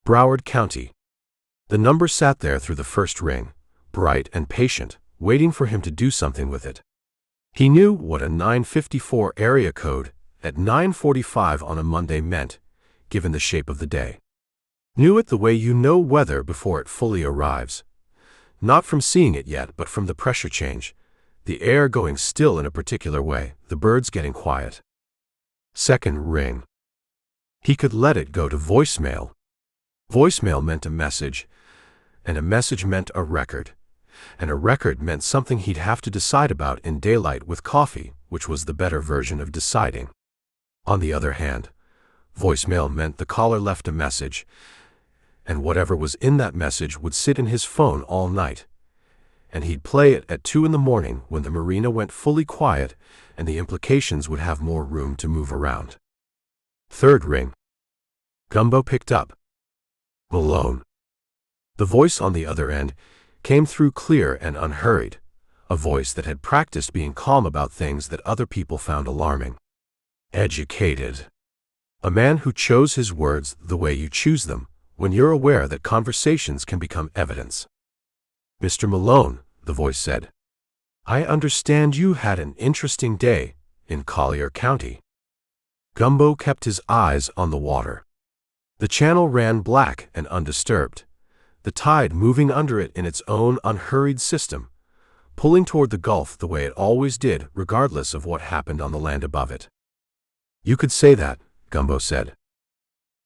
Broward County. The number sat there through the first ring, bright and patient, waiting for him to do something with it. He knew what a 954 area code at 9:45 on a Monday meant, given the shape of the day. Knew it the way you know weather before it fully arrives. Not from seeing it yet, but from the pressure change, the air going still in a particular way, the birds getting quiet. Second ring. He could let it go to voicemail. Voicemail meant a message, and a message meant a record, and a record meant something he'd have to decide about in daylight with coffee, which was the better version of deciding. On the other hand, voicemail meant the caller left a message, and whatever was in that message would sit in his phone all night, and he'd play it at 2 in the morning when the marina went fully quiet and the implications would have more room to move around. Third ring. Gumbo picked up. Malone. The voice on the other end came through clear and unhurried, a voice that had practiced being calm about things that other people found alarming. Educated. A man who chose his words the way you choose them, when you're aware that conversations can become evidence. Mr. Malone, the voice said. I understand you had an interesting day in Collier County. Gumbo kept his eyes on the water. The channel ran black and undisturbed, the tide moving under it in its own unhurried system, pulling toward the Gulf the way it always did, regardless of what happened on the land above it. You could say that, Gumbo said.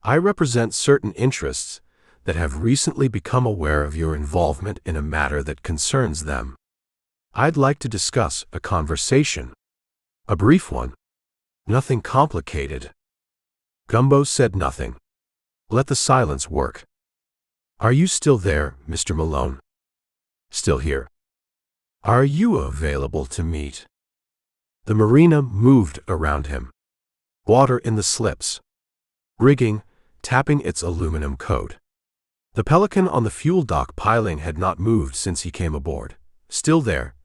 I represent certain interests that have recently become aware of your involvement in a matter that concerns them. I'd like to discuss a conversation. A brief one. Nothing complicated. Gumbo said nothing. Let the silence work. Are you still there, Mr. Malone? Still here. Are you available to meet? The marina moved around him. Water in the slips. Rigging, tapping its aluminum coat. The Pelican on the fuel dock piling had not moved since he came aboard. Still there,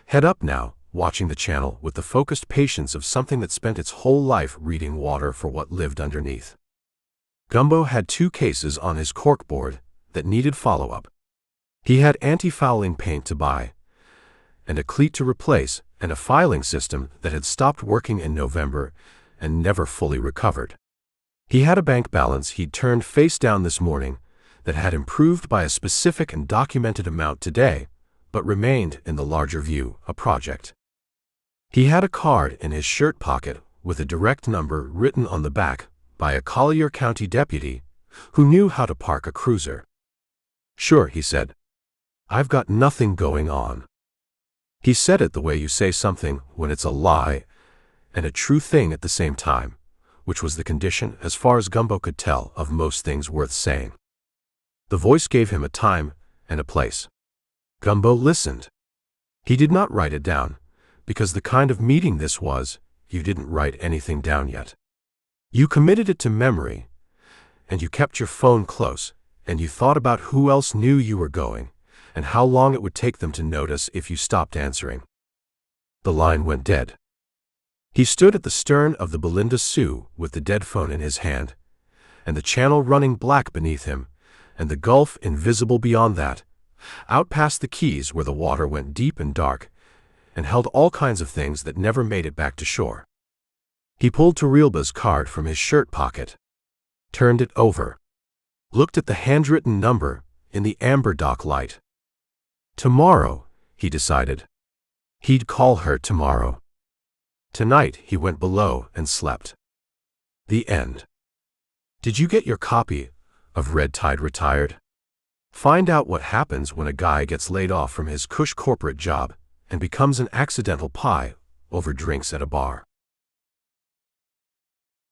head up now, watching the channel with the focused patience of something that spent its whole life reading water for what lived underneath. Gumbo had 2 cases on his corkboard that needed follow-up. He had anti-fouling paint to buy, and a cleat to replace, and a filing system that had stopped working in November and never fully recovered. He had a bank balance he'd turned face down this morning that had improved by a specific and documented amount today, but remained, in the larger view, a project. He had a card in his shirt pocket with a direct number written on the back by a Collier County deputy who knew how to park a cruiser. Sure, he said. I've got nothing going on. He said it the way you say something when it's a lie and a true thing at the same time, which was the condition, as far as Gumbo could tell, of most things worth saying. The voice gave him a time and a place. Gumbo listened. He did not write it down, because the kind of meeting this was, you didn't write anything down yet. You committed it to memory, and you kept your phone close, and you thought about who else knew you were going, and how long it would take them to notice if you stopped answering. The line went dead. He stood at the stern of the Belinda Sue with the dead phone in his hand, and the channel running black beneath him, and the gulf invisible beyond that, out past the Keys where the water went deep and dark, and held all kinds of things that never made it back to shore. He pulled Tarilba's card from his shirt pocket, turned it over, looked at the handwritten number in the amber dock light. Tomorrow, he decided. He'd call her tomorrow. Tonight he went below and slept. The end. Did you get your copy of Red Tide Retired? Find out what happens when a guy gets laid off from his cush corporate job and becomes an accidental pie over drinks at a bar.